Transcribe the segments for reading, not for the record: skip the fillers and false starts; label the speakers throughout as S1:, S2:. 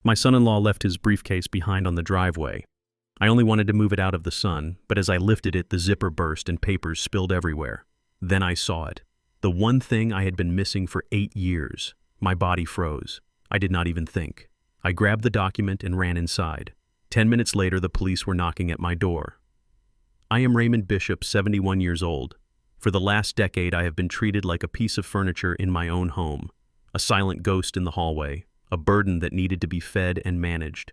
S1: My son-in-law left his briefcase behind on the driveway. I only wanted to move it out of the sun, but as I lifted it, the zipper burst and papers spilled everywhere. Then I saw it. The one thing I had been missing for 8 years. My body froze. I did not even think. I grabbed the document and ran inside. 10 minutes later, the police were knocking at my door. I am Raymond Bishop, 71 years old. For the last decade, I have been treated like a piece of furniture in my own home, a silent ghost in the hallway, a burden that needed to be fed and managed.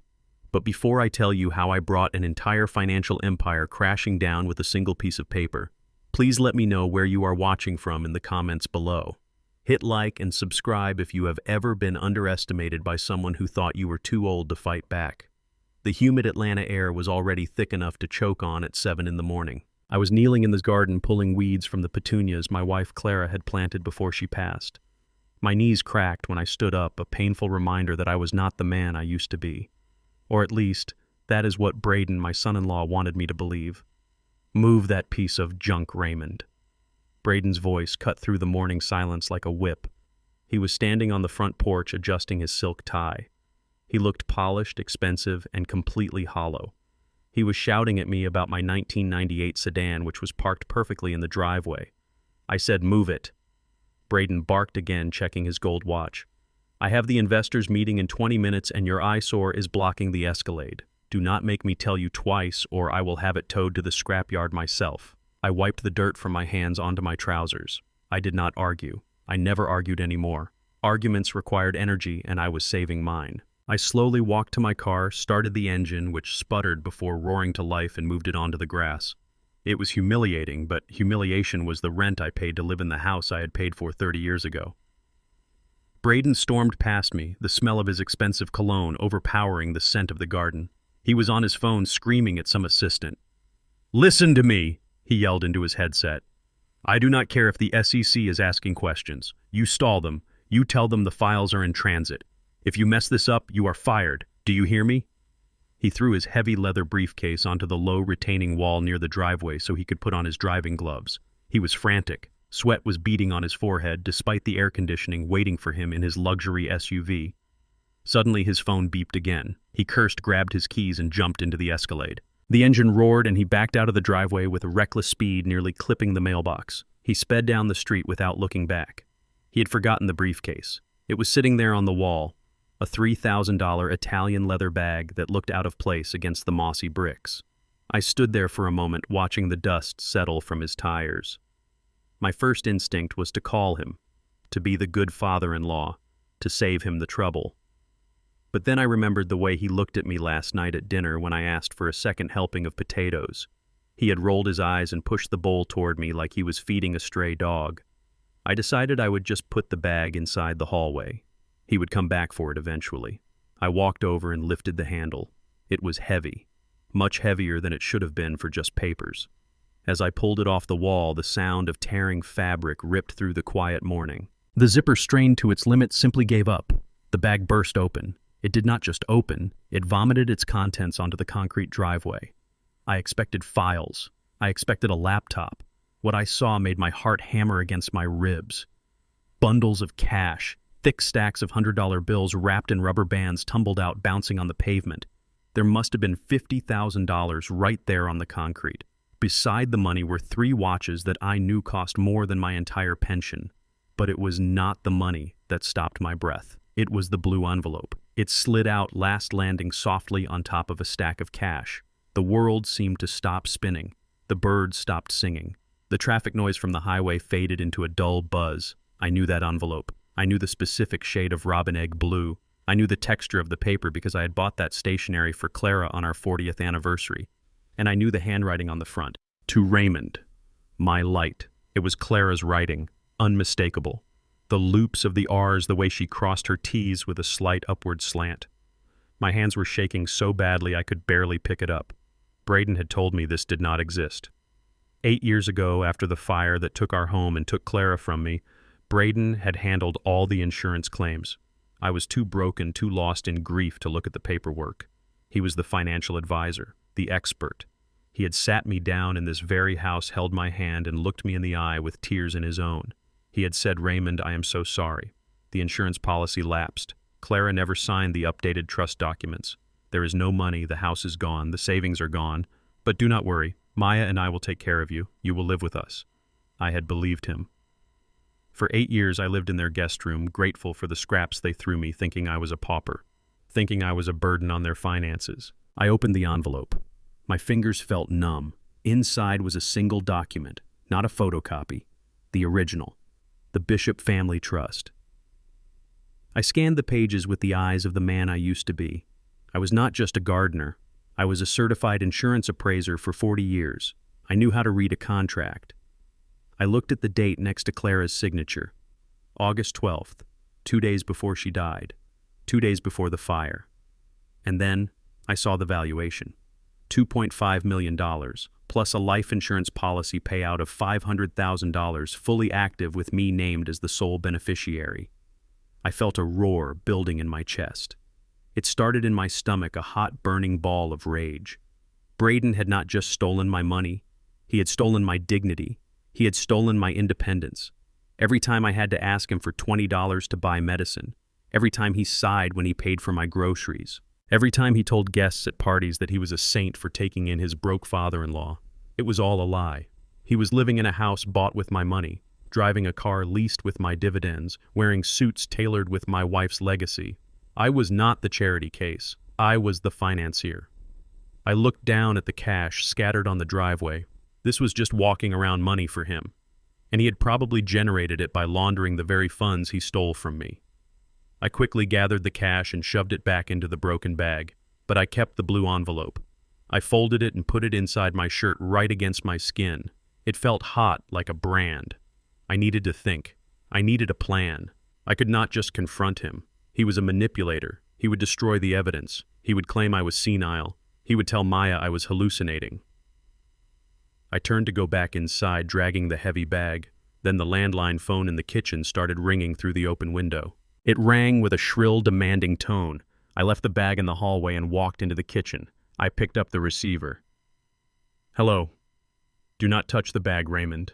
S1: But before I tell you how I brought an entire financial empire crashing down with a single piece of paper, please let me know where you are watching from in the comments below. Hit like and subscribe if you have ever been underestimated by someone who thought you were too old to fight back. The humid Atlanta air was already thick enough to choke on at 7 in the morning. I was kneeling in this garden pulling weeds from the petunias my wife Clara had planted before she passed. My knees cracked when I stood up, a painful reminder that I was not the man I used to be. Or at least, that is what Braden, my son-in-law, wanted me to believe. Move that piece of junk, Raymond. Braden's voice cut through the morning silence like a whip. He was standing on the front porch adjusting his silk tie. He looked polished, expensive, and completely hollow. He was shouting at me about my 1998 sedan, which was parked perfectly in the driveway. I said, "Move it." Braden barked again, checking his gold watch. "I have the investors meeting in 20 minutes and your eyesore is blocking the Escalade. Do not make me tell you twice or I will have it towed to the scrapyard myself." I wiped the dirt from my hands onto my trousers. I did not argue. I never argued anymore. Arguments required energy and I was saving mine. I slowly walked to my car, started the engine, which sputtered before roaring to life, and moved it onto the grass. It was humiliating, but humiliation was the rent I paid to live in the house I had paid for 30 years ago. Braden stormed past me, the smell of his expensive cologne overpowering the scent of the garden. He was on his phone screaming at some assistant. "Listen to me," he yelled into his headset. "I do not care if the SEC is asking questions. You stall them. You tell them the files are in transit. If you mess this up, you are fired. Do you hear me?" He threw his heavy leather briefcase onto the low retaining wall near the driveway so he could put on his driving gloves. He was frantic. Sweat was beading on his forehead despite the air conditioning waiting for him in his luxury SUV. Suddenly his phone beeped again. He cursed, grabbed his keys, and jumped into the Escalade. The engine roared and he backed out of the driveway with reckless speed, nearly clipping the mailbox. He sped down the street without looking back. He had forgotten the briefcase. It was sitting there on the wall, a $3,000 Italian leather bag that looked out of place against the mossy bricks. I stood there for a moment, watching the dust settle from his tires. My first instinct was to call him, to be the good father-in-law, to save him the trouble. But then I remembered the way he looked at me last night at dinner when I asked for a second helping of potatoes. He had rolled his eyes and pushed the bowl toward me like he was feeding a stray dog. I decided I would just put the bag inside the hallway. He would come back for it eventually. I walked over and lifted the handle. It was heavy, much heavier than it should have been for just papers. As I pulled it off the wall, the sound of tearing fabric ripped through the quiet morning. The zipper, strained to its limit, simply gave up. The bag burst open. It did not just open, it vomited its contents onto the concrete driveway. I expected files. I expected a laptop. What I saw made my heart hammer against my ribs. Bundles of cash, thick stacks of $100 bills wrapped in rubber bands tumbled out, bouncing on the pavement. There must have been $50,000 right there on the concrete. Beside the money were 3 watches that I knew cost more than my entire pension. But it was not the money that stopped my breath. It was the blue envelope. It slid out, last landing softly on top of a stack of cash. The world seemed to stop spinning. The birds stopped singing. The traffic noise from the highway faded into a dull buzz. I knew that envelope. I knew the specific shade of robin egg blue. I knew the texture of the paper because I had bought that stationery for Clara on our 40th anniversary. And I knew the handwriting on the front. To Raymond, my light. It was Clara's writing, unmistakable. The loops of the R's, the way she crossed her T's with a slight upward slant. My hands were shaking so badly I could barely pick it up. Braden had told me this did not exist. 8 years ago, after the fire that took our home and took Clara from me, Braden had handled all the insurance claims. I was too broken, too lost in grief to look at the paperwork. He was the financial advisor, the expert. He had sat me down in this very house, held my hand, and looked me in the eye with tears in his own. He had said, "Raymond, I am so sorry. The insurance policy lapsed. Clara never signed the updated trust documents. There is no money, the house is gone, the savings are gone. But do not worry, Maya and I will take care of you. You will live with us. I had believed him. For 8 years I lived in their guest room, grateful for the scraps they threw me, thinking I was a pauper, thinking I was a burden on their finances. I opened the envelope. My fingers felt numb. Inside was a single document, not a photocopy, the original, the Bishop Family Trust. I scanned the pages with the eyes of the man I used to be. I was not just a gardener. I was a certified insurance appraiser for 40 years. I knew how to read a contract. I looked at the date next to Clara's signature. August 12th, 2 days before she died, 2 days before the fire. And then I saw the valuation. $2.5 million, plus a life insurance policy payout of $500,000, fully active with me named as the sole beneficiary. I felt a roar building in my chest. It started in my stomach, a hot, burning ball of rage. Braden had not just stolen my money. He had stolen my dignity. He had stolen my independence. Every time I had to ask him for $20 to buy medicine. Every time he sighed when he paid for my groceries. Every time he told guests at parties that he was a saint for taking in his broke father-in-law. It was all a lie. He was living in a house bought with my money, driving a car leased with my dividends, wearing suits tailored with my wife's legacy. I was not the charity case. I was the financier. I looked down at the cash scattered on the driveway. This was just walking around money for him, and he had probably generated it by laundering the very funds he stole from me. I quickly gathered the cash and shoved it back into the broken bag, but I kept the blue envelope. I folded it and put it inside my shirt right against my skin. It felt hot, like a brand. I needed to think. I needed a plan. I could not just confront him. He was a manipulator. He would destroy the evidence. He would claim I was senile. He would tell Maya I was hallucinating. I turned to go back inside, dragging the heavy bag. Then the landline phone in the kitchen started ringing through the open window. It rang with a shrill, demanding tone. I left the bag in the hallway and walked into the kitchen. I picked up the receiver. "Hello. Do not touch the bag, Raymond."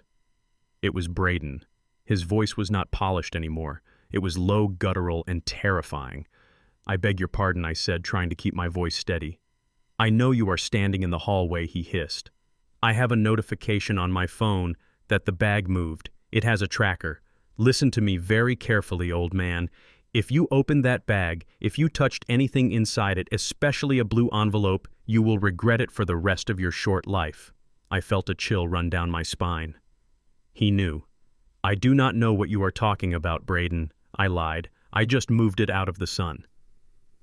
S1: It was Braden. His voice was not polished anymore. It was low, guttural, and terrifying. "I beg your pardon," I said, trying to keep my voice steady. "I know you are standing in the hallway," he hissed. "I have a notification on my phone that the bag moved. It has a tracker. Listen to me very carefully, old man. If you opened that bag, if you touched anything inside it, especially a blue envelope, you will regret it for the rest of your short life." I felt a chill run down my spine. He knew. "I do not know what you are talking about, Braden," I lied. "I just moved it out of the sun."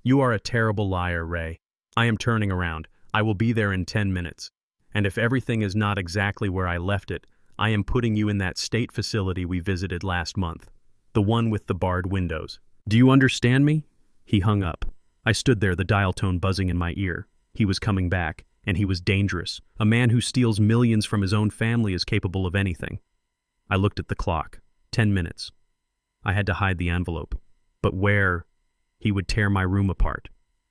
S1: "You are a terrible liar, Ray. I am turning around. I will be there in 10 minutes. And if everything is not exactly where I left it, I am putting you in that state facility we visited last month. The one with the barred windows. Do you understand me?" He hung up. I stood there, the dial tone buzzing in my ear. He was coming back, and he was dangerous. A man who steals millions from his own family is capable of anything. I looked at the clock. 10 minutes. I had to hide the envelope. But where? He would tear my room apart.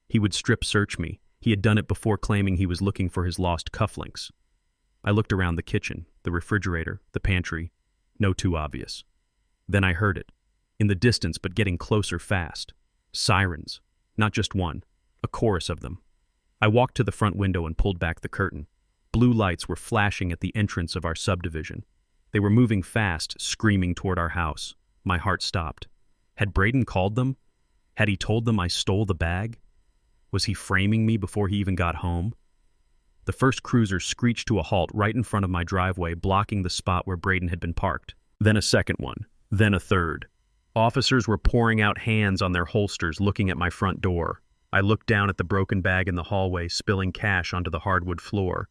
S1: He would strip search me. He had done it before, claiming he was looking for his lost cufflinks. I looked around the kitchen, the refrigerator, the pantry. No too obvious. Then I heard it. In the distance, but getting closer fast. Sirens. Not just one. A chorus of them. I walked to the front window and pulled back the curtain. Blue lights were flashing at the entrance of our subdivision. They were moving fast, screaming toward our house. My heart stopped. Had Braden called them? Had he told them I stole the bag? Was he framing me before he even got home? The first cruiser screeched to a halt right in front of my driveway, blocking the spot where Braden had been parked. Then a second one. Then a third. Officers were pouring out hands on their holsters, looking at my front door. I looked down at the broken bag in the hallway, spilling cash onto the hardwood floor.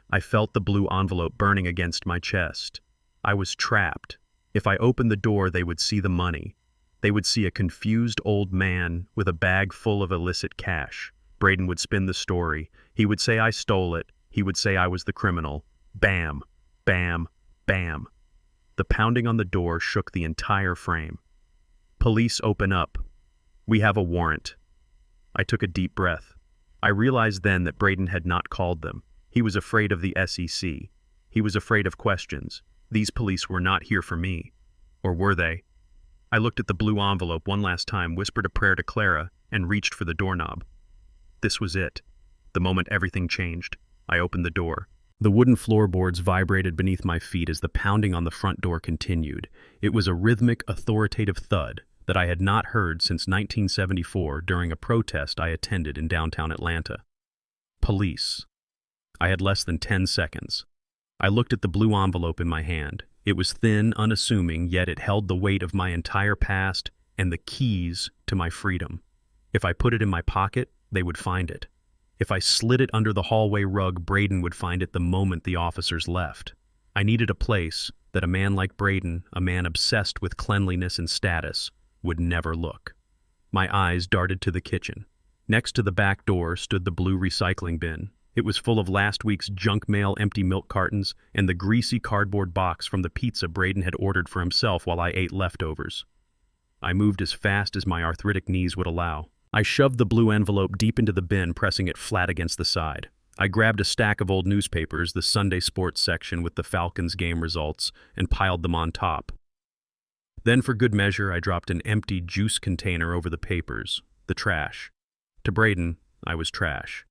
S1: I felt the blue envelope burning against my chest. I was trapped. If I opened the door, they would see the money. They would see a confused old man with a bag full of illicit cash. Braden would spin the story. He would say I stole it. He would say I was the criminal. Bam, bam, bam. The pounding on the door shook the entire frame. "Police, open up. We have a warrant." I took a deep breath. I realized then that Braden had not called them. He was afraid of the SEC. He was afraid of questions. These police were not here for me. Or were they? I looked at the blue envelope one last time, whispered a prayer to Clara, and reached for the doorknob. This was it. The moment everything changed. I opened the door. The wooden floorboards vibrated beneath my feet as the pounding on the front door continued. It was a rhythmic, authoritative thud that I had not heard since 1974 during a protest I attended in downtown Atlanta. Police. I had less than 10 seconds. I looked at the blue envelope in my hand. It was thin, unassuming, yet it held the weight of my entire past and the keys to my freedom. If I put it in my pocket, they would find it. If I slid it under the hallway rug, Braden would find it the moment the officers left. I needed a place that a man like Braden, a man obsessed with cleanliness and status, would never look. My eyes darted to the kitchen. Next to the back door stood the blue recycling bin. It was full of last week's junk mail, empty milk cartons, and the greasy cardboard box from the pizza Braden had ordered for himself while I ate leftovers. I moved as fast as my arthritic knees would allow. I shoved the blue envelope deep into the bin, pressing it flat against the side. I grabbed a stack of old newspapers, the Sunday sports section with the Falcons game results, and piled them on top. Then, for good measure, I dropped an empty juice container over the papers, the trash. To Braden, I was trash.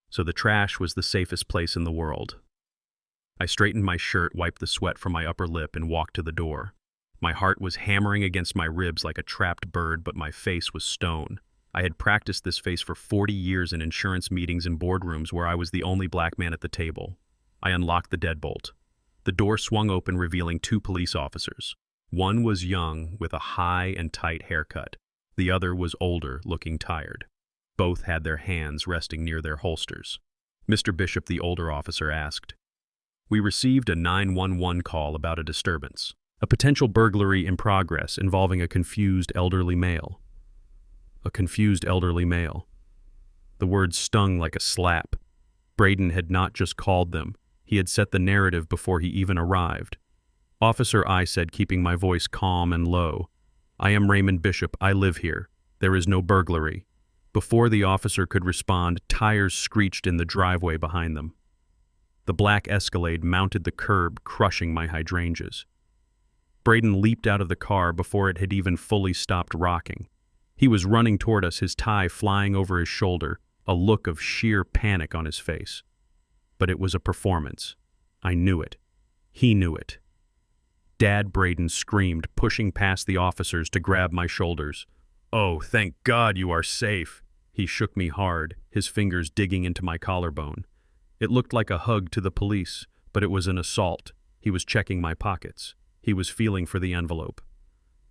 S1: So the trash was the safest place in the world. I straightened my shirt, wiped the sweat from my upper lip, and walked to the door. My heart was hammering against my ribs like a trapped bird, but my face was stone. I had practiced this face for 40 years in insurance meetings and boardrooms where I was the only black man at the table. I unlocked the deadbolt. The door swung open, revealing 2 police officers. One was young, with a high and tight haircut. The other was older, looking tired. Both had their hands resting near their holsters. Mr. Bishop, the older officer, asked, "We received a 911 call about a disturbance. A potential burglary in progress involving a confused elderly male." A confused elderly male. The word stung like a slap. Braden had not just called them. He had set the narrative before he even arrived. "Officer," I said, keeping my voice calm and low. "I am Raymond Bishop. I live here. There is no burglary." Before the officer could respond, tires screeched in the driveway behind them. The black Escalade mounted the curb, crushing my hydrangeas. Braden leaped out of the car before it had even fully stopped rocking. He was running toward us, his tie flying over his shoulder, a look of sheer panic on his face. But it was a performance. I knew it. He knew it. "Dad," Braden screamed, pushing past the officers to grab my shoulders. "Oh, thank God you are safe." He shook me hard, his fingers digging into my collarbone. It looked like a hug to the police, but it was an assault. He was checking my pockets. He was feeling for the envelope.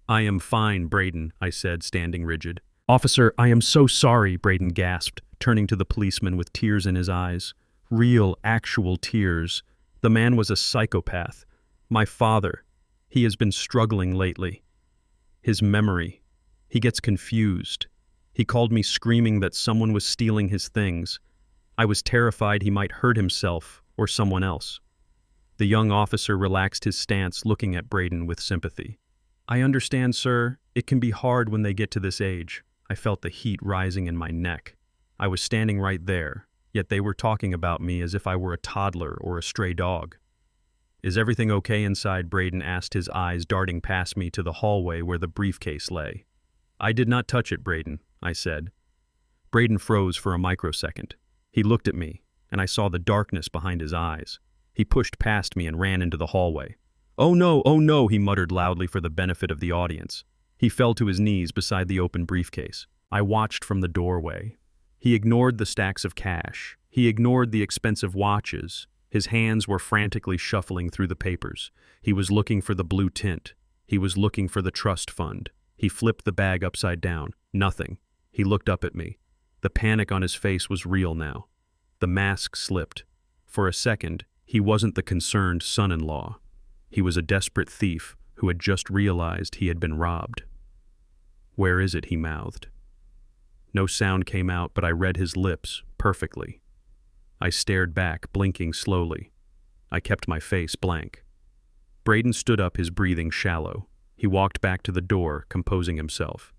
S1: "I am fine, Braden," I said, standing rigid. "Officer, I am so sorry," Braden gasped, turning to the policeman with tears in his eyes. Real, actual tears. The man was a psychopath. My father. He has been struggling lately. His memory. He gets confused. He called me screaming that someone was stealing his things. I was terrified he might hurt himself or someone else. The young officer relaxed his stance, looking at Braden with sympathy. "I understand, sir. It can be hard when they get to this age." I felt the heat rising in my neck. I was standing right there, yet they were talking about me as if I were a toddler or a stray dog. "Is everything okay inside?" Braden asked, his eyes darting past me to the hallway where the briefcase lay. "I did not touch it, Braden," I said. Braden froze for a microsecond. He looked at me, and I saw the darkness behind his eyes. He pushed past me and ran into the hallway. Oh no, he muttered loudly for the benefit of the audience. He fell to his knees beside the open briefcase. I watched from the doorway. He ignored the stacks of cash. He ignored the expensive watches. His hands were frantically shuffling through the papers. He was looking for the blue tint. He was looking for the trust fund. He flipped the bag upside down. Nothing. He looked up at me. The panic on his face was real now. The mask slipped. For a second, he wasn't the concerned son-in-law. He was a desperate thief who had just realized he had been robbed. "Where is it?" he mouthed. No sound came out, but I read his lips perfectly. I stared back, blinking slowly. I kept my face blank. Braden stood up, his breathing shallow. He walked back to the door, composing himself.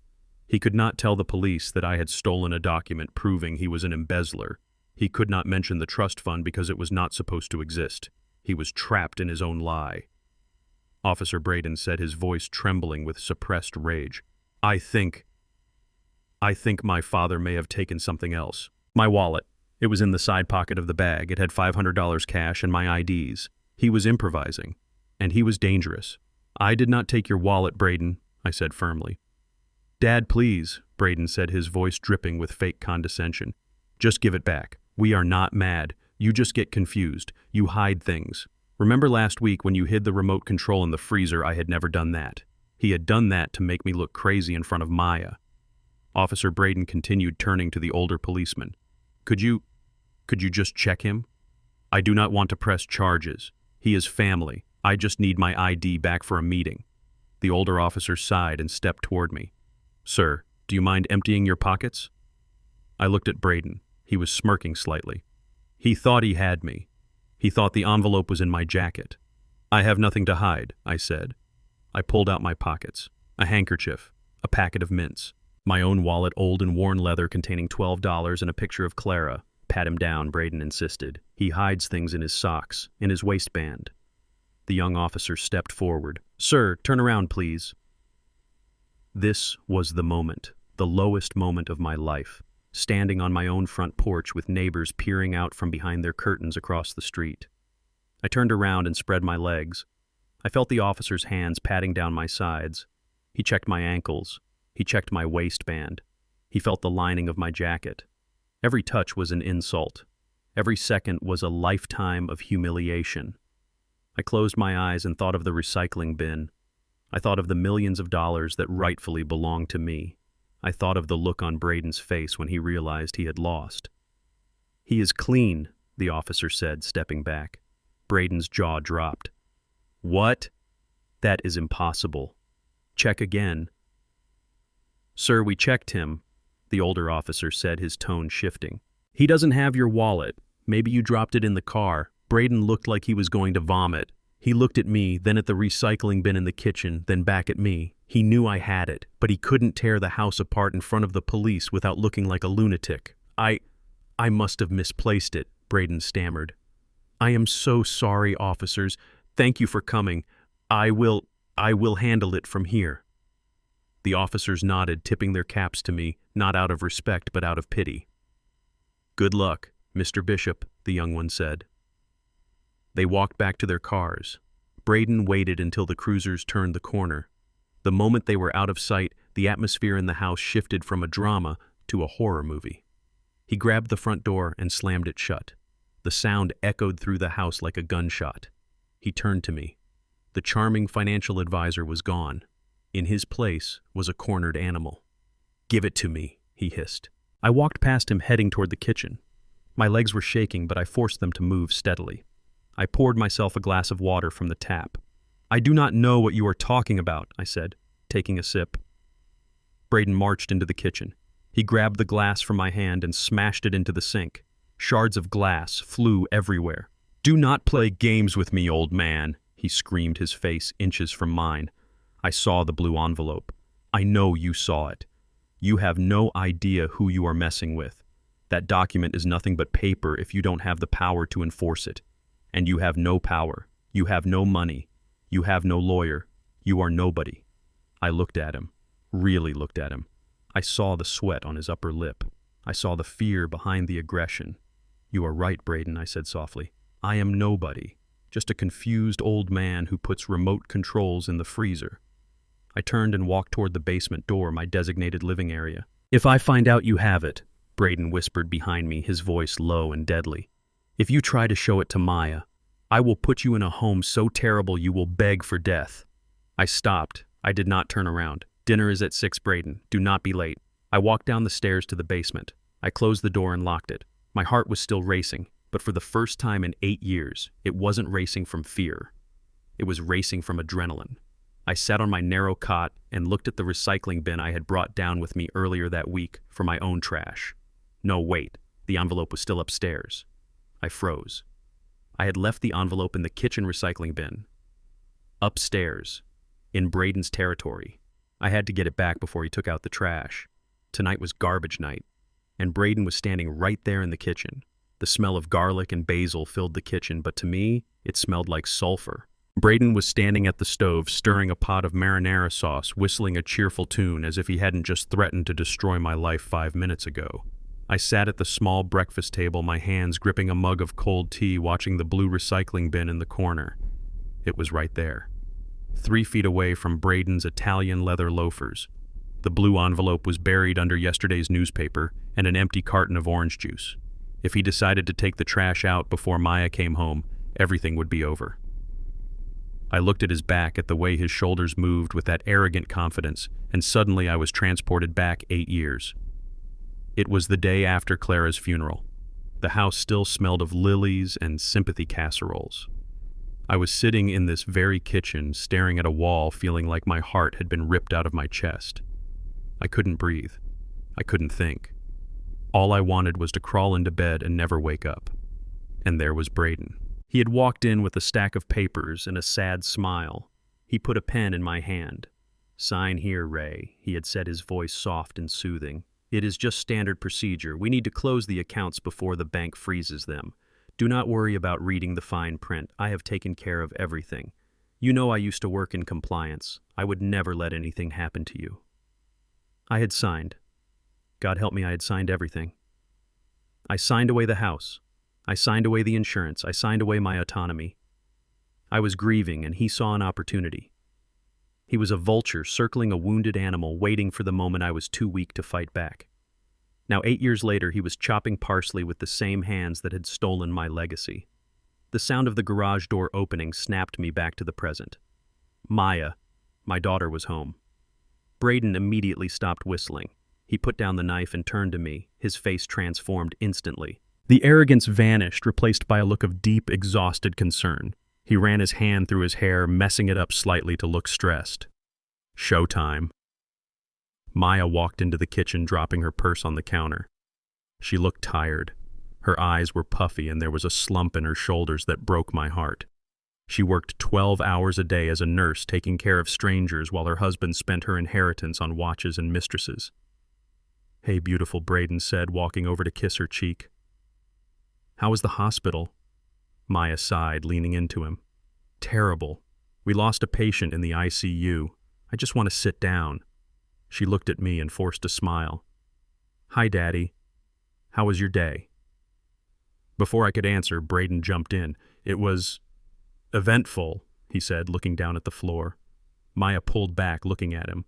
S1: He could not tell the police that I had stolen a document proving he was an embezzler. He could not mention the trust fund because it was not supposed to exist. He was trapped in his own lie. Officer Braden said, his voice trembling with suppressed rage. I think my father may have taken something else. My wallet. It was in the side pocket of the bag. It had $500 cash and my IDs. He was improvising, and he was dangerous. I did not take your wallet, Braden, I said firmly. Dad, please, Braden said, his voice dripping with fake condescension. Just give it back. We are not mad. You just get confused. You hide things. Remember last week when you hid the remote control in the freezer? I had never done that. He had done that to make me look crazy in front of Maya. Officer Braden continued, turning to the older policeman. Could you just check him? I do not want to press charges. He is family. I just need my ID back for a meeting. The older officer sighed and stepped toward me. Sir, do you mind emptying your pockets? I looked at Braden. He was smirking slightly. He thought he had me. He thought the envelope was in my jacket. I have nothing to hide, I said. I pulled out my pockets. A handkerchief, a packet of mints, my own wallet, old and worn leather containing $12, and a picture of Clara. Pat him down, Braden insisted. He hides things in his socks, in his waistband. The young officer stepped forward. Sir, turn around, please. This was the moment, the lowest moment of my life, standing on my own front porch with neighbors peering out from behind their curtains across the street. I turned around and spread my legs. I felt the officer's hands patting down my sides. He checked my ankles. He checked my waistband. He felt the lining of my jacket. Every touch was an insult. Every second was a lifetime of humiliation. I closed my eyes and thought of the recycling bin. I thought of the millions of dollars that rightfully belonged to me. I thought of the look on Braden's face when he realized he had lost. He is clean, the officer said, stepping back. Braden's jaw dropped. What? That is impossible. Check again. Sir, we checked him, the older officer said, his tone shifting. He doesn't have your wallet. Maybe you dropped it in the car. Braden looked like he was going to vomit. He looked at me, then at the recycling bin in the kitchen, then back at me. He knew I had it, but he couldn't tear the house apart in front of the police without looking like a lunatic. I must have misplaced it, Braden stammered. I am so sorry, officers. Thank you for coming. I will handle it from here. The officers nodded, tipping their caps to me, not out of respect but out of pity. Good luck, Mr. Bishop, the young one said. They walked back to their cars. Braden waited until the cruisers turned the corner. The moment they were out of sight, the atmosphere in the house shifted from a drama to a horror movie. He grabbed the front door and slammed it shut. The sound echoed through the house like a gunshot. He turned to me. The charming financial advisor was gone. In his place was a cornered animal. Give it to me, he hissed. I walked past him, heading toward the kitchen. My legs were shaking, but I forced them to move steadily. I poured myself a glass of water from the tap. I do not know what you are talking about, I said, taking a sip. Braden marched into the kitchen. He grabbed the glass from my hand and smashed it into the sink. Shards of glass flew everywhere. Do not play games with me, old man, he screamed, his face inches from mine. I saw the blue envelope. I know you saw it. You have no idea who you are messing with. That document is nothing but paper if you don't have the power to enforce it. And you have no power. You have no money. You have no lawyer. You are nobody. I looked at him, really looked at him. I saw the sweat on his upper lip. I saw the fear behind the aggression. You are right, Braden, I said softly. I am nobody, just a confused old man who puts remote controls in the freezer. I turned and walked toward the basement door, my designated living area. If I find out you have it, Braden whispered behind me, his voice low and deadly. If you try to show it to Maya, I will put you in a home so terrible you will beg for death. I stopped. I did not turn around. Dinner is at 6, Braden. Do not be late. I walked down the stairs to the basement. I closed the door and locked it. My heart was still racing, but for the first time in 8 years, it wasn't racing from fear. It was racing from adrenaline. I sat on my narrow cot and looked at the recycling bin I had brought down with me earlier that week for my own trash. No, wait. The envelope was still upstairs. I froze. I had left the envelope in the kitchen recycling bin. Upstairs, in Braden's territory. I had to get it back before he took out the trash. Tonight was garbage night, and Braden was standing right there in the kitchen. The smell of garlic and basil filled the kitchen, but to me, it smelled like sulfur. Braden was standing at the stove, stirring a pot of marinara sauce, whistling a cheerful tune as if he hadn't just threatened to destroy my life 5 minutes ago. I sat at the small breakfast table, my hands gripping a mug of cold tea, watching the blue recycling bin in the corner. It was right there, 3 feet away from Braden's Italian leather loafers. The blue envelope was buried under yesterday's newspaper and an empty carton of orange juice. If he decided to take the trash out before Maya came home, everything would be over. I looked at his back, at the way his shoulders moved with that arrogant confidence, and suddenly I was transported back 8 years. It was the day after Clara's funeral. The house still smelled of lilies and sympathy casseroles. I was sitting in this very kitchen, staring at a wall, feeling like my heart had been ripped out of my chest. I couldn't breathe. I couldn't think. All I wanted was to crawl into bed and never wake up. And there was Braden. He had walked in with a stack of papers and a sad smile. He put a pen in my hand. "Sign here, Ray," he had said, his voice soft and soothing. "It is just standard procedure. We need to close the accounts before the bank freezes them. Do not worry about reading the fine print. I have taken care of everything. You know I used to work in compliance. I would never let anything happen to you." I had signed. God help me, I had signed everything. I signed away the house. I signed away the insurance. I signed away my autonomy. I was grieving, and he saw an opportunity. He was a vulture circling a wounded animal, waiting for the moment I was too weak to fight back. Now, 8 years later, he was chopping parsley with the same hands that had stolen my legacy. The sound of the garage door opening snapped me back to the present. Maya, my daughter, was home. Braden immediately stopped whistling. He put down the knife and turned to me, his face transformed instantly. The arrogance vanished, replaced by a look of deep, exhausted concern. He ran his hand through his hair, messing it up slightly to look stressed. "Showtime." Maya walked into the kitchen, dropping her purse on the counter. She looked tired. Her eyes were puffy, and there was a slump in her shoulders that broke my heart. She worked 12 hours a day as a nurse, taking care of strangers, while her husband spent her inheritance on watches and mistresses. "Hey, beautiful," Braden said, walking over to kiss her cheek. "How was the hospital?" Maya sighed, leaning into him. "Terrible. We lost a patient in the ICU. I just want to sit down." She looked at me and forced a smile. "Hi, Daddy. How was your day?" Before I could answer, Braden jumped in. "It was eventful," he said, looking down at the floor. Maya pulled back, looking at him.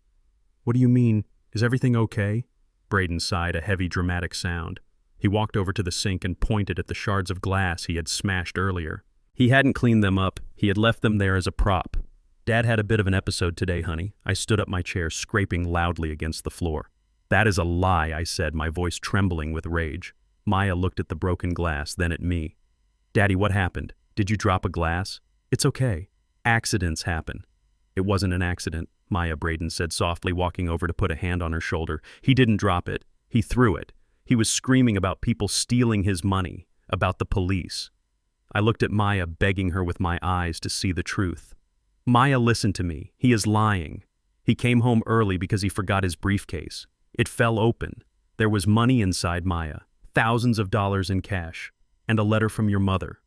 S1: "What do you mean? Is everything okay?" Braden sighed, a heavy, dramatic sound. He walked over to the sink and pointed at the shards of glass he had smashed earlier. He hadn't cleaned them up. He had left them there as a prop. "Dad had a bit of an episode today, honey." I stood up my chair, scraping loudly against the floor. "That is a lie," I said, my voice trembling with rage. Maya looked at the broken glass, then at me. "Daddy, what happened? Did you drop a glass?" "It's okay. Accidents happen." "It wasn't an accident," Maya, Braden said softly, walking over to put a hand on her shoulder. "He didn't drop it. He threw it. He was screaming about people stealing his money, about the police." I looked at Maya, begging her with my eyes to see the truth. "Maya, listen to me. He is lying. He came home early because he forgot his briefcase. It fell open. There was money inside, Maya, thousands of dollars in cash, and a letter from your mother."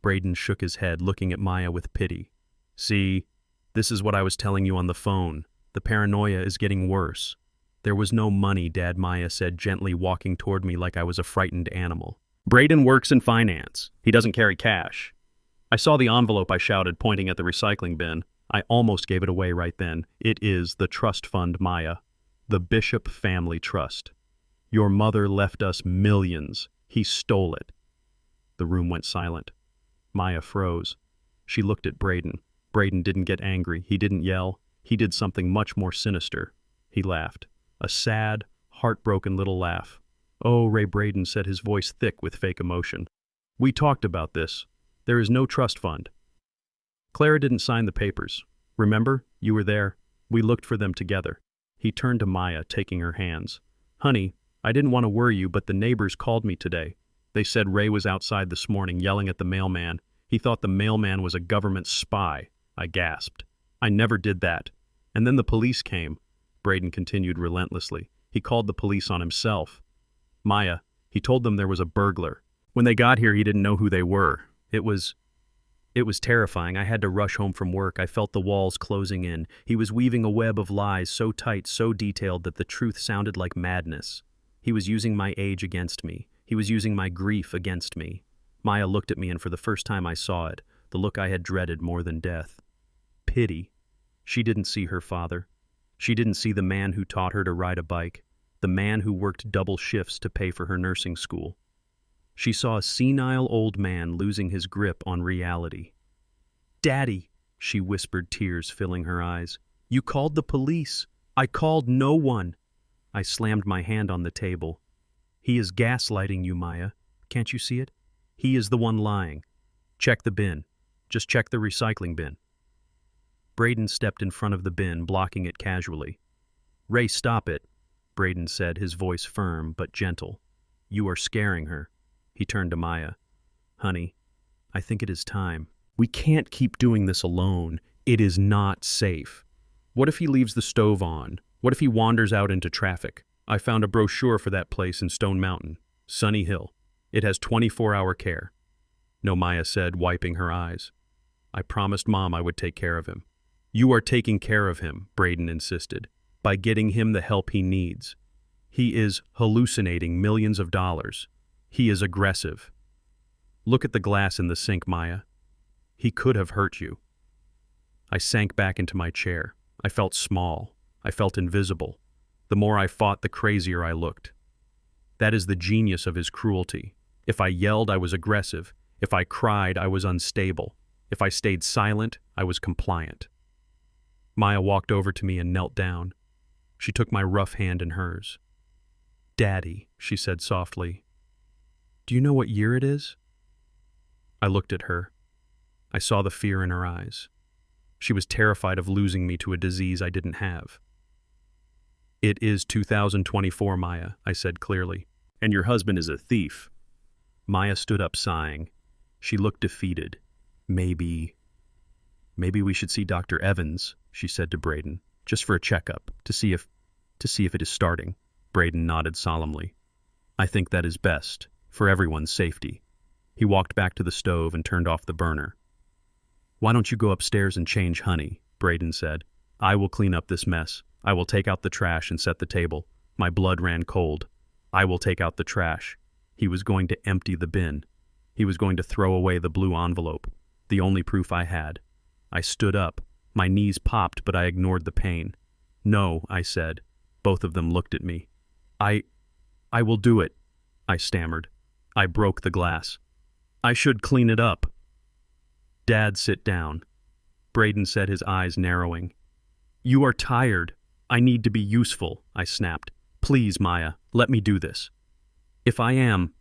S1: Braden shook his head, looking at Maya with pity. "See, this is what I was telling you on the phone. The paranoia is getting worse." "There was no money, Dad," Maya said, gently walking toward me like I was a frightened animal. "Braden works in finance. He doesn't carry cash." I saw the envelope, I shouted, pointing at the recycling bin. I almost gave it away right then. "It is the trust fund, Maya. The Bishop Family Trust. Your mother left us millions. He stole it." The room went silent. Maya froze. She looked at Braden. Braden didn't get angry. He didn't yell. He did something much more sinister. He laughed. A sad, heartbroken little laugh. "Oh, Ray," Braden said, his voice thick with fake emotion. "We talked about this. There is no trust fund. Clara didn't sign the papers. Remember? You were there. We looked for them together." He turned to Maya, taking her hands. "Honey, I didn't want to worry you, but the neighbors called me today. They said Ray was outside this morning yelling at the mailman. He thought the mailman was a government spy." I gasped. "I never did that. And then the police came." Braden continued relentlessly. "He called the police on himself. Maya, he told them there was a burglar. When they got here, he didn't know who they were. It was..." It was terrifying. I had to rush home from work. I felt the walls closing in. He was weaving a web of lies so tight, so detailed that the truth sounded like madness. He was using my age against me. He was using my grief against me. Maya looked at me, and for the first time I saw it, the look I had dreaded more than death. Pity. She didn't see her father. She didn't see the man who taught her to ride a bike, the man who worked double shifts to pay for her nursing school. She saw a senile old man losing his grip on reality. "Daddy," she whispered, tears filling her eyes. "You called the police. I called no one." I slammed my hand on the table. "He is gaslighting you, Maya. Can't you see it? He is the one lying. Check the bin. Just check the recycling bin." Braden stepped in front of the bin, blocking it casually. "Ray, stop it," Braden said, his voice firm but gentle. "You are scaring her." He turned to Maya. "Honey, I think it is time. We can't keep doing this alone. It is not safe. What if he leaves the stove on? What if he wanders out into traffic? I found a brochure for that place in Stone Mountain, Sunny Hill. It has 24-hour care." "No," Maya said, wiping her eyes. "I promised Mom I would take care of him." "You are taking care of him," Braden insisted, "by getting him the help he needs. He is hallucinating millions of dollars. He is aggressive. Look at the glass in the sink, Maya. He could have hurt you." I sank back into my chair. I felt small. I felt invisible. The more I fought, the crazier I looked. That is the genius of his cruelty. If I yelled, I was aggressive. If I cried, I was unstable. If I stayed silent, I was compliant. Maya walked over to me and knelt down. She took my rough hand in hers. "Daddy," she said softly, "do you know what year it is?" I looked at her. I saw the fear in her eyes. She was terrified of losing me to a disease I didn't have. "It is 2024, Maya," I said clearly, "and your husband is a thief." Maya stood up sighing. She looked defeated. Maybe we should see Dr. Evans," she said to Braden, "just for a checkup, to see if it is starting." Braden nodded solemnly. "I think that is best, for everyone's safety." He walked back to the stove and turned off the burner. "Why don't you go upstairs and change, honey?" Braden said. "I will clean up this mess. I will take out the trash and set the table." My blood ran cold. I will take out the trash. He was going to empty the bin. He was going to throw away the blue envelope, the only proof I had. I stood up. My knees popped, but I ignored the pain. "No," I said. Both of them looked at me. I will do it," I stammered. I broke the glass. "I should clean it up." "Dad, sit down." Braden said, his eyes narrowing. "You are tired. I need to be useful," I snapped. "Please, Maya, let me do this. If I am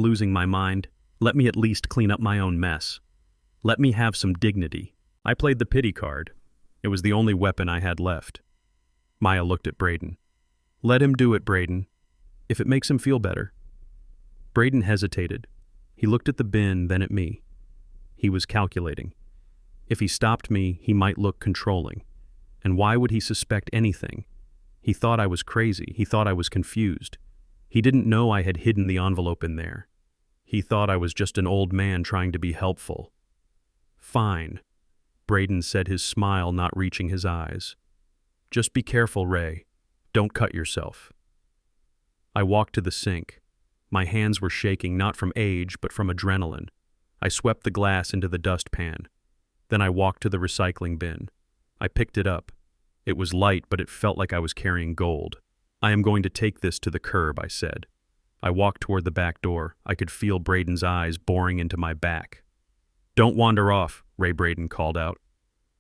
S1: losing my mind, let me at least clean up my own mess. Let me have some dignity." I played the pity card. It was the only weapon I had left. Maya looked at Braden. "Let him do it, Braden, if it makes him feel better." Braden hesitated. He looked at the bin, then at me. He was calculating. If he stopped me, he might look controlling. And why would he suspect anything? He thought I was crazy. He thought I was confused. He didn't know I had hidden the envelope in there. He thought I was just an old man trying to be helpful. "Fine," Braden said, his smile not reaching his eyes. "Just be careful, Ray. Don't cut yourself." I walked to the sink. My hands were shaking, not from age, but from adrenaline. I swept the glass into the dustpan. Then I walked to the recycling bin. I picked it up. It was light, but it felt like I was carrying gold. "I am going to take this to the curb," I said. I walked toward the back door. I could feel Braden's eyes boring into my back. "Don't wander off," Ray Braden called out.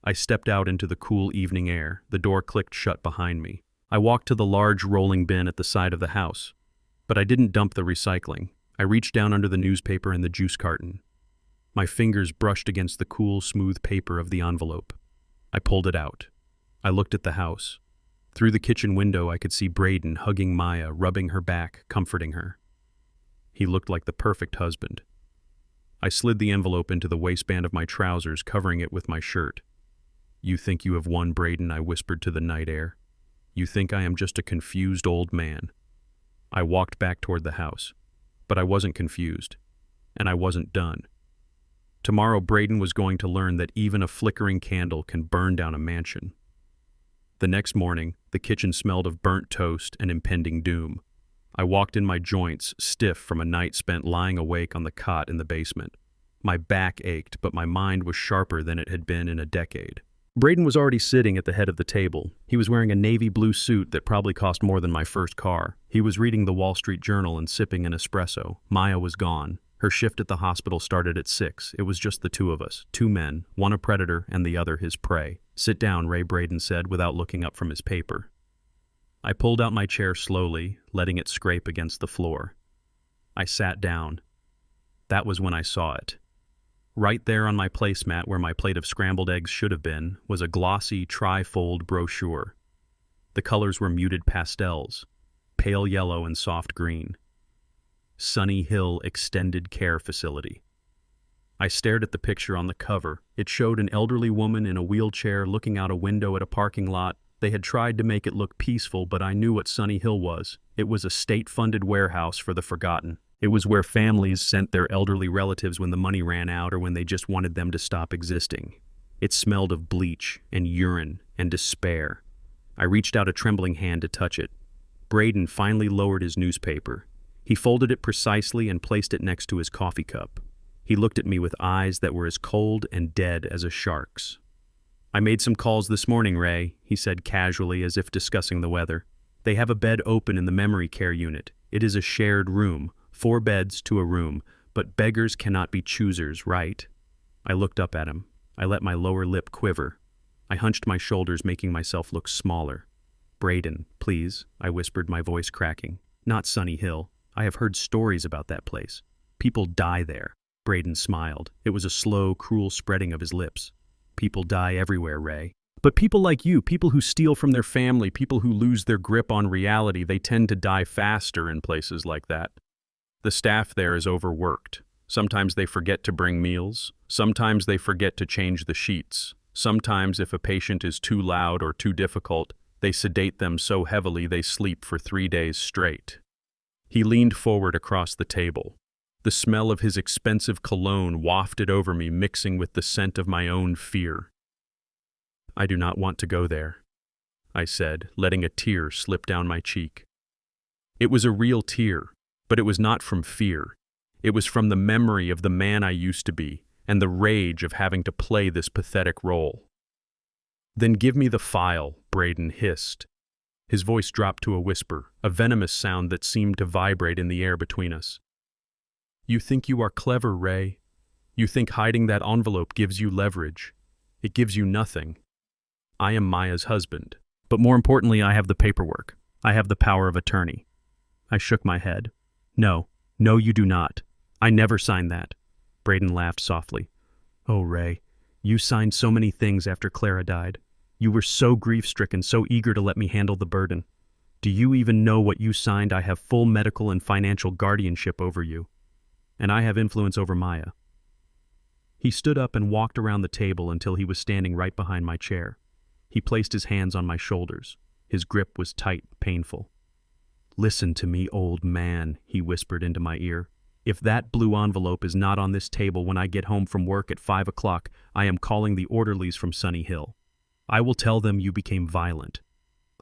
S1: I stepped out into the cool evening air. The door clicked shut behind me. I walked to the large rolling bin at the side of the house. But I didn't dump the recycling. I reached down under the newspaper and the juice carton. My fingers brushed against the cool, smooth paper of the envelope. I pulled it out. I looked at the house. Through the kitchen window, I could see Braden hugging Maya, rubbing her back, comforting her. He looked like the perfect husband. I slid the envelope into the waistband of my trousers, covering it with my shirt. "You think you have won, Braden," I whispered to the night air. "You think I am just a confused old man." I walked back toward the house. But I wasn't confused. And I wasn't done. Tomorrow, Braden was going to learn that even a flickering candle can burn down a mansion. The next morning, the kitchen smelled of burnt toast and impending doom. I walked in my joints, stiff from a night spent lying awake on the cot in the basement. My back ached, but my mind was sharper than it had been in a decade. Braden was already sitting at the head of the table. He was wearing a navy blue suit that probably cost more than my first car. He was reading the Wall Street Journal and sipping an espresso. Maya was gone. Her shift at the hospital started at 6. It was just the two of us, 2 men, one a predator and the other his prey. "Sit down," Ray Braden said without looking up from his paper. I pulled out my chair slowly, letting it scrape against the floor. I sat down. That was when I saw it. Right there on my placemat where my plate of scrambled eggs should have been was a glossy tri-fold brochure. The colors were muted pastels, pale yellow and soft green. Sunny Hill Extended Care Facility. I stared at the picture on the cover. It showed an elderly woman in a wheelchair looking out a window at a parking lot. They had tried to make it look peaceful, but I knew what Sunny Hill was. It was a state-funded warehouse for the forgotten. It was where families sent their elderly relatives when the money ran out or when they just wanted them to stop existing. It smelled of bleach and urine and despair. I reached out a trembling hand to touch it. Braden finally lowered his newspaper. He folded it precisely and placed it next to his coffee cup. He looked at me with eyes that were as cold and dead as a shark's. "I made some calls this morning, Ray," he said casually as if discussing the weather. "They have a bed open in the memory care unit. It is a shared room, 4 beds to a room, but beggars cannot be choosers, right?" I looked up at him. I let my lower lip quiver. I hunched my shoulders, making myself look smaller. "Braden, please," I whispered, my voice cracking. "Not Sunny Hill. I have heard stories about that place. People die there." Braden smiled. It was a slow, cruel spreading of his lips. "People die everywhere, Ray. But people like you, people who steal from their family, people who lose their grip on reality, they tend to die faster in places like that. The staff there is overworked. Sometimes they forget to bring meals. Sometimes they forget to change the sheets. Sometimes if a patient is too loud or too difficult, they sedate them so heavily they sleep for 3 days straight." He leaned forward across the table. The smell of his expensive cologne wafted over me, mixing with the scent of my own fear. "I do not want to go there," I said, letting a tear slip down my cheek. It was a real tear, but it was not from fear. It was from the memory of the man I used to be and the rage of having to play this pathetic role. "Then give me the file," Braden hissed. His voice dropped to a whisper, a venomous sound that seemed to vibrate in the air between us. "You think you are clever, Ray. You think hiding that envelope gives you leverage. It gives you nothing. I am Maya's husband. But more importantly, I have the paperwork. I have the power of attorney." I shook my head. No, you do not. I never signed that." Braden laughed softly. "Oh, Ray, you signed so many things after Clara died. You were so grief-stricken, so eager to let me handle the burden. Do you even know what you signed? I have full medical and financial guardianship over you. And I have influence over Maya." He stood up and walked around the table until he was standing right behind my chair. He placed his hands on my shoulders. His grip was tight, painful. "Listen to me, old man," he whispered into my ear. "If that blue envelope is not on this table when I get home from work at 5 o'clock, I am calling the orderlies from Sunny Hill. I will tell them you became violent.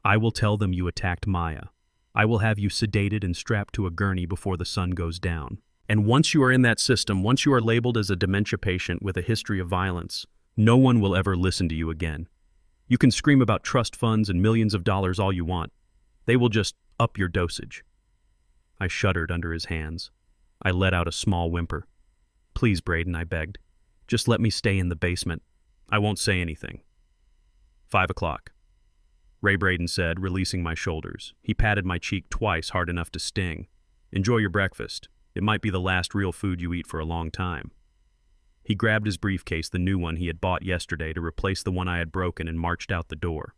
S1: I will tell them you attacked Maya. I will have you sedated and strapped to a gurney before the sun goes down. And once you are in that system, once you are labeled as a dementia patient with a history of violence, no one will ever listen to you again. You can scream about trust funds and millions of dollars all you want. They will just up your dosage." I shuddered under his hands. I let out a small whimper. "Please, Braden," I begged. "Just let me stay in the basement. I won't say anything." 5 o'clock. Ray Braden said, releasing my shoulders. He patted my cheek twice, hard enough to sting. "Enjoy your breakfast. It might be the last real food you eat for a long time." He grabbed his briefcase, the new one he had bought yesterday, to replace the one I had broken, and marched out the door.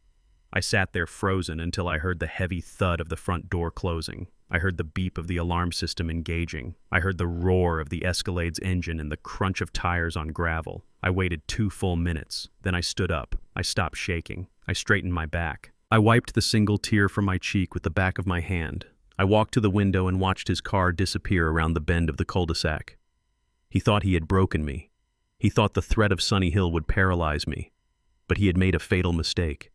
S1: I sat there frozen until I heard the heavy thud of the front door closing. I heard the beep of the alarm system engaging. I heard the roar of the Escalade's engine and the crunch of tires on gravel. I waited 2 full minutes. Then I stood up. I stopped shaking. I straightened my back. I wiped the single tear from my cheek with the back of my hand. I walked to the window and watched his car disappear around the bend of the cul-de-sac. He thought he had broken me. He thought the threat of Sunny Hill would paralyze me, but he had made a fatal mistake.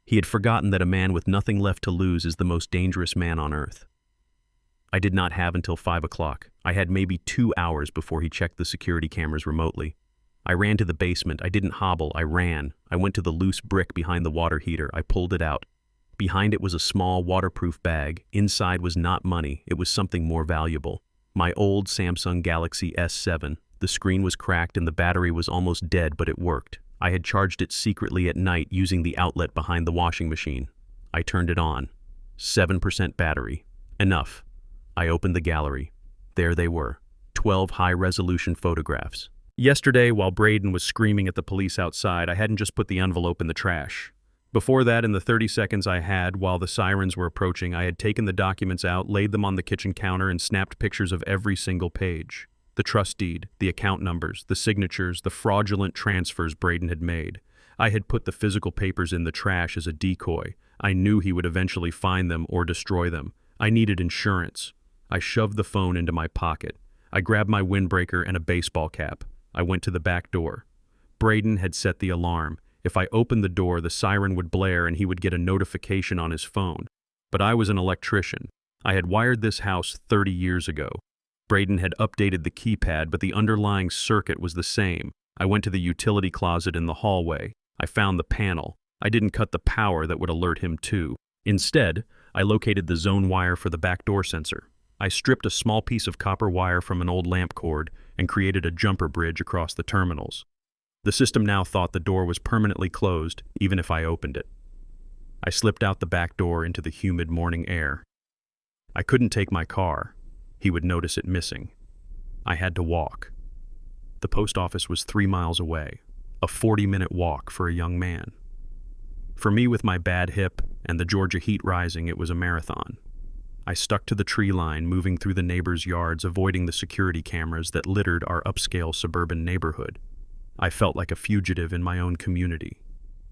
S1: He had forgotten that a man with nothing left to lose is the most dangerous man on earth. I did not have until 5 o'clock. I had maybe 2 hours before he checked the security cameras remotely. I ran to the basement. I didn't hobble. I ran. I went to the loose brick behind the water heater. I pulled it out. Behind it was a small waterproof bag. Inside was not money. It was something more valuable. My old Samsung Galaxy S7. The screen was cracked and the battery was almost dead, but it worked. I had charged it secretly at night using the outlet behind the washing machine. I turned it on. 7% battery. Enough. I opened the gallery. There they were. 12 high-resolution photographs. Yesterday, while Braden was screaming at the police outside, I hadn't just put the envelope in the trash. Before that, in the 30 seconds I had while the sirens were approaching, I had taken the documents out, laid them on the kitchen counter, and snapped pictures of every single page. The trust deed, the account numbers, the signatures, the fraudulent transfers Braden had made. I had put the physical papers in the trash as a decoy. I knew he would eventually find them or destroy them. I needed insurance. I shoved the phone into my pocket. I grabbed my windbreaker and a baseball cap. I went to the back door. Braden had set the alarm. If I opened the door, the siren would blare and he would get a notification on his phone. But I was an electrician. I had wired this house 30 years ago. Braden had updated the keypad, but the underlying circuit was the same. I went to the utility closet in the hallway. I found the panel. I didn't cut the power that would alert him too. Instead, I located the zone wire for the back door sensor. I stripped a small piece of copper wire from an old lamp cord and created a jumper bridge across the terminals. The system now thought the door was permanently closed, even if I opened it. I slipped out the back door into the humid morning air. I couldn't take my car. He would notice it missing. I had to walk. The post office was 3 miles away, a 40-minute walk for a young man. For me, with my bad hip and the Georgia heat rising, it was a marathon. I stuck to the tree line, moving through the neighbors' yards, avoiding the security cameras that littered our upscale suburban neighborhood. I felt like a fugitive in my own community.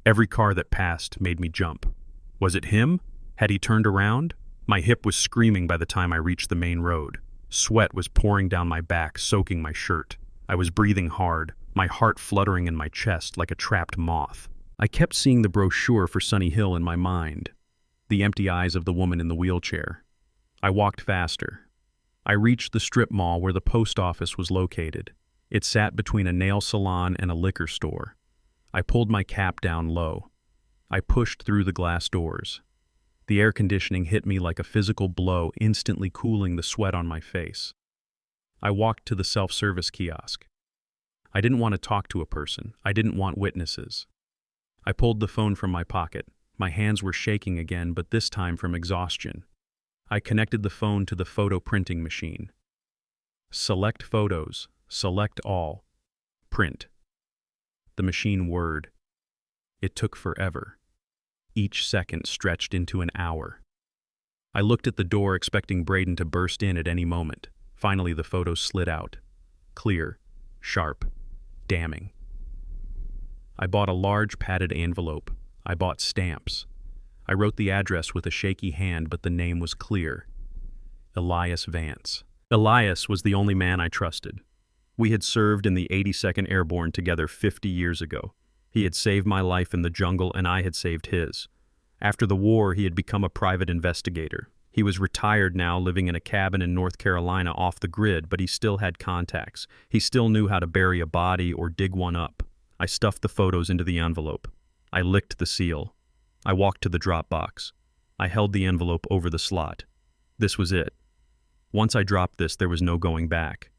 S1: Every car that passed made me jump. Was it him? Had he turned around? My hip was screaming by the time I reached the main road. Sweat was pouring down my back, soaking my shirt. I was breathing hard, my heart fluttering in my chest like a trapped moth. I kept seeing the brochure for Sunny Hill in my mind, the empty eyes of the woman in the wheelchair. I walked faster. I reached the strip mall where the post office was located. It sat between a nail salon and a liquor store. I pulled my cap down low. I pushed through the glass doors. The air conditioning hit me like a physical blow, instantly cooling the sweat on my face. I walked to the self-service kiosk. I didn't want to talk to a person. I didn't want witnesses. I pulled the phone from my pocket. My hands were shaking again, but this time from exhaustion. I connected the phone to the photo printing machine. Select photos. Select all. Print. The machine whirred. It took forever. Each second stretched into an hour. I looked at the door, expecting Braden to burst in at any moment. Finally, the photos slid out. Clear, sharp, damning. I bought a large padded envelope. I bought stamps. I wrote the address with a shaky hand, but the name was clear. Elias Vance. Elias was the only man I trusted. We had served in the 82nd Airborne together 50 years ago. He had saved my life in the jungle, and I had saved his. After the war, he had become a private investigator. He was retired now, living in a cabin in North Carolina off the grid, but he still had contacts. He still knew how to bury a body or dig one up. I stuffed the photos into the envelope. I licked the seal. I walked to the drop box. I held the envelope over the slot. This was it. Once I dropped this, there was no going back.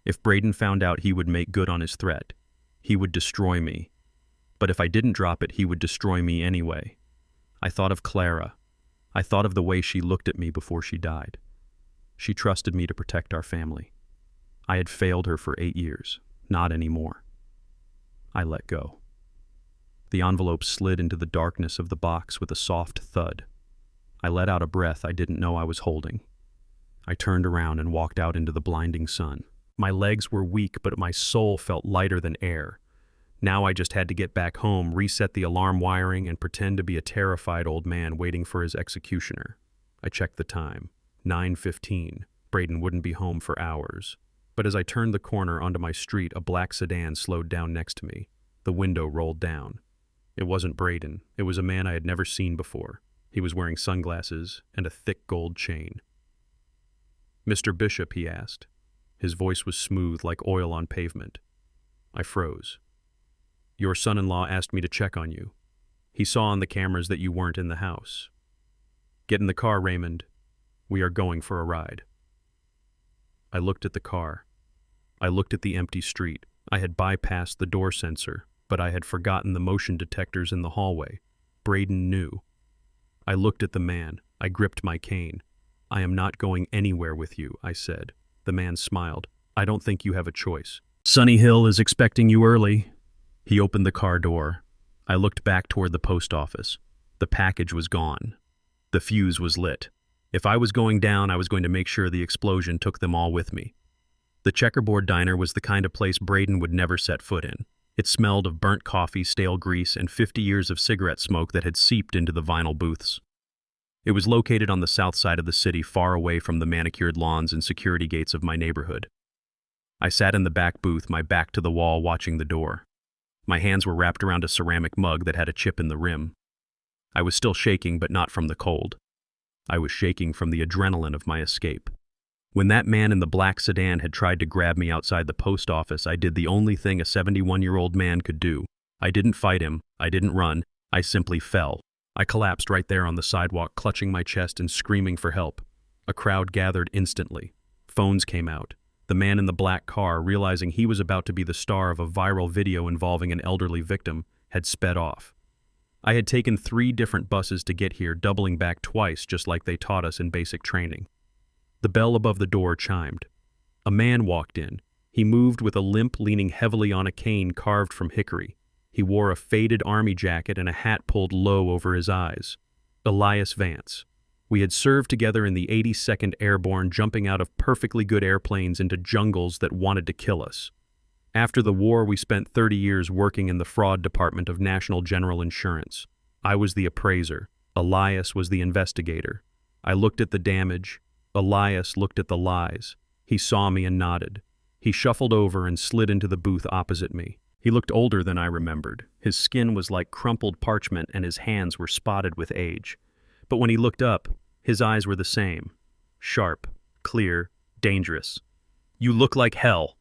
S1: If Braden found out, he would make good on his threat. He would destroy me. But if I didn't drop it, he would destroy me anyway. I thought of Clara. I thought of the way she looked at me before she died. She trusted me to protect our family. I had failed her for 8 years. Not anymore. I let go. The envelope slid into the darkness of the box with a soft thud. I let out a breath I didn't know I was holding. I turned around and walked out into the blinding sun. My legs were weak, but my soul felt lighter than air. Now I just had to get back home, reset the alarm wiring, and pretend to be a terrified old man waiting for his executioner. I checked the time. 9:15. Braden wouldn't be home for hours. But as I turned the corner onto my street, a black sedan slowed down next to me. The window rolled down. It wasn't Braden. It was a man I had never seen before. He was wearing sunglasses and a thick gold chain. "Mr. Bishop," he asked. His voice was smooth like oil on pavement. I froze. "Your son-in-law asked me to check on you. He saw on the cameras that you weren't in the house. Get in the car, Raymond. We are going for a ride." I looked at the car. I looked at the empty street. I had bypassed the door sensor, but I had forgotten the motion detectors in the hallway. Braden knew. I looked at the man. I gripped my cane. "I am not going anywhere with you," I said. The man smiled. "I don't think you have a choice. Sunny Hill is expecting you early." He opened the car door. I looked back toward the post office. The package was gone. The fuse was lit. If I was going down, I was going to make sure the explosion took them all with me. The Checkerboard Diner was the kind of place Braden would never set foot in. It smelled of burnt coffee, stale grease, and 50 years of cigarette smoke that had seeped into the vinyl booths. It was located on the south side of the city, far away from the manicured lawns and security gates of my neighborhood. I sat in the back booth, my back to the wall, watching the door. My hands were wrapped around a ceramic mug that had a chip in the rim. I was still shaking, but not from the cold. I was shaking from the adrenaline of my escape. When that man in the black sedan had tried to grab me outside the post office, I did the only thing a 71-year-old man could do. I didn't fight him. I didn't run. I simply fell. I collapsed right there on the sidewalk, clutching my chest and screaming for help. A crowd gathered instantly. Phones came out. The man in the black car, realizing he was about to be the star of a viral video involving an elderly victim, had sped off. I had taken 3 different buses to get here, doubling back twice, just like they taught us in basic training. The bell above the door chimed. A man walked in. He moved with a limp, leaning heavily on a cane carved from hickory. He wore a faded army jacket and a hat pulled low over his eyes. Elias Vance. We had served together in the 82nd Airborne, jumping out of perfectly good airplanes into jungles that wanted to kill us. After the war, we spent 30 years working in the fraud department of National General Insurance. I was the appraiser. Elias was the investigator. I looked at the damage. Elias looked at the lies. He saw me and nodded. He shuffled over and slid into the booth opposite me. He looked older than I remembered. His skin was like crumpled parchment and his hands were spotted with age. But when he looked up, his eyes were the same. Sharp, clear, dangerous. "You look like hell,"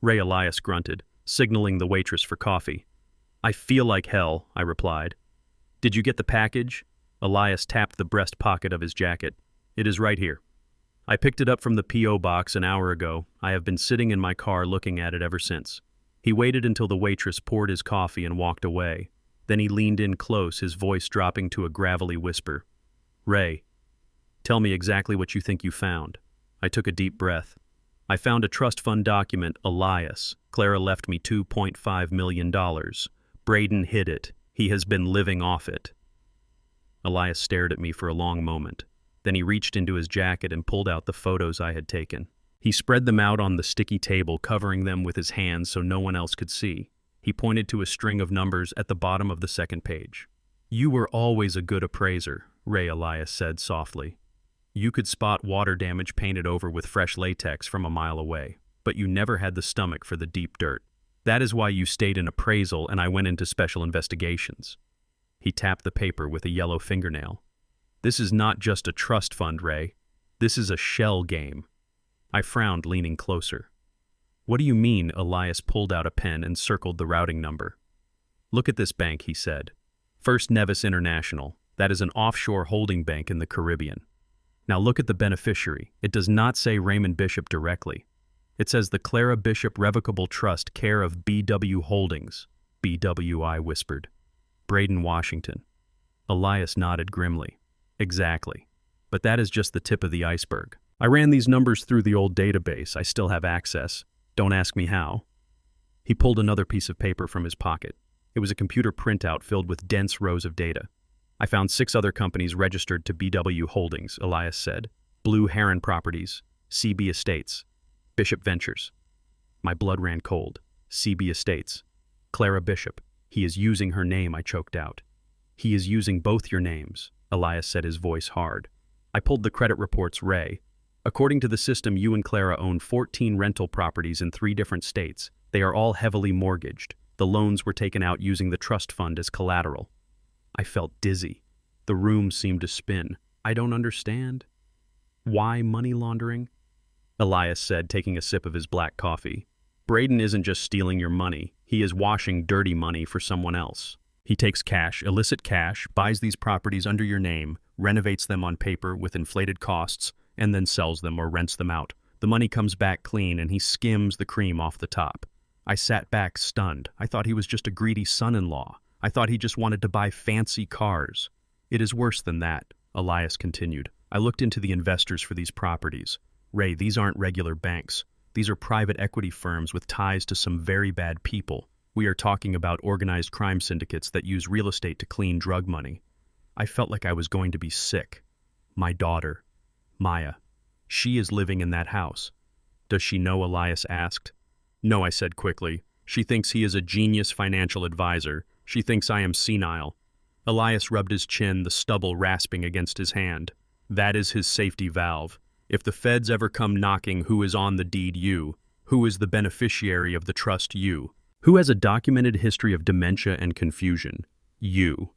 S1: Ray Elias grunted, signaling the waitress for coffee. "I feel like hell," I replied. "Did you get the package?" Elias tapped the breast pocket of his jacket. "It is right here. I picked it up from the P.O. box an hour ago. I have been sitting in my car looking at it ever since." He waited until the waitress poured his coffee and walked away. Then he leaned in close, his voice dropping to a gravelly whisper. "Ray, tell me exactly what you think you found." I took a deep breath. "I found a trust fund document, Elias. Clara left me $2.5 million. Braden hid it. He has been living off it." Elias stared at me for a long moment. Then he reached into his jacket and pulled out the photos I had taken. He spread them out on the sticky table, covering them with his hands so no one else could see. He pointed to a string of numbers at the bottom of the second page. "You were always a good appraiser," Ray Elias said softly. "You could spot water damage painted over with fresh latex from a mile away, but you never had the stomach for the deep dirt. That is why you stayed in appraisal and I went into special investigations." He tapped the paper with a yellow fingernail. "This is not just a trust fund, Ray. This is a shell game." I frowned, leaning closer. "What do you mean?" Elias pulled out a pen and circled the routing number. "Look at this bank," he said. "First Nevis International. That is an offshore holding bank in the Caribbean. Now look at the beneficiary. It does not say Raymond Bishop directly. It says the Clara Bishop Revocable Trust, care of BW Holdings." "BW," I whispered. "Braden, Washington." Elias nodded grimly. "Exactly. But that is just the tip of the iceberg. I ran these numbers through the old database. I still have access. Don't ask me how." He pulled another piece of paper from his pocket. It was a computer printout filled with dense rows of data. "I found 6 other companies registered to BW Holdings," Elias said. "Blue Heron Properties, CB Estates, Bishop Ventures." My blood ran cold. CB Estates. Clara Bishop. "He is using her name," I choked out. "He is using both your names," Elias said, his voice hard. I pulled the credit reports, Ray. According to the system, you and Clara own 14 rental properties in 3 different states. They are all heavily mortgaged. The loans were taken out using the trust fund as collateral. I felt dizzy. The room seemed to spin. I don't understand. Why money laundering? Elias said, taking a sip of his black coffee. Braden isn't just stealing your money. He is washing dirty money for someone else. He takes cash, illicit cash, buys these properties under your name, renovates them on paper with inflated costs, and then sells them or rents them out. The money comes back clean and he skims the cream off the top. I sat back stunned. I thought he was just a greedy son-in-law. I thought he just wanted to buy fancy cars. It is worse than that, Elias continued. I looked into the investors for these properties. Ray, these aren't regular banks. These are private equity firms with ties to some very bad people. We are talking about organized crime syndicates that use real estate to clean drug money. I felt like I was going to be sick. My daughter, Maya, she is living in that house. Does she know? Elias asked. No, I said quickly. She thinks he is a genius financial advisor. She thinks I am senile. Elias rubbed his chin, the stubble rasping against his hand. That is his safety valve. If the feds ever come knocking, who is on the deed? You. Who is the beneficiary of the trust? You. Who has a documented history of dementia and confusion? You.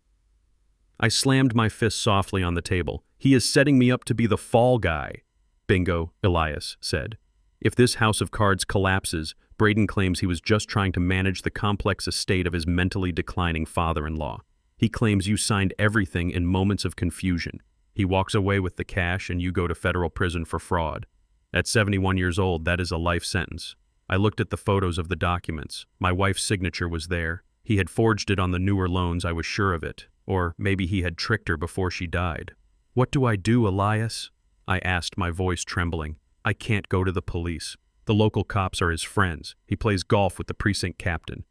S1: I slammed my fist softly on the table. He is setting me up to be the fall guy. Bingo, Elias said. If this house of cards collapses, Braden claims he was just trying to manage the complex estate of his mentally declining father-in-law. He claims you signed everything in moments of confusion. He walks away with the cash and you go to federal prison for fraud. At 71 years old, that is a life sentence. I looked at the photos of the documents. My wife's signature was there. He had forged it on the newer loans, I was sure of it. Or maybe he had tricked her before she died. What do I do, Elias? I asked, my voice trembling. I can't go to the police. The local cops are his friends. He plays golf with the precinct captain.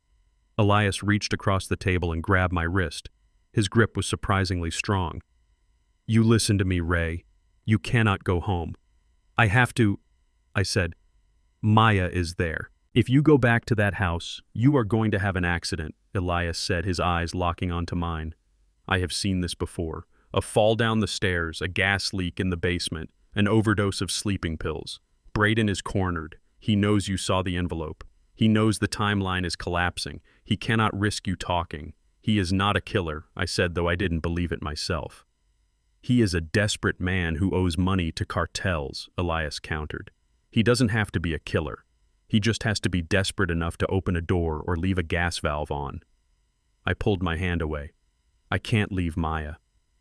S1: Elias reached across the table and grabbed my wrist. His grip was surprisingly strong. You listen to me, Ray. You cannot go home. I have to, I said. Maya is there. If you go back to that house, you are going to have an accident, Elias said, his eyes locking onto mine. I have seen this before. A fall down the stairs, a gas leak in the basement, an overdose of sleeping pills. Braden is cornered. He knows you saw the envelope. He knows the timeline is collapsing. He cannot risk you talking. He is not a killer, I said, though I didn't believe it myself. He is a desperate man who owes money to cartels, Elias countered. He doesn't have to be a killer. He just has to be desperate enough to open a door or leave a gas valve on. I pulled my hand away. I can't leave Maya.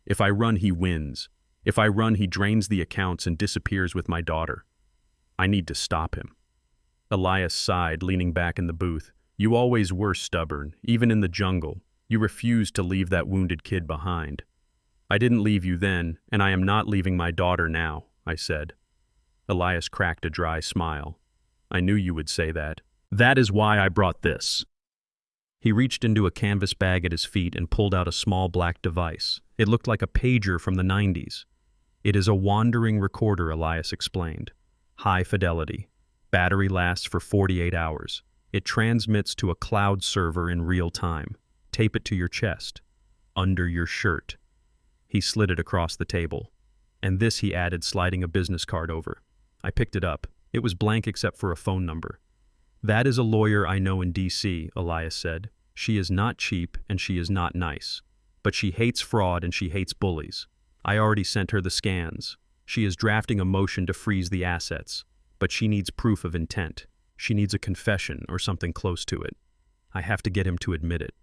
S1: If I run, he wins. If I run, he drains the accounts and disappears with my daughter. I need to stop him. Elias sighed, leaning back in the booth. You always were stubborn, even in the jungle. You refused to leave that wounded kid behind. I didn't leave you then, and I am not leaving my daughter now, I said. Elias cracked a dry smile. I knew you would say that. That is why I brought this. He reached into a canvas bag at his feet and pulled out a small black device. It looked like a pager from the 90s. It is a wandering recorder, Elias explained. High fidelity. Battery lasts for 48 hours. It transmits to a cloud server in real time. Tape it to your chest. Under your shirt. He slid it across the table. And this, he added, sliding a business card over. I picked it up. It was blank except for a phone number. That is a lawyer I know in D.C., Elias said. She is not cheap and she is not nice. But she hates fraud and she hates bullies. I already sent her the scans. She is drafting a motion to freeze the assets. But she needs proof of intent. She needs a confession or something close to it. I have to get him to admit it.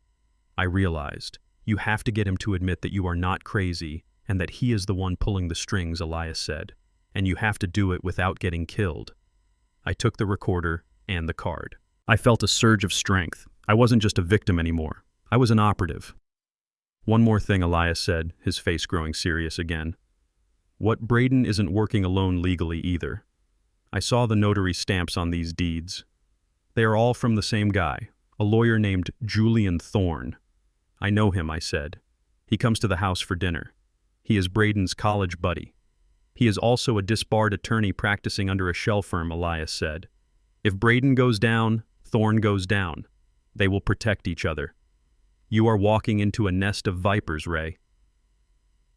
S1: I realized. You have to get him to admit that you are not crazy and that he is the one pulling the strings, Elias said. And you have to do it without getting killed. I took the recorder and the card. I felt a surge of strength. I wasn't just a victim anymore. I was an operative. One more thing, Elias said, his face growing serious again. What Braden isn't working alone legally either. I saw the notary stamps on these deeds. They are all from the same guy, a lawyer named Julian Thorne. I know him, I said. He comes to the house for dinner. He is Braden's college buddy. He is also a disbarred attorney practicing under a shell firm, Elias said. If Braden goes down, Thorne goes down. They will protect each other. You are walking into a nest of vipers, Ray.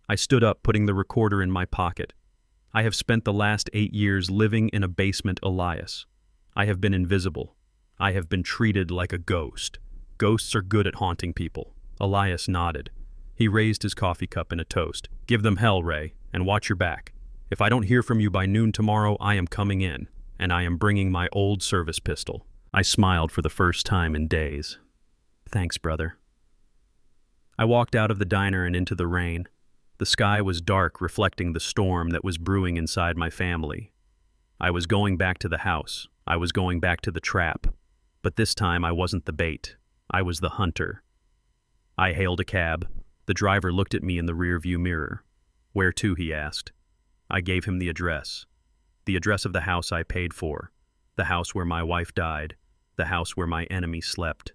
S1: I stood up, putting the recorder in my pocket. I have spent the last 8 years living in a basement, Elias. I have been invisible. I have been treated like a ghost. Ghosts are good at haunting people. Elias nodded. He raised his coffee cup in a toast. Give them hell, Ray, and watch your back. If I don't hear from you by noon tomorrow, I am coming in, and I am bringing my old service pistol. I smiled for the first time in days. Thanks, brother. I walked out of the diner and into the rain. The sky was dark, reflecting the storm that was brewing inside my family. I was going back to the house. I was going back to the trap. But this time I wasn't the bait. I was the hunter. I hailed a cab. The driver looked at me in the rearview mirror. Where to, he asked. I gave him the address. The address of the house I paid for. The house where my wife died. The house where my enemy slept.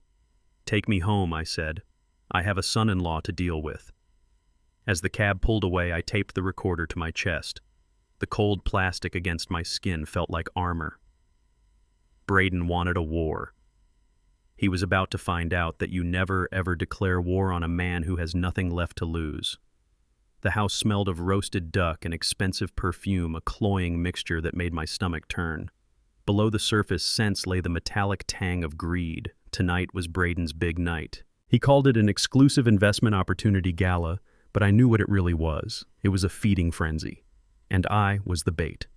S1: Take me home, I said. I have a son-in-law to deal with. As the cab pulled away, I taped the recorder to my chest. The cold plastic against my skin felt like armor. Braden wanted a war. He was about to find out that you never, ever declare war on a man who has nothing left to lose. The house smelled of roasted duck and expensive perfume, a cloying mixture that made my stomach turn. Below the surface scents lay the metallic tang of greed. Tonight was Braden's big night. He called it an exclusive investment opportunity gala, but I knew what it really was. It was a feeding frenzy. And I was the bait.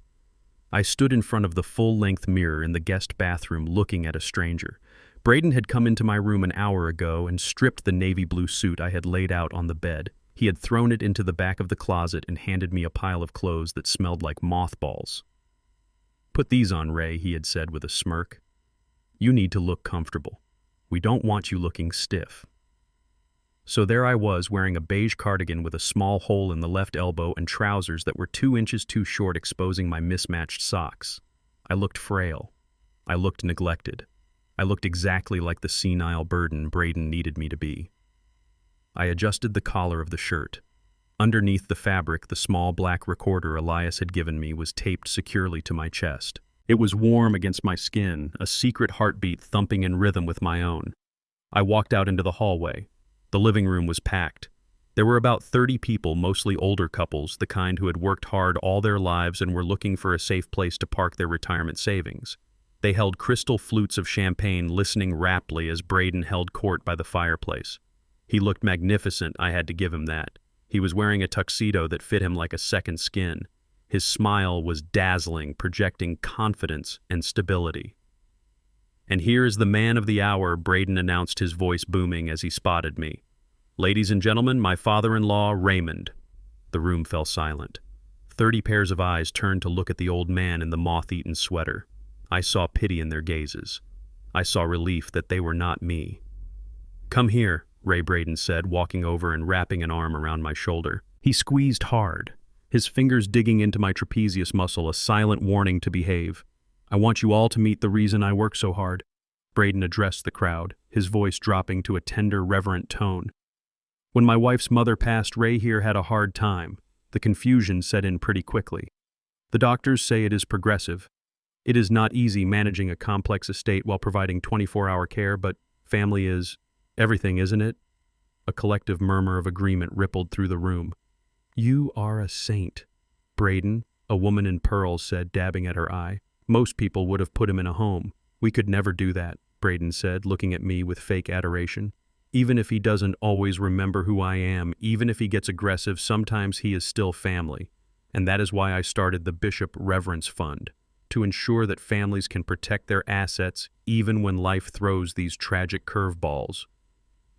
S1: I stood in front of the full-length mirror in the guest bathroom looking at a stranger. Braden had come into my room an hour ago and stripped the navy blue suit I had laid out on the bed. He had thrown it into the back of the closet and handed me a pile of clothes that smelled like mothballs. Put these on, Ray, he had said with a smirk. You need to look comfortable. We don't want you looking stiff. So there I was, wearing a beige cardigan with a small hole in the left elbow and trousers that were 2 inches too short, exposing my mismatched socks. I looked frail. I looked neglected. I looked exactly like the senile burden Braden needed me to be. I adjusted the collar of the shirt. Underneath the fabric, the small black recorder Elias had given me was taped securely to my chest. It was warm against my skin, a secret heartbeat thumping in rhythm with my own. I walked out into the hallway. The living room was packed. There were about 30 people, mostly older couples, the kind who had worked hard all their lives and were looking for a safe place to park their retirement savings. They held crystal flutes of champagne, listening raptly as Braden held court by the fireplace. He looked magnificent, I had to give him that. He was wearing a tuxedo that fit him like a second skin. His smile was dazzling, projecting confidence and stability. And here is the man of the hour, Braden announced, his voice booming as he spotted me. Ladies and gentlemen, my father-in-law, Raymond. The room fell silent. 30 pairs of eyes turned to look at the old man in the moth-eaten sweater. I saw pity in their gazes. I saw relief that they were not me. Come here, Ray Braden said, walking over and wrapping an arm around my shoulder. He squeezed hard, his fingers digging into my trapezius muscle, a silent warning to behave. I want you all to meet the reason I work so hard. Braden addressed the crowd, his voice dropping to a tender, reverent tone. When my wife's mother passed, Ray here had a hard time. The confusion set in pretty quickly. The doctors say it is progressive. It is not easy managing a complex estate while providing 24-hour care, but family is everything, isn't it? A collective murmur of agreement rippled through the room. You are a saint, Braden, a woman in pearls said, dabbing at her eye. Most people would have put him in a home. We could never do that, Braden said, looking at me with fake adoration. Even if he doesn't always remember who I am, even if he gets aggressive, sometimes he is still family. And that is why I started the Bishop Reverence Fund, to ensure that families can protect their assets even when life throws these tragic curveballs.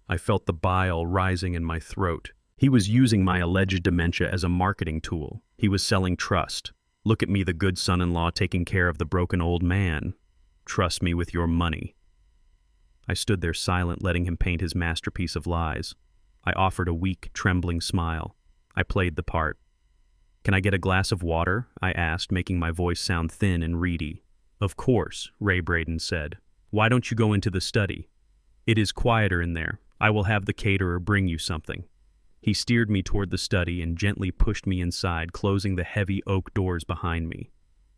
S1: I felt the bile rising in my throat. He was using my alleged dementia as a marketing tool. He was selling trust. Look at me, the good son-in-law, taking care of the broken old man. Trust me with your money. I stood there silent, letting him paint his masterpiece of lies. I offered a weak, trembling smile. I played the part. Can I get a glass of water? I asked, making my voice sound thin and reedy. Of course, Ray Braden said. Why don't you go into the study? It is quieter in there. I will have the caterer bring you something. He steered me toward the study and gently pushed me inside, closing the heavy oak doors behind me.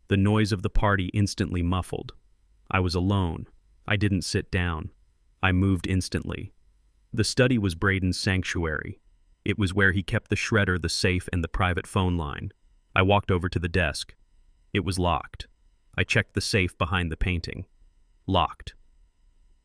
S1: The noise of the party instantly muffled. I was alone. I didn't sit down. I moved instantly. The study was Braden's sanctuary. It was where he kept the shredder, the safe, and the private phone line. I walked over to the desk. It was locked. I checked the safe behind the painting. Locked.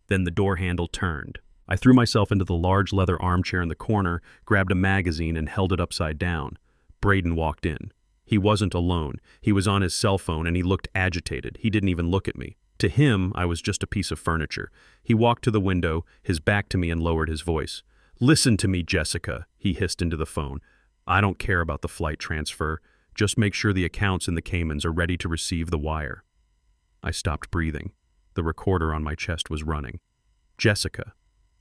S1: Then the door handle turned. I threw myself into the large leather armchair in the corner, grabbed a magazine, and held it upside down. Braden walked in. He wasn't alone. He was on his cell phone, and he looked agitated. He didn't even look at me. To him, I was just a piece of furniture. He walked to the window, his back to me, and lowered his voice. "Listen to me, Jessica," he hissed into the phone. "I don't care about the flight transfer. Just make sure the accounts in the Caymans are ready to receive the wire." I stopped breathing. The recorder on my chest was running. Jessica.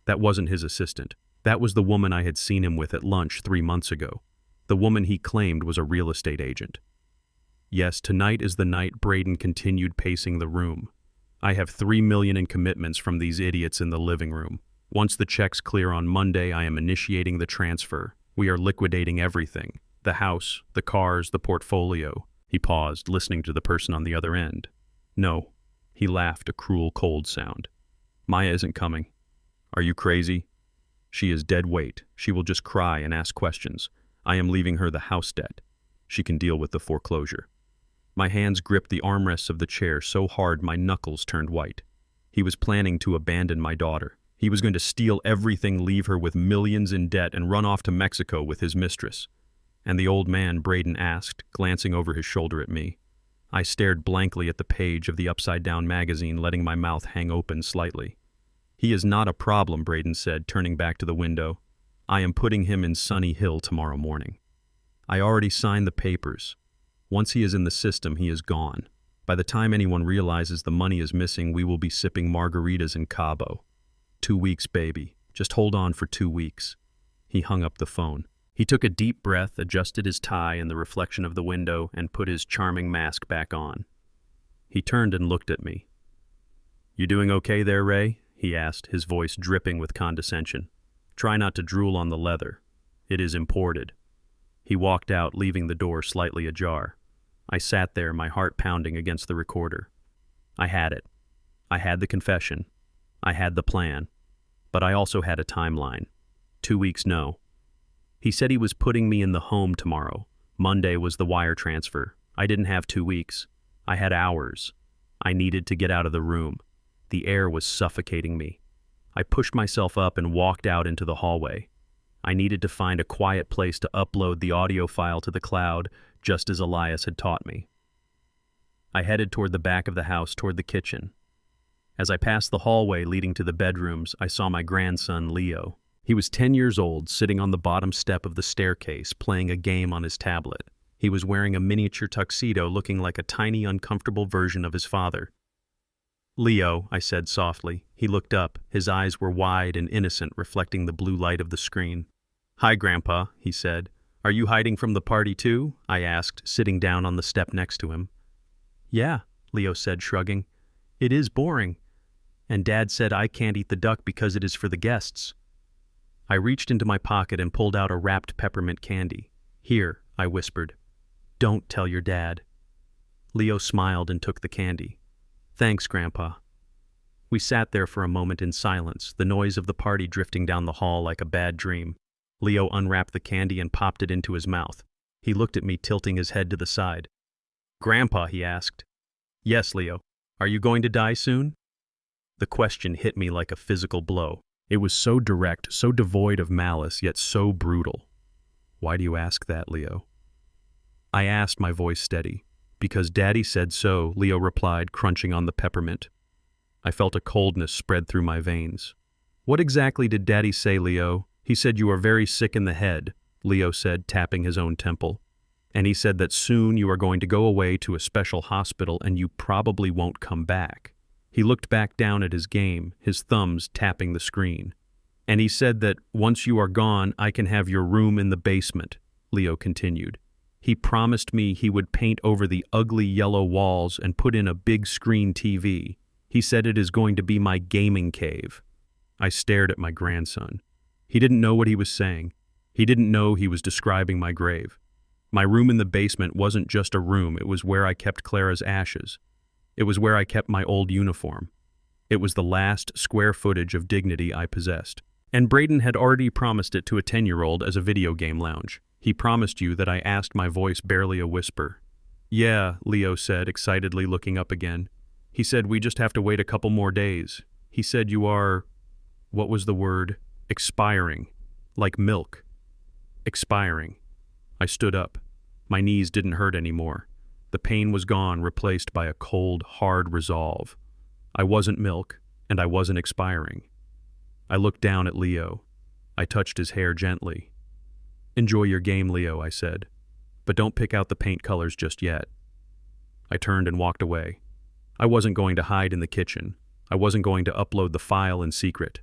S1: That wasn't his assistant. That was the woman I had seen him with at lunch 3 months ago. The woman he claimed was a real estate agent. Yes, tonight is the night. Braden continued pacing the room. I have $3 million in commitments from these idiots in the living room. Once the checks clear on Monday, I am initiating the transfer. We are liquidating everything. The house, the cars, the portfolio. He paused, listening to the person on the other end. No. He laughed, a cruel, cold sound. Maya isn't coming. Are you crazy? She is dead weight. She will just cry and ask questions. I am leaving her the house debt. She can deal with the foreclosure. My hands gripped the armrests of the chair so hard my knuckles turned white. He was planning to abandon my daughter. He was going to steal everything, leave her with millions in debt, and run off to Mexico with his mistress. And the old man, Braden asked, glancing over his shoulder at me. I stared blankly at the page of the upside-down magazine, letting my mouth hang open slightly. He is not a problem, Braden said, turning back to the window. I am putting him in Sunny Hill tomorrow morning. I already signed the papers. Once he is in the system, he is gone. By the time anyone realizes the money is missing, we will be sipping margaritas in Cabo. 2 weeks, baby. Just hold on for 2 weeks. He hung up the phone. He took a deep breath, adjusted his tie in the reflection of the window, and put his charming mask back on. He turned and looked at me. You doing okay there, Ray? He asked, his voice dripping with condescension. Try not to drool on the leather. It is imported. He walked out, leaving the door slightly ajar. I sat there, my heart pounding against the recorder. I had it. I had the confession. I had the plan. But I also had a timeline. 2 weeks, no. He said he was putting me in the home tomorrow. Monday was the wire transfer. I didn't have 2 weeks. I had hours. I needed to get out of the room. The air was suffocating me. I pushed myself up and walked out into the hallway. I needed to find a quiet place to upload the audio file to the cloud, just as Elias had taught me. I headed toward the back of the house, toward the kitchen. As I passed the hallway leading to the bedrooms, I saw my grandson, Leo. He was 10 years old, sitting on the bottom step of the staircase, playing a game on his tablet. He was wearing a miniature tuxedo, looking like a tiny, uncomfortable version of his father. Leo, I said softly. He looked up. His eyes were wide and innocent, reflecting the blue light of the screen. Hi, Grandpa, he said. Are you hiding from the party too? I asked, sitting down on the step next to him. Yeah, Leo said, shrugging. It is boring. And Dad said I can't eat the duck because it is for the guests. I reached into my pocket and pulled out a wrapped peppermint candy. Here, I whispered. Don't tell your dad. Leo smiled and took the candy. Thanks, Grandpa. We sat there for a moment in silence, the noise of the party drifting down the hall like a bad dream. Leo unwrapped the candy and popped it into his mouth. He looked at me, tilting his head to the side. Grandpa, he asked. Yes, Leo. Are you going to die soon? The question hit me like a physical blow. It was so direct, so devoid of malice, yet so brutal. Why do you ask that, Leo? I asked, my voice steady. Because Daddy said so, Leo replied, crunching on the peppermint. I felt a coldness spread through my veins. What exactly did Daddy say, Leo? He said you are very sick in the head, Leo said, tapping his own temple. And he said that soon you are going to go away to a special hospital and you probably won't come back. He looked back down at his game, his thumbs tapping the screen. And he said that once you are gone, I can have your room in the basement, Leo continued. He promised me he would paint over the ugly yellow walls and put in a big screen TV. He said it is going to be my gaming cave. I stared at my grandson. He didn't know what he was saying. He didn't know he was describing my grave. My room in the basement wasn't just a room, it was where I kept Clara's ashes. It was where I kept my old uniform. It was the last square footage of dignity I possessed. And Braden had already promised it to a 10-year-old as a video game lounge. He promised you that I asked, my voice barely a whisper. Yeah, Leo said, excitedly looking up again. He said we just have to wait a couple more days. He said you are, what was the word? Expiring. Like milk. Expiring. I stood up. My knees didn't hurt anymore. The pain was gone, replaced by a cold, hard resolve. I wasn't milk, and I wasn't expiring. I looked down at Leo. I touched his hair gently. Enjoy your game, Leo, I said. But don't pick out the paint colors just yet. I turned and walked away. I wasn't going to hide in the kitchen. I wasn't going to upload the file in secret.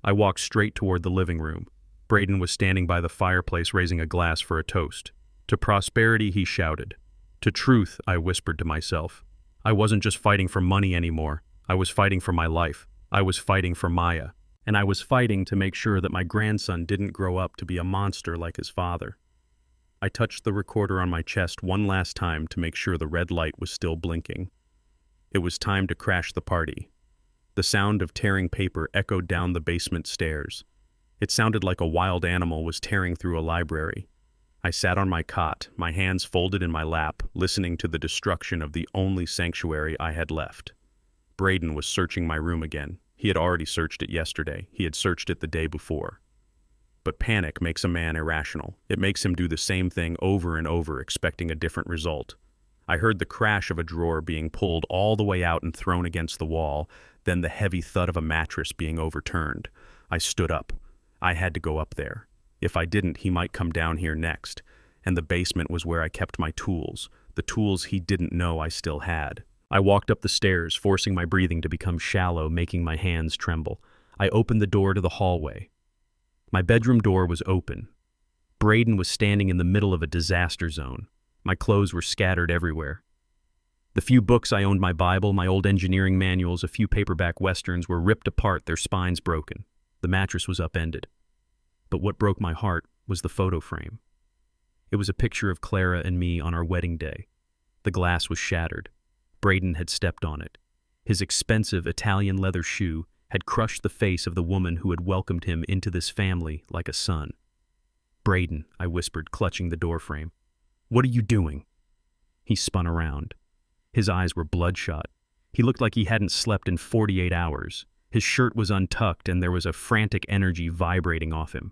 S1: I walked straight toward the living room. Braden was standing by the fireplace raising a glass for a toast. To prosperity, he shouted. To truth, I whispered to myself. I wasn't just fighting for money anymore. I was fighting for my life. I was fighting for Maya. And I was fighting to make sure that my grandson didn't grow up to be a monster like his father. I touched the recorder on my chest one last time to make sure the red light was still blinking. It was time to crash the party. The sound of tearing paper echoed down the basement stairs. It sounded like a wild animal was tearing through a library. I sat on my cot, my hands folded in my lap, listening to the destruction of the only sanctuary I had left. Braden was searching my room again. He had already searched it yesterday. He had searched it the day before. But panic makes a man irrational. It makes him do the same thing over and over, expecting a different result. I heard the crash of a drawer being pulled all the way out and thrown against the wall, then the heavy thud of a mattress being overturned. I stood up. I had to go up there. If I didn't, he might come down here next. And the basement was where I kept my tools, the tools he didn't know I still had. I walked up the stairs, forcing my breathing to become shallow, making my hands tremble. I opened the door to the hallway. My bedroom door was open. Braden was standing in the middle of a disaster zone. My clothes were scattered everywhere. The few books I owned, my Bible, my old engineering manuals, a few paperback westerns, were ripped apart, their spines broken. The mattress was upended. But what broke my heart was the photo frame. It was a picture of Clara and me on our wedding day. The glass was shattered. Braden had stepped on it. His expensive Italian leather shoe had crushed the face of the woman who had welcomed him into this family like a son. Braden, I whispered, clutching the doorframe. What are you doing? He spun around. His eyes were bloodshot. He looked like he hadn't slept in 48 hours. His shirt was untucked and there was a frantic energy vibrating off him.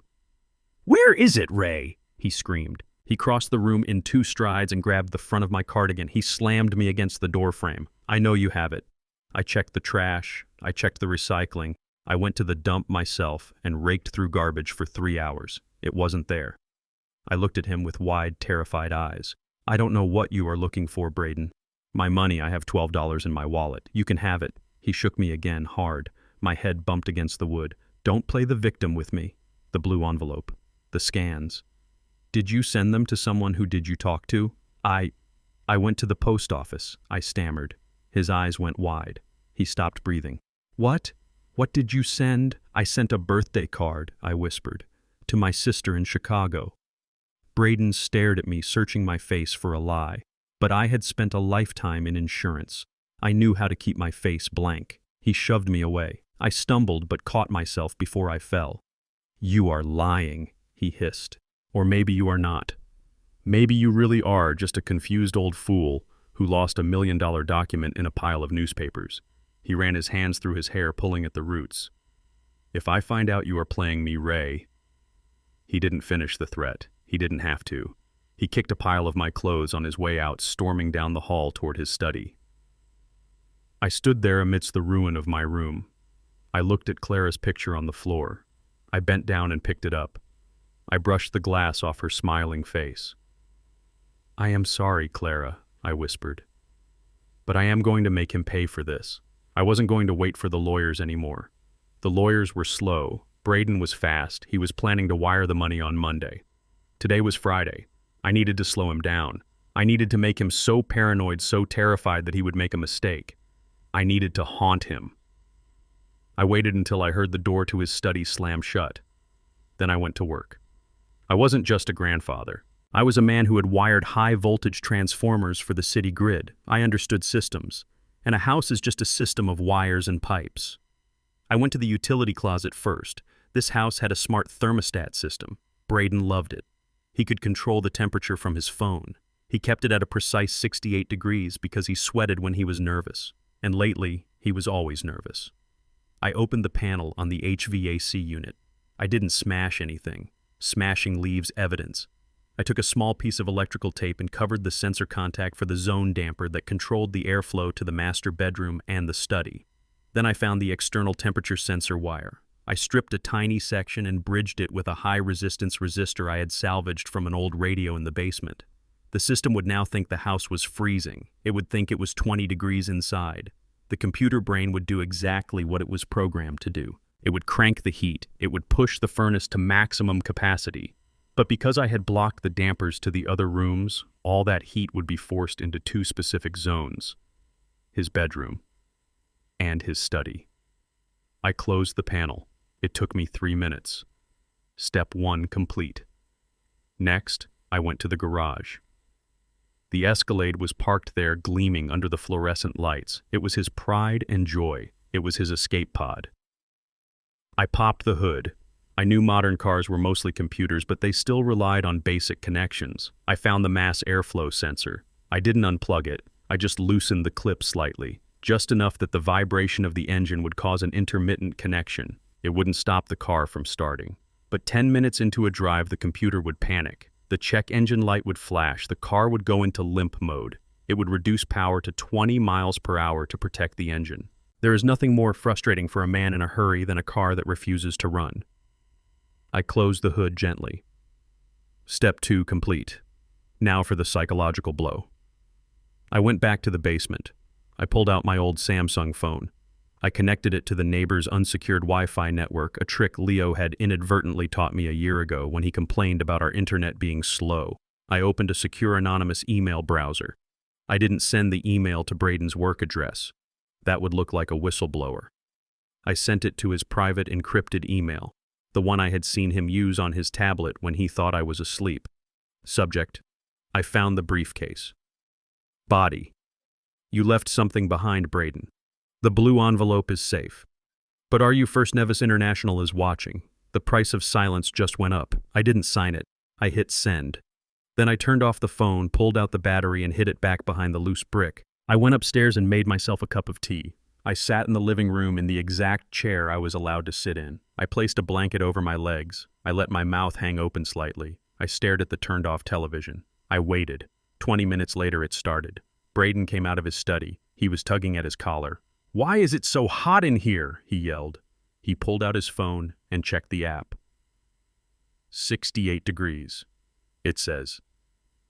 S1: Where is it, Ray? He screamed. He crossed the room in 2 strides and grabbed the front of my cardigan. He slammed me against the doorframe. I know you have it. I checked the trash. I checked the recycling. I went to the dump myself and raked through garbage for 3 hours. It wasn't there. I looked at him with wide, terrified eyes. I don't know what you are looking for, Braden. My money, I have $12 in my wallet. You can have it. He shook me again, hard. My head bumped against the wood. Don't play the victim with me. The blue envelope. The scans. Did you send them to someone who did you talk to? I went to the post office, I stammered. His eyes went wide. He stopped breathing. What? What did you send? I sent a birthday card, I whispered, to my sister in Chicago. Braden stared at me, searching my face for a lie. But I had spent a lifetime in insurance. I knew how to keep my face blank. He shoved me away. I stumbled but caught myself before I fell. You are lying, he hissed. Or maybe you are not. Maybe you really are just a confused old fool who lost $1 million document in a pile of newspapers. He ran his hands through his hair, pulling at the roots. If I find out you are playing me, Ray... He didn't finish the threat. He didn't have to. He kicked a pile of my clothes on his way out, storming down the hall toward his study. I stood there amidst the ruin of my room. I looked at Clara's picture on the floor. I bent down and picked it up. I brushed the glass off her smiling face. I am sorry, Clara, I whispered. But I am going to make him pay for this. I wasn't going to wait for the lawyers anymore. The lawyers were slow. Braden was fast. He was planning to wire the money on Monday. Today was Friday. I needed to slow him down. I needed to make him so paranoid, so terrified that he would make a mistake. I needed to haunt him. I waited until I heard the door to his study slam shut. Then I went to work. I wasn't just a grandfather. I was a man who had wired high-voltage transformers for the city grid. I understood systems. And a house is just a system of wires and pipes. I went to the utility closet first. This house had a smart thermostat system. Braden loved it. He could control the temperature from his phone. He kept it at a precise 68 degrees because he sweated when he was nervous. And lately, he was always nervous. I opened the panel on the HVAC unit. I didn't smash anything. Smashing leaves evidence. I took a small piece of electrical tape and covered the sensor contact for the zone damper that controlled the airflow to the master bedroom and the study. Then I found the external temperature sensor wire. I stripped a tiny section and bridged it with a high-resistance resistor I had salvaged from an old radio in the basement. The system would now think the house was freezing. It would think it was 20 degrees inside. The computer brain would do exactly what it was programmed to do. It would crank the heat. It would push the furnace to maximum capacity. But because I had blocked the dampers to the other rooms, all that heat would be forced into two specific zones: his bedroom and his study. I closed the panel. It took me 3 minutes. Step 1 complete. Next, I went to the garage. The Escalade was parked there, gleaming under the fluorescent lights. It was his pride and joy. It was his escape pod. I popped the hood. I knew modern cars were mostly computers, but they still relied on basic connections. I found the mass airflow sensor. I didn't unplug it. I just loosened the clip slightly, just enough that the vibration of the engine would cause an intermittent connection. It wouldn't stop the car from starting. But 10 minutes into a drive, the computer would panic. The check engine light would flash. The car would go into limp mode. It would reduce power to 20 miles per hour to protect the engine. There is nothing more frustrating for a man in a hurry than a car that refuses to run. I closed the hood gently. Step 2 complete. Now for the psychological blow. I went back to the basement. I pulled out my old Samsung phone. I connected it to the neighbor's unsecured Wi-Fi network, a trick Leo had inadvertently taught me a year ago when he complained about our internet being slow. I opened a secure anonymous email browser. I didn't send the email to Braden's work address. That would look like a whistleblower. I sent it to his private encrypted email, the one I had seen him use on his tablet when he thought I was asleep. Subject: I found the briefcase. Body: you left something behind, Braden. The blue envelope is safe. But Are You First Nevis International is watching. The price of silence just went up. I didn't sign it. I hit send. Then I turned off the phone, pulled out the battery, and hid it back behind the loose brick. I went upstairs and made myself a cup of tea. I sat in the living room in the exact chair I was allowed to sit in. I placed a blanket over my legs. I let my mouth hang open slightly. I stared at the turned-off television. I waited. 20 minutes later, it started. Braden came out of his study. He was tugging at his collar. "Why is it so hot in here?" he yelled. He pulled out his phone and checked the app. 68 degrees. It says.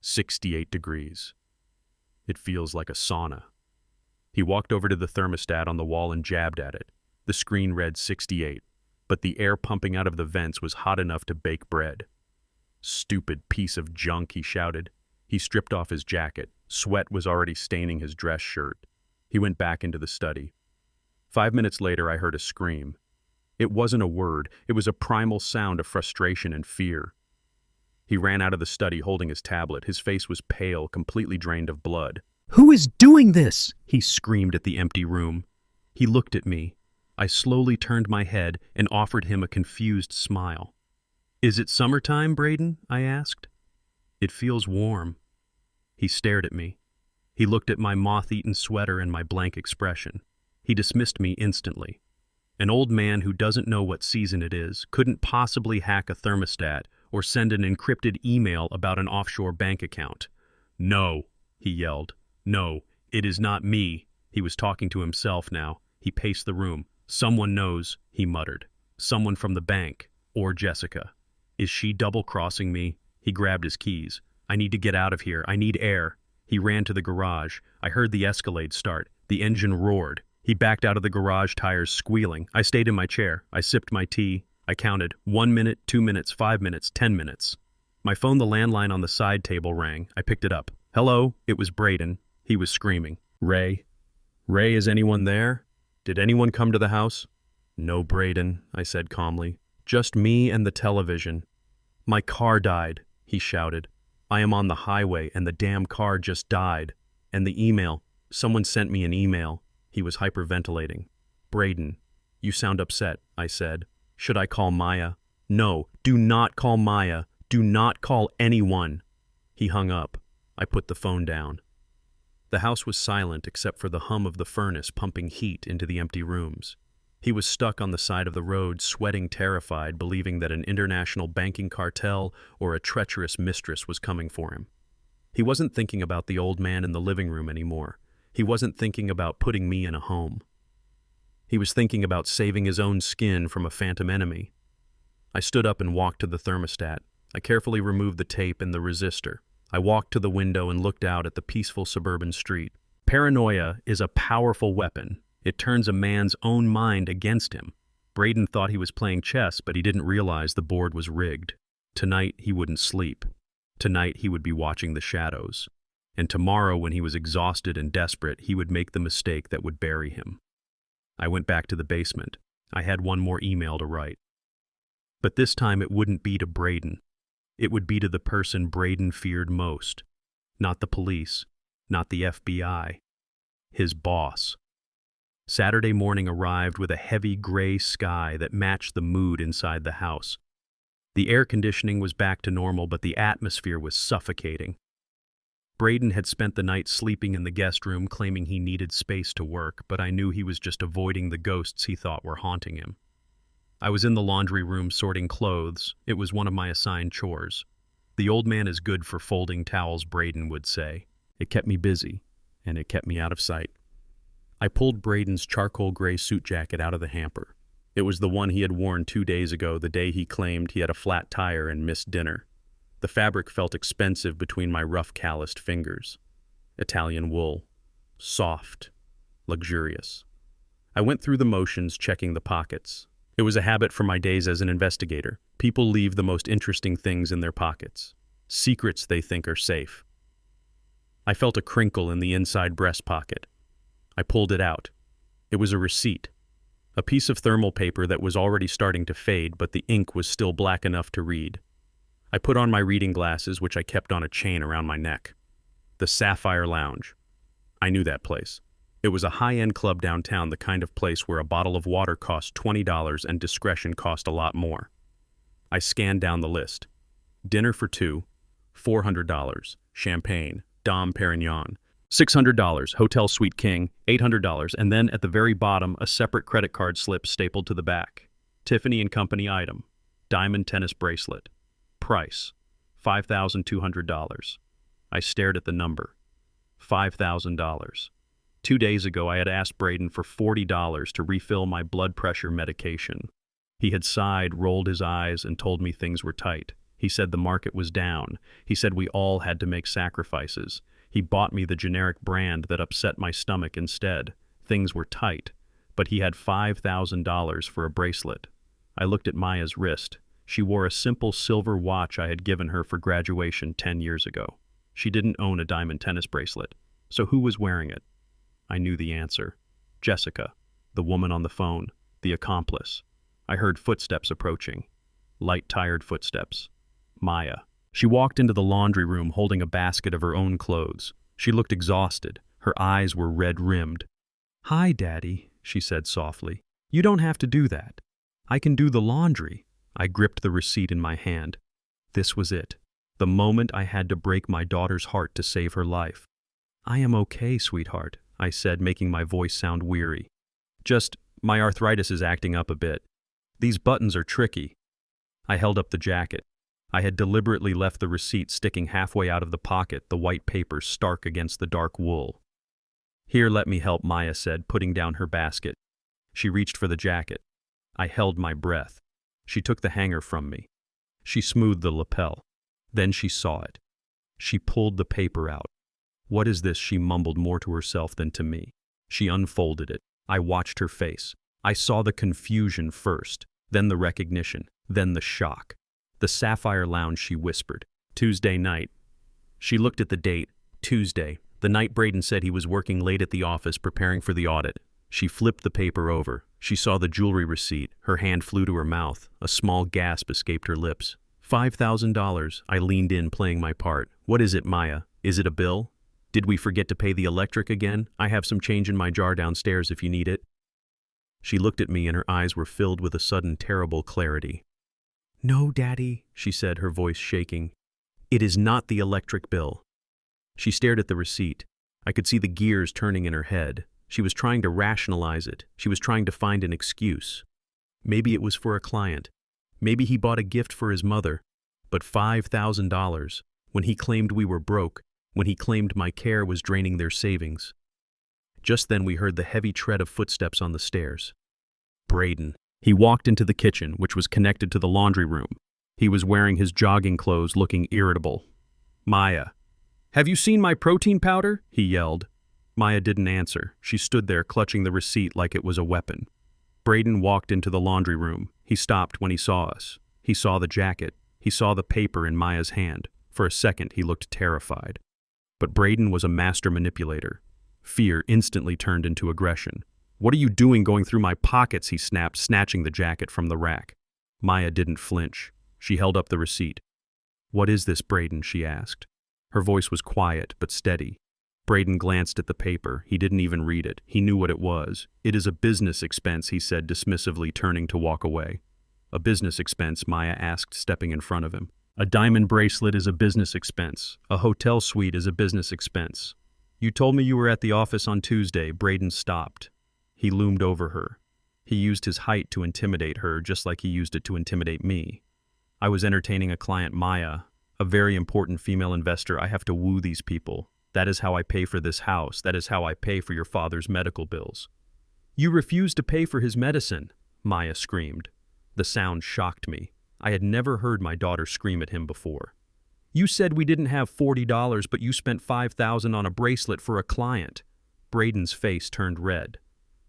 S1: 68 degrees. It feels like a sauna. He walked over to the thermostat on the wall and jabbed at it. The screen read 68, but the air pumping out of the vents was hot enough to bake bread. "Stupid piece of junk," he shouted. He stripped off his jacket. Sweat was already staining his dress shirt. He went back into the study. 5 minutes later, I heard a scream. It wasn't a word. It was a primal sound of frustration and fear. He ran out of the study holding his tablet. His face was pale, completely drained of blood. "Who is doing this?" he screamed at the empty room. He looked at me. I slowly turned my head and offered him a confused smile. "Is it summertime, Braden?" I asked. "It feels warm." He stared at me. He looked at my moth-eaten sweater and my blank expression. He dismissed me instantly. An old man who doesn't know what season it is couldn't possibly hack a thermostat or send an encrypted email about an offshore bank account. "No," he yelled. "No, it is not me." He was talking to himself now. He paced the room. "Someone knows," he muttered. "Someone from the bank. Or Jessica. Is she double-crossing me?" He grabbed his keys. "I need to get out of here. I need air." He ran to the garage. I heard the Escalade start. The engine roared. He backed out of the garage, tires squealing. I stayed in my chair. I sipped my tea. I counted. 1 minute, 2 minutes, 5 minutes, 10 minutes. My phone, the landline on the side table, rang. I picked it up. "Hello?" It was Braden. He was screaming. "Ray? Ray, is anyone there? Did anyone come to the house?" "No, Braden," I said calmly. "Just me and the television." "My car died," he shouted. "I am on the highway and the damn car just died. And the email. Someone sent me an email." He was hyperventilating. "Braden, you sound upset," I said. "Should I call Maya?" "No, do not call Maya. Do not call anyone." He hung up. I put the phone down. The house was silent except for the hum of the furnace pumping heat into the empty rooms. He was stuck on the side of the road, sweating terrified, believing that an international banking cartel or a treacherous mistress was coming for him. He wasn't thinking about the old man in the living room anymore. He wasn't thinking about putting me in a home. He was thinking about saving his own skin from a phantom enemy. I stood up and walked to the thermostat. I carefully removed the tape and the resistor. I walked to the window and looked out at the peaceful suburban street. Paranoia is a powerful weapon. It turns a man's own mind against him. Braden thought he was playing chess, but he didn't realize the board was rigged. Tonight, he wouldn't sleep. Tonight, he would be watching the shadows. And tomorrow, when he was exhausted and desperate, he would make the mistake that would bury him. I went back to the basement. I had one more email to write. But this time, it wouldn't be to Braden. It would be to the person Braden feared most. Not the police, not the FBI. His boss. Saturday morning arrived with a heavy gray sky that matched the mood inside the house. The air conditioning was back to normal, but the atmosphere was suffocating. Braden had spent the night sleeping in the guest room, claiming he needed space to work, but I knew he was just avoiding the ghosts he thought were haunting him. I was in the laundry room sorting clothes. It was one of my assigned chores. The old man is good for folding towels, Braden would say. It kept me busy, and it kept me out of sight. I pulled Braden's charcoal gray suit jacket out of the hamper. It was the one he had worn 2 days ago, the day he claimed he had a flat tire and missed dinner. The fabric felt expensive between my rough, calloused fingers. Italian wool. Soft. Luxurious. I went through the motions, checking the pockets. It was a habit from my days as an investigator. People leave the most interesting things in their pockets. Secrets they think are safe. I felt a crinkle in the inside breast pocket. I pulled it out. It was a receipt. A piece of thermal paper that was already starting to fade, but the ink was still black enough to read. I put on my reading glasses, which I kept on a chain around my neck. The Sapphire Lounge. I knew that place. It was a high-end club downtown, the kind of place where a bottle of water cost $20 and discretion cost a lot more. I scanned down the list. Dinner for two, $400. Champagne, Dom Perignon. $600, Hotel Suite King, $800, and then at the very bottom, a separate credit card slip stapled to the back. Tiffany & Company item. Diamond tennis bracelet. Price, $5,200. I stared at the number. $5,000. 2 days ago, I had asked Braden for $40 to refill my blood pressure medication. He had sighed, rolled his eyes, and told me things were tight. He said the market was down. He said we all had to make sacrifices. He bought me the generic brand that upset my stomach instead. Things were tight, but he had $5,000 for a bracelet. I looked at Maya's wrist. She wore a simple silver watch I had given her for graduation 10 years ago. She didn't own a diamond tennis bracelet. So who was wearing it? I knew the answer. Jessica, the woman on the phone, the accomplice. I heard footsteps approaching. Light, tired footsteps. Maya. She walked into the laundry room holding a basket of her own clothes. She looked exhausted. Her eyes were red-rimmed. "Hi, Daddy," she said softly. "You don't have to do that. I can do the laundry." I gripped the receipt in my hand. This was it. The moment I had to break my daughter's heart to save her life. "I am okay, sweetheart," I said, making my voice sound weary. "Just, my arthritis is acting up a bit. These buttons are tricky." I held up the jacket. I had deliberately left the receipt sticking halfway out of the pocket, the white paper stark against the dark wool. "Here, let me help," Maya said, putting down her basket. She reached for the jacket. I held my breath. She took the hanger from me. She smoothed the lapel. Then she saw it. She pulled the paper out. "What is this?" she mumbled, more to herself than to me. She unfolded it. I watched her face. I saw the confusion first, then the recognition, then the shock. "The Sapphire Lounge," she whispered. "Tuesday night." She looked at the date. Tuesday, the night Braden said he was working late at the office preparing for the audit. She flipped the paper over. She saw the jewelry receipt. Her hand flew to her mouth. A small gasp escaped her lips. $5,000. I leaned in, playing my part. "What is it, Maya? Is it a bill? Did we forget to pay the electric again? I have some change in my jar downstairs if you need it." She looked at me and her eyes were filled with a sudden terrible clarity. "No, Daddy," she said, her voice shaking. "It is not the electric bill." She stared at the receipt. I could see the gears turning in her head. She was trying to rationalize it. She was trying to find an excuse. Maybe it was for a client. Maybe he bought a gift for his mother. But $5,000, when he claimed we were broke, when he claimed my care was draining their savings. Just then we heard the heavy tread of footsteps on the stairs. Braden. He walked into the kitchen, which was connected to the laundry room. He was wearing his jogging clothes, looking irritable. "Maya, have you seen my protein powder?" he yelled. Maya didn't answer. She stood there clutching the receipt like it was a weapon. Braden walked into the laundry room. He stopped when he saw us. He saw the jacket. He saw the paper in Maya's hand. For a second, he looked terrified. But Braden was a master manipulator. Fear instantly turned into aggression. "What are you doing going through my pockets?" he snapped, snatching the jacket from the rack. Maya didn't flinch. She held up the receipt. "What is this, Braden?" she asked. Her voice was quiet but steady. Braden glanced at the paper. He didn't even read it. He knew what it was. "It is a business expense," he said dismissively, turning to walk away. "A business expense?" Maya asked, stepping in front of him. "A diamond bracelet is a business expense. A hotel suite is a business expense. You told me you were at the office on Tuesday." Braden stopped. He loomed over her. He used his height to intimidate her, just like he used it to intimidate me. "I was entertaining a client, Maya, a very important female investor. I have to woo these people. That is how I pay for this house. That is how I pay for your father's medical bills." "You refused to pay for his medicine," Maya screamed. The sound shocked me. I had never heard my daughter scream at him before. "You said we didn't have $40, but you spent $5,000 on a bracelet for a client." Braden's face turned red.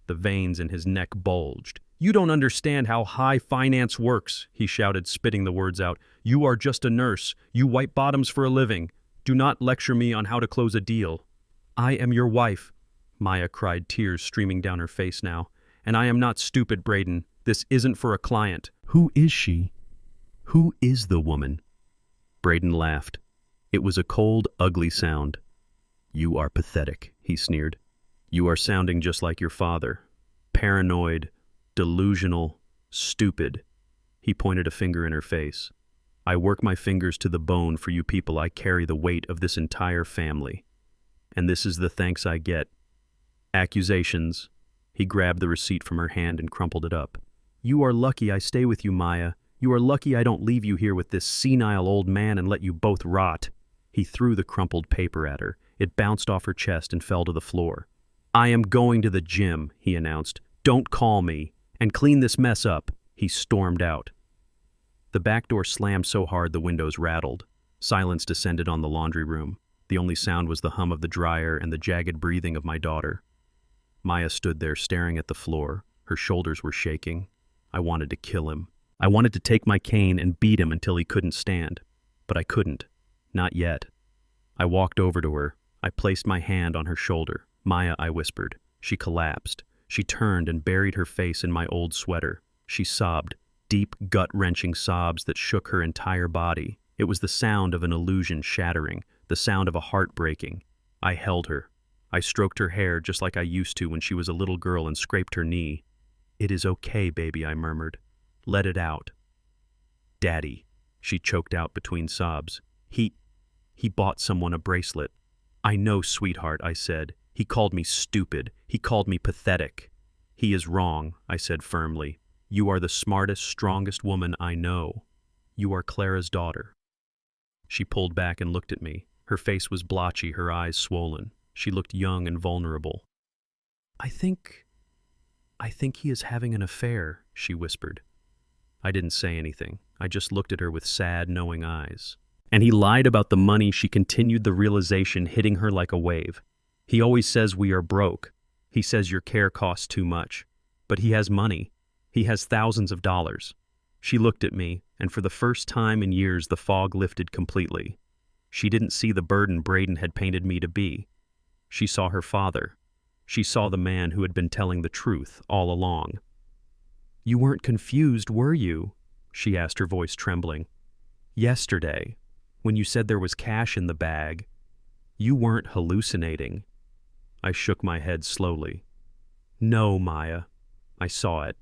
S1: The veins in his neck bulged. "You don't understand how high finance works," he shouted, spitting the words out. "You are just a nurse. You wipe bottoms for a living. Do not lecture me on how to close a deal." "I am your wife," Maya cried, tears streaming down her face now. "And I am not stupid, Braden. This isn't for a client." "Who is she? Who is the woman?" Braden laughed. It was a cold, ugly sound. "You are pathetic," he sneered. "You are sounding just like your father. Paranoid, delusional, stupid." He pointed a finger in her face. "I work my fingers to the bone for you people. I carry the weight of this entire family. And this is the thanks I get. Accusations." He grabbed the receipt from her hand and crumpled it up. "You are lucky I stay with you, Maya. You are lucky I don't leave you here with this senile old man and let you both rot." He threw the crumpled paper at her. It bounced off her chest and fell to the floor. "I am going to the gym," he announced. "Don't call me. And clean this mess up." He stormed out. The back door slammed so hard the windows rattled. Silence descended on the laundry room. The only sound was the hum of the dryer and the jagged breathing of my daughter. Maya stood there staring at the floor. Her shoulders were shaking. I wanted to kill him. I wanted to take my cane and beat him until he couldn't stand. But I couldn't. Not yet. I walked over to her. I placed my hand on her shoulder. "Maya," I whispered. She collapsed. She turned and buried her face in my old sweater. She sobbed, deep, gut-wrenching sobs that shook her entire body. It was the sound of an illusion shattering, the sound of a heart breaking. I held her. I stroked her hair just like I used to when she was a little girl and scraped her knee. "It is okay, baby," I murmured. "Let it out." "Daddy," she choked out between sobs. He bought someone a bracelet." "I know, sweetheart," I said. "He called me stupid. He called me pathetic." "He is wrong," I said firmly. "You are the smartest, strongest woman I know. You are Clara's daughter." She pulled back and looked at me. Her face was blotchy, her eyes swollen. She looked young and vulnerable. I think he is having an affair," she whispered. I didn't say anything. I just looked at her with sad, knowing eyes. "And he lied about the money," she continued, the realization hitting her like a wave. "He always says we are broke. He says your care costs too much. But he has money. He has thousands of dollars." She looked at me, and for the first time in years the fog lifted completely. She didn't see the burden Braden had painted me to be. She saw her father. She saw the man who had been telling the truth all along. "You weren't confused, were you?" she asked, her voice trembling. "Yesterday, when you said there was cash in the bag, you weren't hallucinating." I shook my head slowly. "No, Maya. I saw it."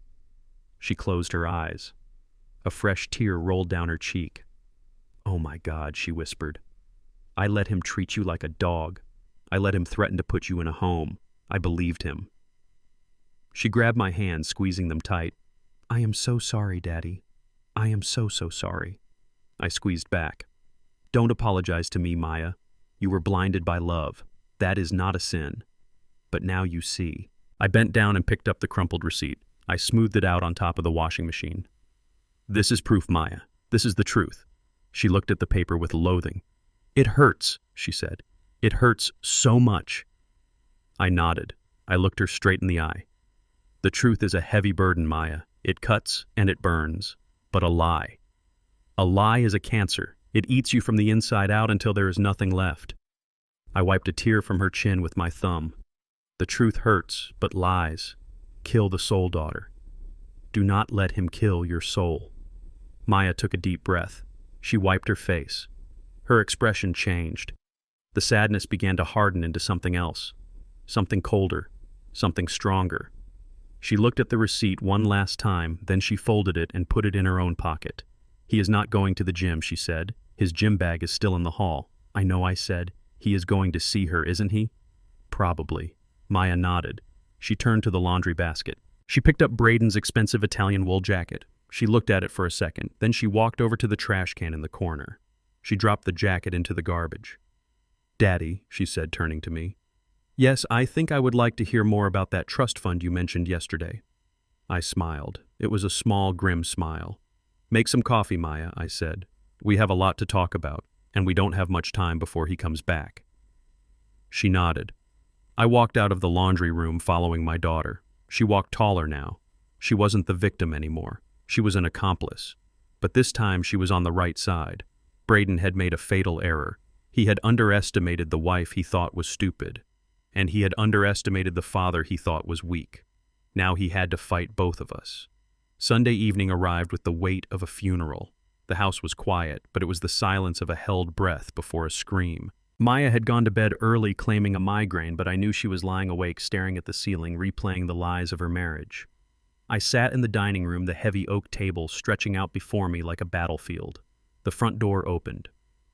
S1: She closed her eyes. A fresh tear rolled down her cheek. "Oh my God," she whispered. "I let him treat you like a dog. I let him threaten to put you in a home. I believed him." She grabbed my hands, squeezing them tight. "I am so sorry, Daddy. I am so sorry." I squeezed back. "Don't apologize to me, Maya. You were blinded by love. That is not a sin. But now you see." I bent down and picked up the crumpled receipt. I smoothed it out on top of the washing machine. "This is proof, Maya. This is the truth." She looked at the paper with loathing. "It hurts," she said. "It hurts so much." I nodded. I looked her straight in the eye. "The truth is a heavy burden, Maya. It cuts and it burns. But a lie. A lie is a cancer. It eats you from the inside out until there is nothing left." I wiped a tear from her chin with my thumb. "The truth hurts, but lies kill the soul, daughter. Do not let him kill your soul." Maya took a deep breath. She wiped her face. Her expression changed. The sadness began to harden into something else. Something colder. Something stronger. She looked at the receipt one last time, then she folded it and put it in her own pocket. "He is not going to the gym," she said. "His gym bag is still in the hall." "I know," I said. "He is going to see her, isn't he?" "Probably." Maya nodded. She turned to the laundry basket. She picked up Braden's expensive Italian wool jacket. She looked at it for a second. Then she walked over to the trash can in the corner. She dropped the jacket into the garbage. "Daddy," she said, turning to me. "Yes, I think I would like to hear more about that trust fund you mentioned yesterday." I smiled. It was a small, grim smile. "Make some coffee, Maya," I said. "We have a lot to talk about, and we don't have much time before he comes back." She nodded. I walked out of the laundry room following my daughter. She walked taller now. She wasn't the victim anymore. She was an accomplice. But this time she was on the right side. Braden had made a fatal error. He had underestimated the wife he thought was stupid. And he had underestimated the father he thought was weak. Now he had to fight both of us. Sunday evening arrived with the weight of a funeral. The house was quiet, but it was the silence of a held breath before a scream. Maya had gone to bed early claiming a migraine, but I knew she was lying awake staring at the ceiling, replaying the lies of her marriage. I sat in the dining room, the heavy oak table stretching out before me like a battlefield. The front door opened.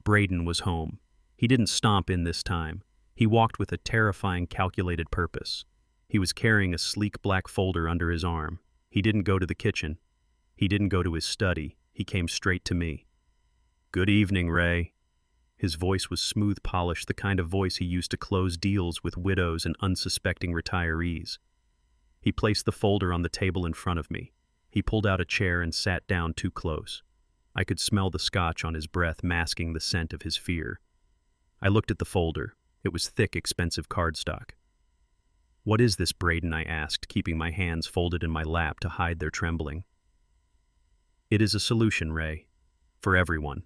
S1: Braden was home. He didn't stomp in this time. He walked with a terrifying, calculated purpose. He was carrying a sleek black folder under his arm. He didn't go to the kitchen. He didn't go to his study. He came straight to me. "Good evening, Ray." His voice was smooth polished, the kind of voice he used to close deals with widows and unsuspecting retirees. He placed the folder on the table in front of me. He pulled out a chair and sat down too close. I could smell the scotch on his breath, masking the scent of his fear. I looked at the folder. It was thick, expensive cardstock. "What is this, Braden?" I asked, keeping my hands folded in my lap to hide their trembling. "It is a solution, Ray. For everyone."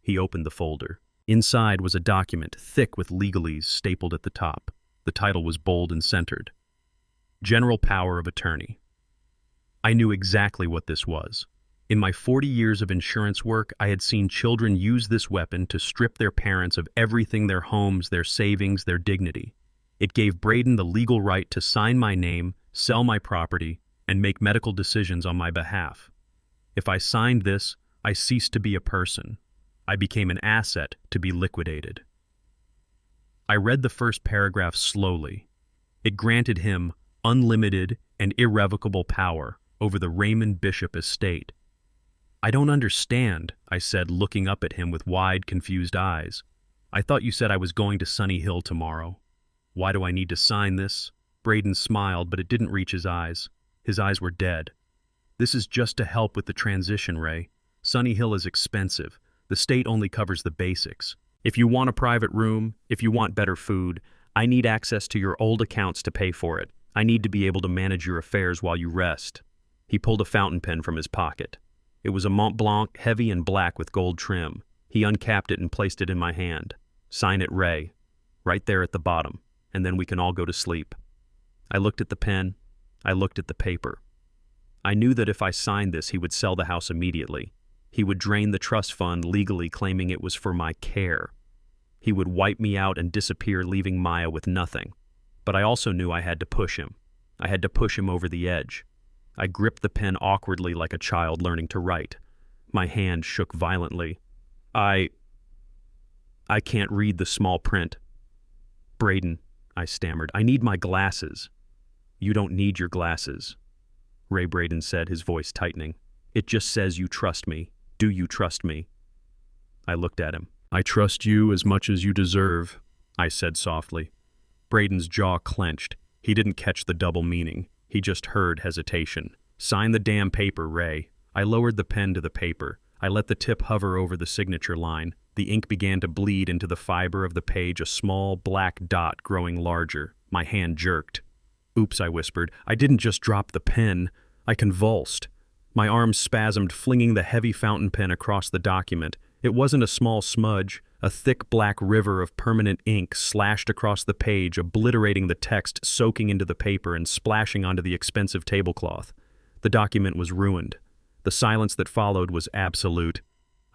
S1: He opened the folder. Inside was a document, thick with legalese stapled at the top. The title was bold and centered. General Power of Attorney. I knew exactly what this was. In my 40 years of insurance work, I had seen children use this weapon to strip their parents of everything: their homes, their savings, their dignity. It gave Braden the legal right to sign my name, sell my property, and make medical decisions on my behalf. If I signed this, I ceased to be a person. I became an asset to be liquidated. I read the first paragraph slowly. It granted him unlimited and irrevocable power over the Raymond Bishop estate. "I don't understand," I said, looking up at him with wide, confused eyes. "I thought you said I was going to Sunny Hill tomorrow. Why do I need to sign this?" Braden smiled, but it didn't reach his eyes. His eyes were dead. "This is just to help with the transition, Ray. Sunny Hill is expensive. The state only covers the basics. If you want a private room, if you want better food, I need access to your old accounts to pay for it. I need to be able to manage your affairs while you rest." He pulled a fountain pen from his pocket. It was a Mont Blanc, heavy and black with gold trim. He uncapped it and placed it in my hand. "Sign it, Ray. Right there at the bottom, and then we can all go to sleep." I looked at the pen. I looked at the paper. I knew that if I signed this, he would sell the house immediately. He would drain the trust fund legally, claiming it was for my care. He would wipe me out and disappear, leaving Maya with nothing. But I also knew I had to push him. I had to push him over the edge. I gripped the pen awkwardly like a child learning to write. My hand shook violently. I can't read the small print. Braden, I stammered, I need my glasses. You don't need your glasses, Ray Braden said, his voice tightening. It just says you trust me. Do you trust me? I looked at him. I trust you as much as you deserve, I said softly. Braden's jaw clenched. He didn't catch the double meaning. He just heard hesitation. Sign the damn paper, Ray. I lowered the pen to the paper. I let the tip hover over the signature line. The ink began to bleed into the fiber of the page, a small black dot growing larger. My hand jerked. Oops, I whispered. I didn't just drop the pen. I convulsed. My arms spasmed, flinging the heavy fountain pen across the document. It wasn't a small smudge. A thick black river of permanent ink slashed across the page, obliterating the text, soaking into the paper and splashing onto the expensive tablecloth. The document was ruined. The silence that followed was absolute.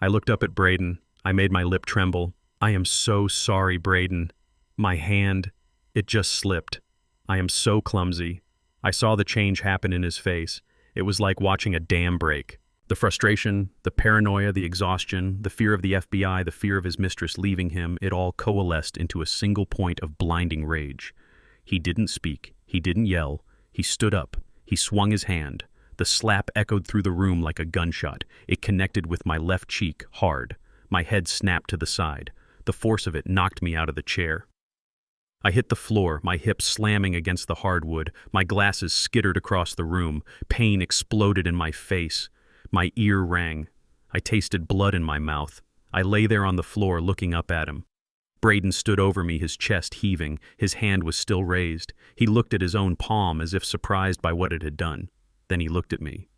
S1: I looked up at Braden. I made my lip tremble. I am so sorry, Braden. My hand, it just slipped. I am so clumsy. I saw the change happen in his face. It was like watching a dam break. The frustration, the paranoia, the exhaustion, the fear of the FBI, the fear of his mistress leaving him, it all coalesced into a single point of blinding rage. He didn't speak. He didn't yell. He stood up. He swung his hand. The slap echoed through the room like a gunshot. It connected with my left cheek, hard. My head snapped to the side. The force of it knocked me out of the chair. I hit the floor, my hips slamming against the hardwood. My glasses skittered across the room. Pain exploded in my face. My ear rang. I tasted blood in my mouth. I lay there on the floor looking up at him. Braden stood over me, his chest heaving. His hand was still raised. He looked at his own palm as if surprised by what it had done. Then he looked at me.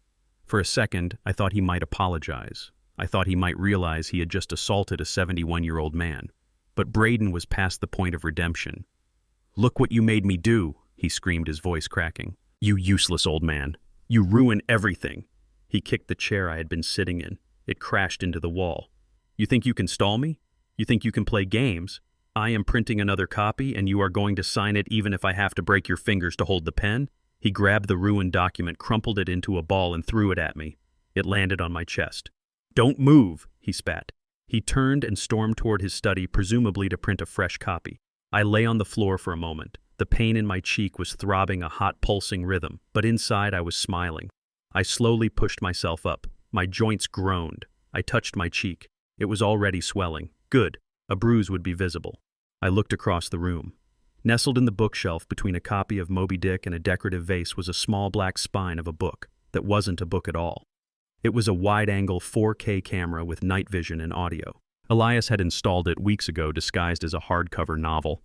S1: For a second, I thought he might apologize. I thought he might realize he had just assaulted a 71-year-old man. But Braden was past the point of redemption. "Look what you made me do," he screamed, his voice cracking. "You useless old man. You ruin everything." He kicked the chair I had been sitting in. It crashed into the wall. "You think you can stall me? You think you can play games? I am printing another copy, and you are going to sign it even if I have to break your fingers to hold the pen?" He grabbed the ruined document, crumpled it into a ball, and threw it at me. It landed on my chest. "Don't move," he spat. He turned and stormed toward his study, presumably to print a fresh copy. I lay on the floor for a moment. The pain in my cheek was throbbing a hot, pulsing rhythm, but inside I was smiling. I slowly pushed myself up. My joints groaned. I touched my cheek. It was already swelling. Good. A bruise would be visible. I looked across the room. Nestled in the bookshelf between a copy of Moby Dick and a decorative vase was a small black spine of a book that wasn't a book at all. It was a wide-angle 4K camera with night vision and audio. Elias had installed it weeks ago, disguised as a hardcover novel.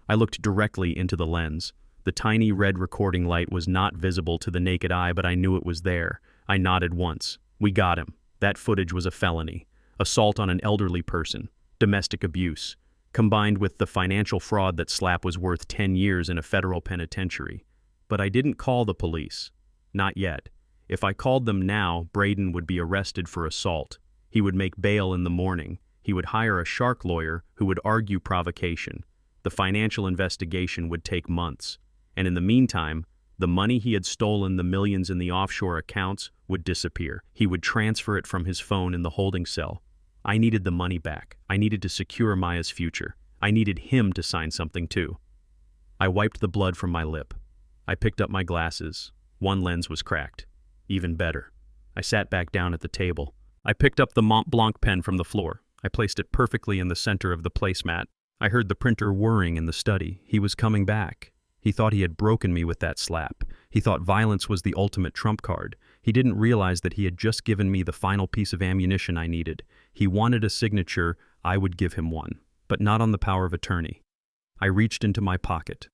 S1: I looked directly into the lens. The tiny red recording light was not visible to the naked eye, but I knew it was there. I nodded once. We got him. That footage was a felony. Assault on an elderly person. Domestic abuse. Combined with the financial fraud that slap was worth 10 years in a federal penitentiary. But I didn't call the police. Not yet. If I called them now, Braden would be arrested for assault. He would make bail in the morning. He would hire a shark lawyer who would argue provocation. The financial investigation would take months. And in the meantime, the money he had stolen, the millions in the offshore accounts, would disappear. He would transfer it from his phone in the holding cell. I needed the money back. I needed to secure Maya's future. I needed him to sign something too. I wiped the blood from my lip. I picked up my glasses. One lens was cracked. Even better. I sat back down at the table. I picked up the Mont Blanc pen from the floor. I placed it perfectly in the center of the placemat. I heard the printer whirring in the study. He was coming back. He thought he had broken me with that slap. He thought violence was the ultimate trump card. He didn't realize that he had just given me the final piece of ammunition I needed. He wanted a signature. I would give him one, but not on the power of attorney. I reached into my pocket.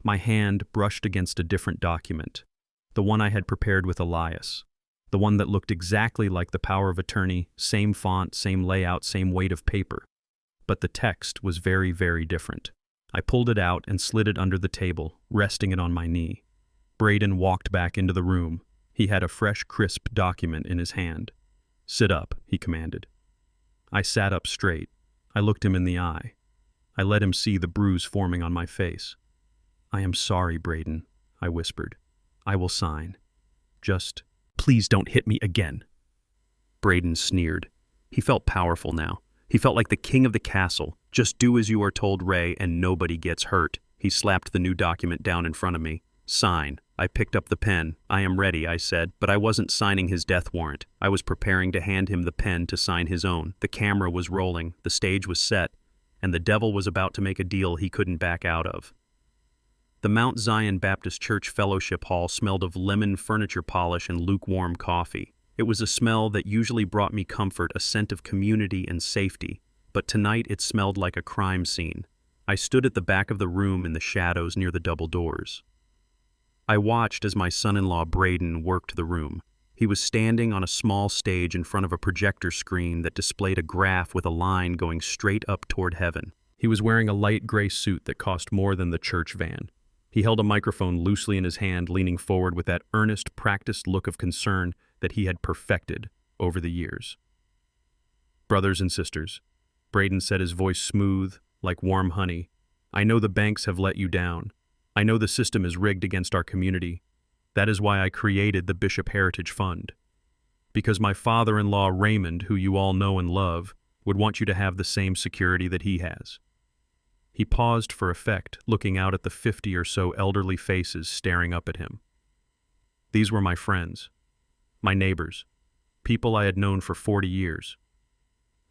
S1: My hand brushed against a different document, the one I had prepared with Elias, the one that looked exactly like the power of attorney, same font, same layout, same weight of paper. But the text was very, very different. I pulled it out and slid it under the table, resting it on my knee. Braden walked back into the room. He had a fresh, crisp document in his hand. "Sit up," he commanded. I sat up straight. I looked him in the eye. I let him see the bruise forming on my face. "I am sorry, Braden," I whispered. "I will sign. Just, please don't hit me again. Braden sneered. He felt powerful now. He felt like the king of the castle. Just do as you are told, Ray, and nobody gets hurt. He slapped the new document down in front of me. Sign. I picked up the pen. I am ready, I said, but I wasn't signing his death warrant. I was preparing to hand him the pen to sign his own. The camera was rolling, the stage was set, and the devil was about to make a deal he couldn't back out of. The Mount Zion Baptist Church Fellowship Hall smelled of lemon furniture polish and lukewarm coffee. It was a smell that usually brought me comfort, a scent of community and safety, but tonight it smelled like a crime scene. I stood at the back of the room in the shadows near the double doors. I watched as my son-in-law Braden worked the room. He was standing on a small stage in front of a projector screen that displayed a graph with a line going straight up toward heaven. He was wearing a light gray suit that cost more than the church van. He held a microphone loosely in his hand, leaning forward with that earnest, practiced look of concern that he had perfected over the years. Brothers and sisters, Braden said, his voice smooth, like warm honey, I know the banks have let you down. I know the system is rigged against our community. That is why I created the Bishop Heritage Fund. Because my father-in-law Raymond, who you all know and love, would want you to have the same security that he has. He paused for effect, looking out at the 50 or so elderly faces staring up at him. These were my friends, my neighbors, people I had known for 40 years.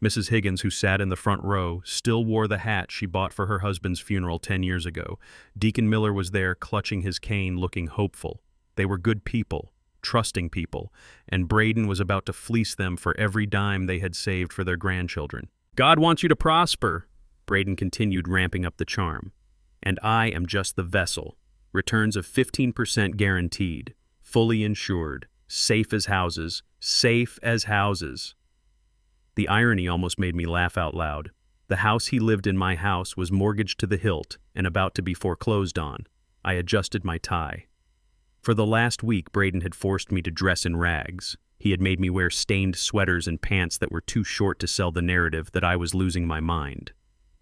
S1: Mrs. Higgins, who sat in the front row, still wore the hat she bought for her husband's funeral 10 years ago. Deacon Miller was there, clutching his cane, looking hopeful. They were good people, trusting people, and Braden was about to fleece them for every dime they had saved for their grandchildren. God wants you to prosper, Braden continued, ramping up the charm. And I am just the vessel. Returns of 15% guaranteed, fully insured, safe as houses, safe as houses. The irony almost made me laugh out loud. The house he lived in, my house, was mortgaged to the hilt and about to be foreclosed on. I adjusted my tie. For the last week, Braden had forced me to dress in rags. He had made me wear stained sweaters and pants that were too short to sell the narrative that I was losing my mind.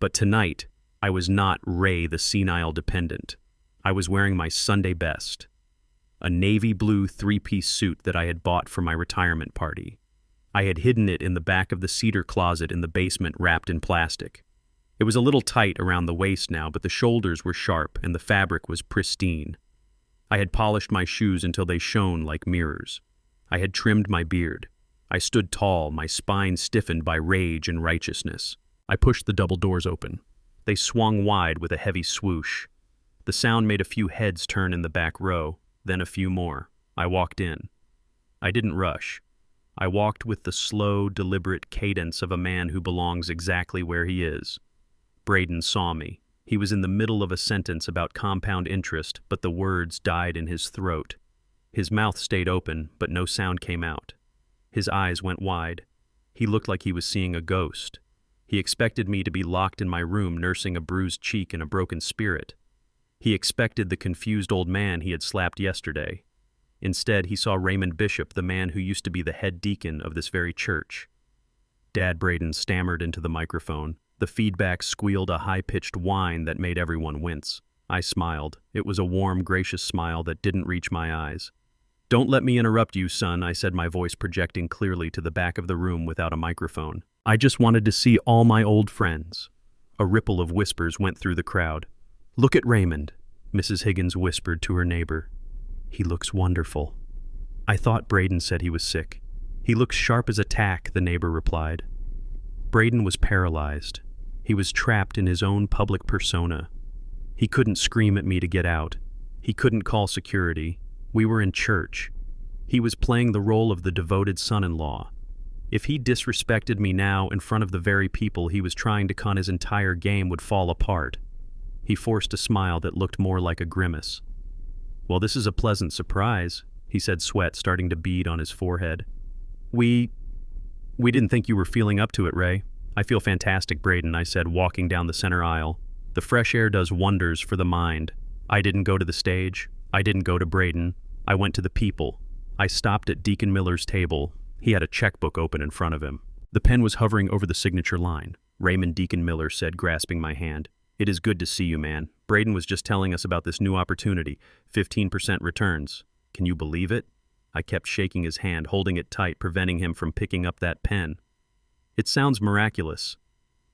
S1: But tonight, I was not Ray the senile dependent. I was wearing my Sunday best, a navy blue three-piece suit that I had bought for my retirement party. I had hidden it in the back of the cedar closet in the basement, wrapped in plastic. It was a little tight around the waist now, but the shoulders were sharp and the fabric was pristine. I had polished my shoes until they shone like mirrors. I had trimmed my beard. I stood tall, my spine stiffened by rage and righteousness. I pushed the double doors open. They swung wide with a heavy swoosh. The sound made a few heads turn in the back row, then a few more. I walked in. I didn't rush. I walked with the slow, deliberate cadence of a man who belongs exactly where he is. Braden saw me. He was in the middle of a sentence about compound interest, but the words died in his throat. His mouth stayed open, but no sound came out. His eyes went wide. He looked like he was seeing a ghost. He expected me to be locked in my room nursing a bruised cheek and a broken spirit. He expected the confused old man he had slapped yesterday. Instead, he saw Raymond Bishop, the man who used to be the head deacon of this very church. Dad Braden stammered into the microphone. The feedback squealed a high-pitched whine that made everyone wince. I smiled. It was a warm, gracious smile that didn't reach my eyes. Don't let me interrupt you, son, I said, my voice projecting clearly to the back of the room without a microphone. I just wanted to see all my old friends. A ripple of whispers went through the crowd. Look at Raymond, Mrs. Higgins whispered to her neighbor. He looks wonderful. I thought Braden said he was sick. He looks sharp as a tack, the neighbor replied. Braden was paralyzed. He was trapped in his own public persona. He couldn't scream at me to get out. He couldn't call security. We were in church. He was playing the role of the devoted son-in-law. If he disrespected me now in front of the very people he was trying to con, his entire game would fall apart. He forced a smile that looked more like a grimace. Well, this is a pleasant surprise, he said, sweat starting to bead on his forehead. We didn't think you were feeling up to it, Ray. I feel fantastic, Braden, I said, walking down the center aisle. The fresh air does wonders for the mind. I didn't go to the stage. I didn't go to Braden. I went to the people. I stopped at Deacon Miller's table. He had a checkbook open in front of him. The pen was hovering over the signature line. Raymond Deacon Miller said, grasping my hand. It is good to see you, man. Braden was just telling us about this new opportunity, 15% returns. Can you believe it? I kept shaking his hand, holding it tight, preventing him from picking up that pen. It sounds miraculous.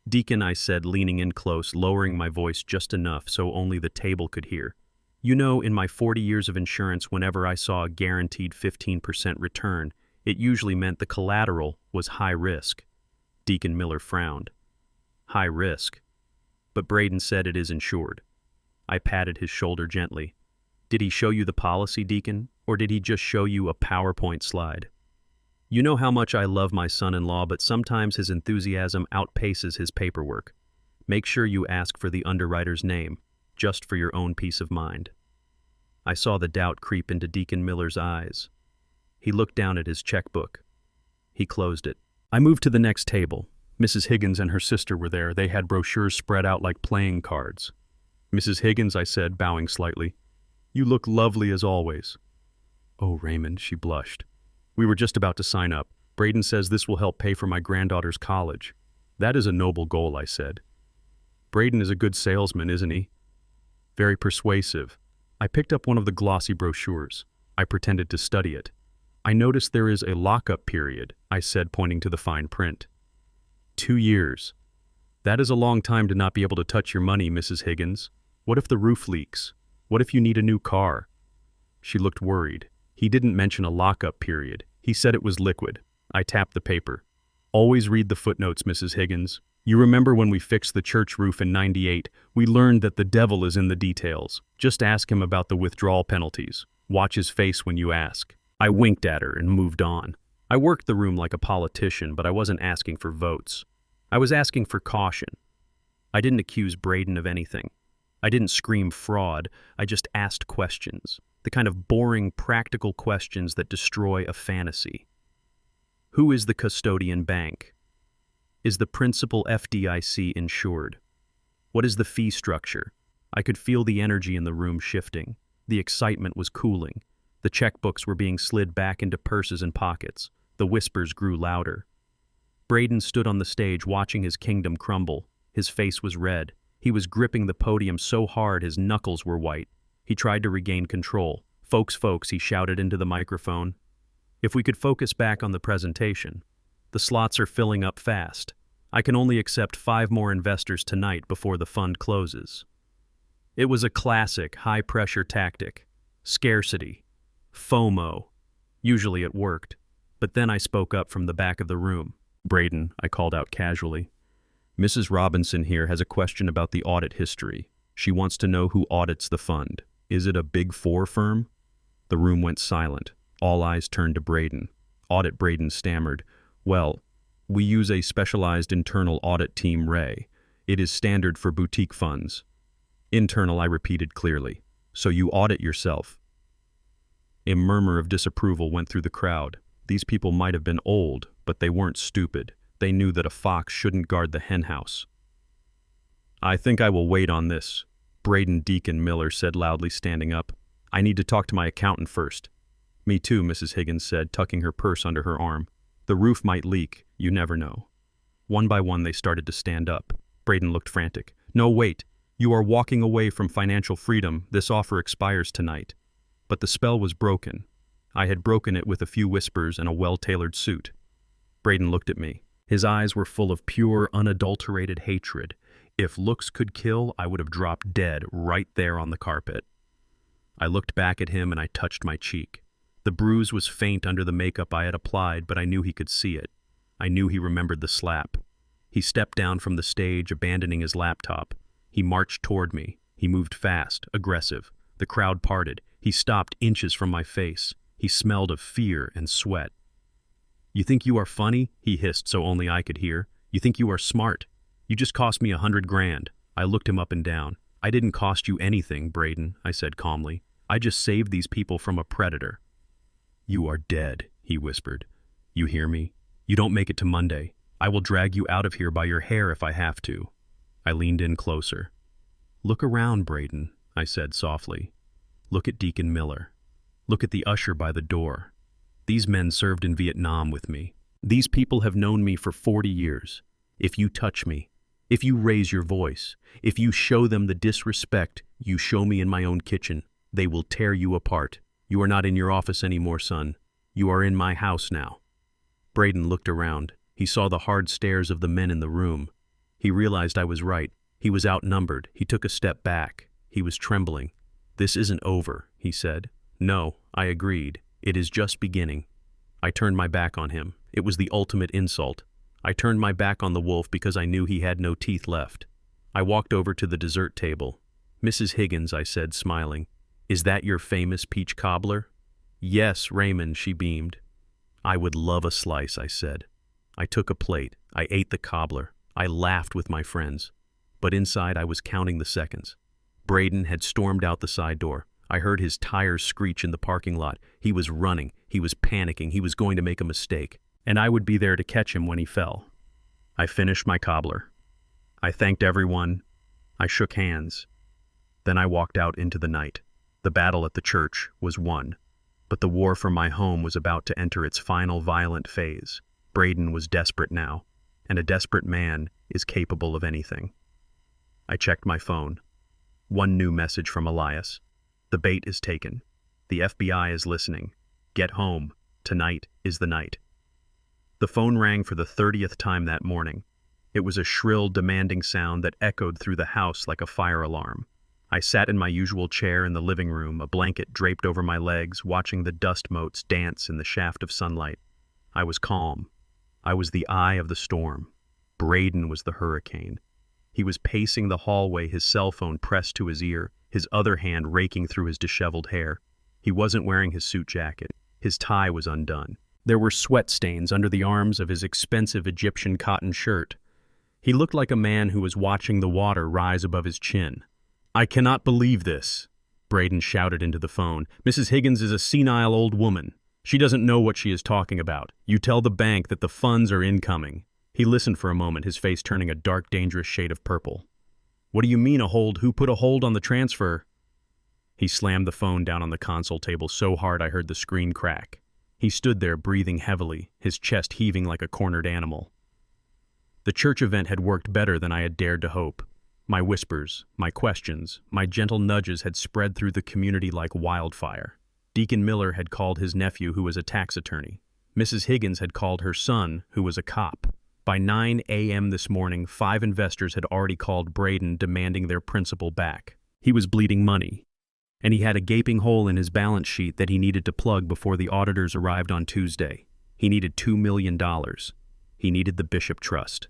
S1: Deacon, I said, leaning in close, lowering my voice just enough so only the table could hear. You know, in my 40 years of insurance, whenever I saw a guaranteed 15% return, it usually meant the collateral was high risk. Deacon Miller frowned. High risk. But Braden said it is insured. I patted his shoulder gently. Did he show you the policy, Deacon, or did he just show you a PowerPoint slide? You know how much I love my son-in-law, but sometimes his enthusiasm outpaces his paperwork. Make sure you ask for the underwriter's name, just for your own peace of mind. I saw the doubt creep into Deacon Miller's eyes. He looked down at his checkbook. He closed it. I moved to the next table. Mrs. Higgins and her sister were there. They had brochures spread out like playing cards. Mrs. Higgins, I said, bowing slightly. You look lovely as always. Oh, Raymond, she blushed. We were just about to sign up. Braden says this will help pay for my granddaughter's college. That is a noble goal, I said. Braden is a good salesman, isn't he? Very persuasive. I picked up one of the glossy brochures. I pretended to study it. I noticed there is a lockup period, I said, pointing to the fine print. 2 years. That is a long time to not be able to touch your money, Mrs. Higgins. What if the roof leaks? What if you need a new car? She looked worried. He didn't mention a lockup period. He said it was liquid. I tapped the paper. Always read the footnotes, Mrs. Higgins. You remember when we fixed the church roof in '98, we learned that the devil is in the details. Just ask him about the withdrawal penalties. Watch his face when you ask. I winked at her and moved on. I worked the room like a politician, but I wasn't asking for votes. I was asking for caution. I didn't accuse Braden of anything. I didn't scream fraud. I just asked questions. The kind of boring, practical questions that destroy a fantasy. Who is the custodian bank? Is the principal FDIC insured? What is the fee structure? I could feel the energy in the room shifting. The excitement was cooling. The checkbooks were being slid back into purses and pockets. The whispers grew louder. Braden stood on the stage watching his kingdom crumble. His face was red. He was gripping the podium so hard his knuckles were white. He tried to regain control. Folks, he shouted into the microphone. If we could focus back on the presentation. The slots are filling up fast. I can only accept 5 more investors tonight before the fund closes. It was a classic high-pressure tactic. Scarcity. FOMO. Usually it worked. But then I spoke up from the back of the room. Braden, I called out casually. Mrs. Robinson here has a question about the audit history. She wants to know who audits the fund. Is it a Big Four firm? The room went silent. All eyes turned to Braden. Audit Braden stammered. Well, we use a specialized internal audit team, Ray. It is standard for boutique funds. Internal, I repeated clearly. So you audit yourself. A murmur of disapproval went through the crowd. These people might have been old, but they weren't stupid. They knew that a fox shouldn't guard the henhouse. I think I will wait on this, Braden Deacon Miller said loudly, standing up. I need to talk to my accountant first. Me too, Mrs. Higgins said, tucking her purse under her arm. The roof might leak, you never know. One by one they started to stand up. Braden looked frantic. No, wait. You are walking away from financial freedom. This offer expires tonight. But the spell was broken. I had broken it with a few whispers and a well-tailored suit. Braden looked at me. His eyes were full of pure, unadulterated hatred. If looks could kill, I would have dropped dead right there on the carpet. I looked back at him and I touched my cheek. The bruise was faint under the makeup I had applied, but I knew he could see it. I knew he remembered the slap. He stepped down from the stage, abandoning his laptop. He marched toward me. He moved fast, aggressive. The crowd parted. He stopped inches from my face. He smelled of fear and sweat. You think you are funny? He hissed so only I could hear. You think you are smart? You just cost me $100,000. I looked him up and down. I didn't cost you anything, Braden, I said calmly. I just saved these people from a predator. You are dead, he whispered. You hear me? You don't make it to Monday. I will drag you out of here by your hair if I have to. I leaned in closer. Look around, Braden, I said softly. Look at Deacon Miller. Look at the usher by the door. These men served in Vietnam with me. These people have known me for 40 years. If you touch me, if you raise your voice, if you show them the disrespect you show me in my own kitchen, they will tear you apart. You are not in your office anymore, son. You are in my house now." Braden looked around. He saw the hard stares of the men in the room. He realized I was right. He was outnumbered. He took a step back. He was trembling. "This isn't over," he said. "No," I agreed. "It is just beginning." I turned my back on him. It was the ultimate insult. I turned my back on the wolf because I knew he had no teeth left. I walked over to the dessert table. "Mrs. Higgins," I said, smiling, "is that your famous peach cobbler?" "Yes, Raymond," she beamed. "I would love a slice," I said. I took a plate. I ate the cobbler. I laughed with my friends. But inside I was counting the seconds. Braden had stormed out the side door. I heard his tires screech in the parking lot. He was running. He was panicking. He was going to make a mistake. And I would be there to catch him when he fell. I finished my cobbler. I thanked everyone. I shook hands. Then I walked out into the night. The battle at the church was won. But the war for my home was about to enter its final violent phase. Braden was desperate now, and a desperate man is capable of anything. I checked my phone. One new message from Elias. "The bait is taken. The FBI is listening. Get home. Tonight is the night." The phone rang for the 30th time that morning. It was a shrill, demanding sound that echoed through the house like a fire alarm. I sat in my usual chair in the living room, a blanket draped over my legs, watching the dust motes dance in the shaft of sunlight. I was calm. I was the eye of the storm. Braden was the hurricane. He was pacing the hallway, his cell phone pressed to his ear, his other hand raking through his disheveled hair. He wasn't wearing his suit jacket. His tie was undone. There were sweat stains under the arms of his expensive Egyptian cotton shirt. He looked like a man who was watching the water rise above his chin. "I cannot believe this," Braden shouted into the phone. "Mrs. Higgins is a senile old woman. She doesn't know what she is talking about. You tell the bank that the funds are incoming." He listened for a moment, his face turning a dark, dangerous shade of purple. "What do you mean a hold? Who put a hold on the transfer?" He slammed the phone down on the console table so hard I heard the screen crack. He stood there, breathing heavily, his chest heaving like a cornered animal. The church event had worked better than I had dared to hope. My whispers, my questions, my gentle nudges had spread through the community like wildfire. Deacon Miller had called his nephew, who was a tax attorney. Mrs. Higgins had called her son, who was a cop. By 9 a.m. this morning, 5 investors had already called Braden demanding their principal back. He was bleeding money, and he had a gaping hole in his balance sheet that he needed to plug before the auditors arrived on Tuesday. He needed $2 million. He needed the Bishop Trust.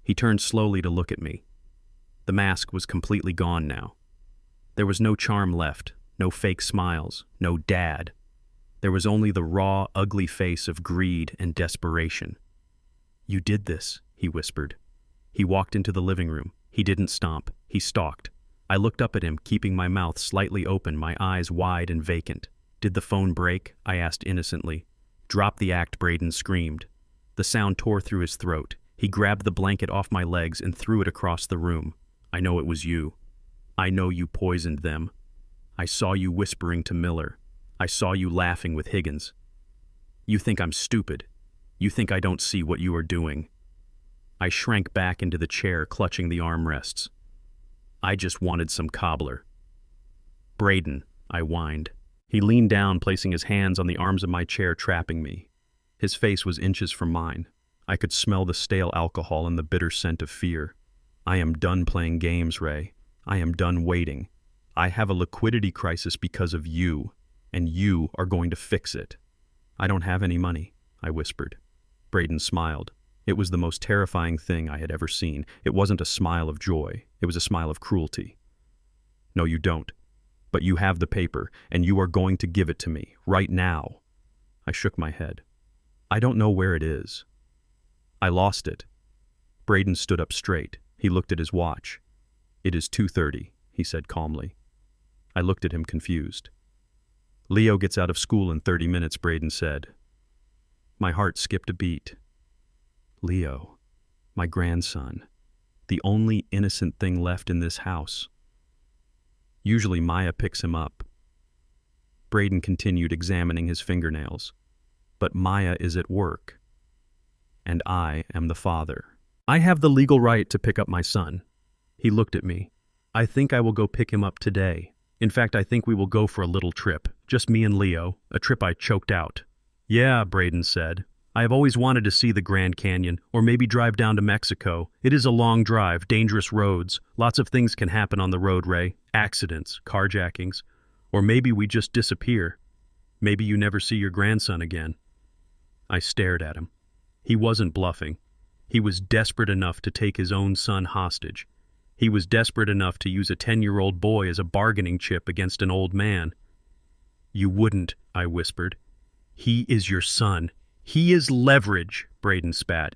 S1: He turned slowly to look at me. The mask was completely gone now. There was no charm left, no fake smiles, no dad. There was only the raw, ugly face of greed and desperation. "You did this," he whispered. He walked into the living room. He didn't stomp. He stalked. I looked up at him, keeping my mouth slightly open, my eyes wide and vacant. "Did the phone break?" I asked innocently. "Drop the act," Braden screamed. The sound tore through his throat. He grabbed the blanket off my legs and threw it across the room. "I know it was you. I know you poisoned them. I saw you whispering to Miller. I saw you laughing with Higgins. You think I'm stupid. You think I don't see what you are doing." I shrank back into the chair, clutching the armrests. "I just wanted some cobbler." "Braden," I whined. He leaned down, placing his hands on the arms of my chair, trapping me. His face was inches from mine. I could smell the stale alcohol and the bitter scent of fear. "I am done playing games, Ray. I am done waiting. I have a liquidity crisis because of you, and you are going to fix it." "I don't have any money," I whispered. Braden smiled. It was the most terrifying thing I had ever seen. It wasn't a smile of joy. It was a smile of cruelty. "No, you don't. But you have the paper, and you are going to give it to me, right now." I shook my head. "I don't know where it is. I lost it." Braden stood up straight. He looked at his watch. "It is 2:30, he said calmly. I looked at him confused. "Leo gets out of school in 30 minutes, Braden said. My heart skipped a beat. Leo, my grandson, the only innocent thing left in this house. Usually Maya picks him up. Braden continued examining his fingernails. But Maya is at work, and I am the father. I have the legal right to pick up my son." He looked at me. "I think I will go pick him up today. In fact, I think we will go for a little trip, just me and Leo, a trip I choked out. Yeah, Braden said. I have always wanted to see the Grand Canyon, or maybe drive down to Mexico. It is a long drive, dangerous roads. Lots of things can happen on the road, Ray. Accidents, carjackings. Or maybe we just disappear. Maybe you never see your grandson again. I stared at him. He wasn't bluffing. He was desperate enough to take his own son hostage. He was desperate enough to use a 10-year-old boy as a bargaining chip against an old man. You wouldn't, I whispered. He is your son. He is leverage, Braden spat.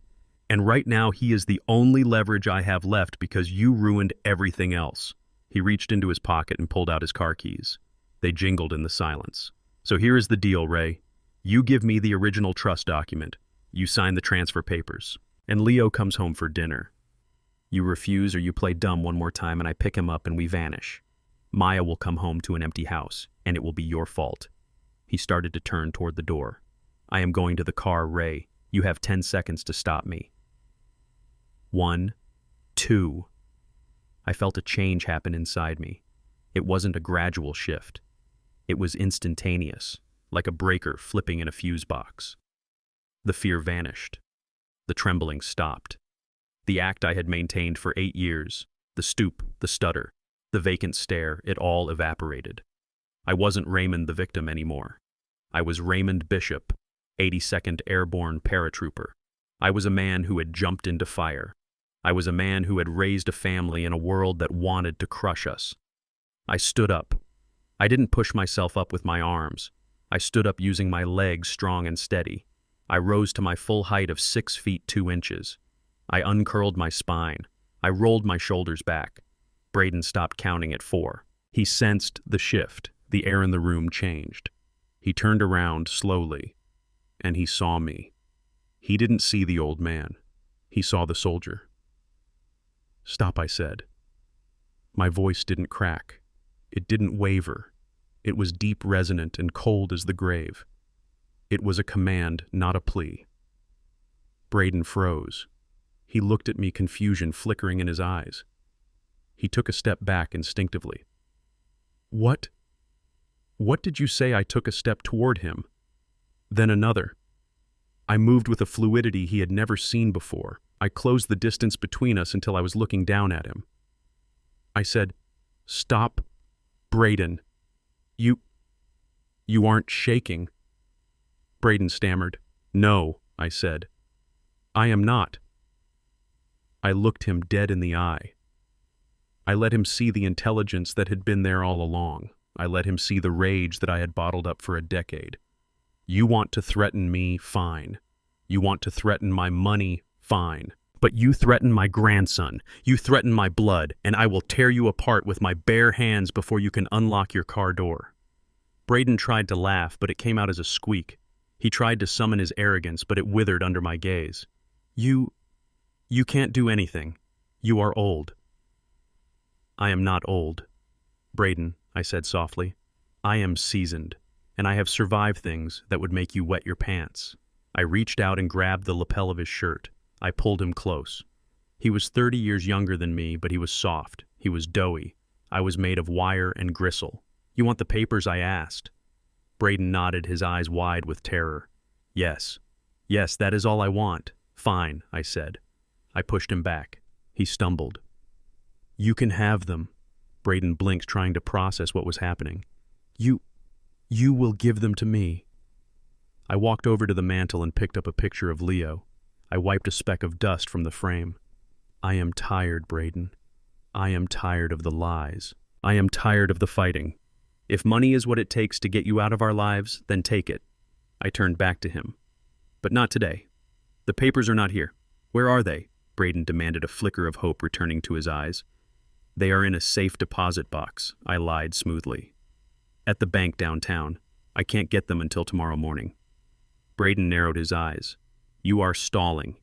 S1: And right now he is the only leverage I have left because you ruined everything else. He reached into his pocket and pulled out his car keys. They jingled in the silence. So here is the deal, Ray. You give me the original trust document. You sign the transfer papers. And Leo comes home for dinner. You refuse or you play dumb one more time and I pick him up and we vanish. Maya will come home to an empty house, and it will be your fault. He started to turn toward the door. I am going to the car, Ray. You have 10 seconds to stop me. 1, 2. I felt a change happen inside me. It wasn't a gradual shift. It was instantaneous, like a breaker flipping in a fuse box. The fear vanished. The trembling stopped. The act I had maintained for 8 years, the stoop, the stutter, the vacant stare, it all evaporated. I wasn't Raymond the victim anymore. I was Raymond Bishop, 82nd Airborne Paratrooper. I was a man who had jumped into fire. I was a man who had raised a family in a world that wanted to crush us. I stood up. I didn't push myself up with my arms. I stood up using my legs strong and steady. I rose to my full height of 6 feet 2 inches. I uncurled my spine. I rolled my shoulders back. Braden stopped counting at 4. He sensed the shift. The air in the room changed. He turned around slowly, and he saw me. He didn't see the old man. He saw the soldier. Stop, I said. My voice didn't crack. It didn't waver. It was deep resonant and cold as the grave. It was a command, not a plea. Braden froze. He looked at me, confusion flickering in his eyes. He took a step back instinctively. What did you say? I took a step toward him, then another. I moved with a fluidity he had never seen before. I closed the distance between us until I was looking down at him. I said, "Stop, Braden. You aren't shaking." Braden stammered. "No," I said. "I am not." I looked him dead in the eye. I let him see the intelligence that had been there all along. I let him see the rage that I had bottled up for a decade. You want to threaten me? Fine. You want to threaten my money? Fine. But you threaten my grandson. You threaten my blood, and I will tear you apart with my bare hands before you can unlock your car door. Braden tried to laugh, but it came out as a squeak. He tried to summon his arrogance, but it withered under my gaze. You can't do anything. You are old." "I am not old, Braden," I said softly. "I am seasoned, and I have survived things that would make you wet your pants." I reached out and grabbed the lapel of his shirt. I pulled him close. He was 30 years younger than me, but he was soft. He was doughy. I was made of wire and gristle. "You want the papers?" I asked. Braden nodded, his eyes wide with terror. Yes, that is all I want." "Fine," I said. I pushed him back. He stumbled. "You can have them." Braden blinked, trying to process what was happening. You will give them to me." I walked over to the mantel and picked up a picture of Leo. I wiped a speck of dust from the frame. "I am tired, Braden. I am tired of the lies. I am tired of the fighting. If money is what it takes to get you out of our lives, then take it." I turned back to him. "But not today. The papers are not here." "Where are they?" Braden demanded, a flicker of hope returning to his eyes. "They are in a safe deposit box," I lied smoothly. "At the bank downtown. I can't get them until tomorrow morning." Braden narrowed his eyes. "You are stalling."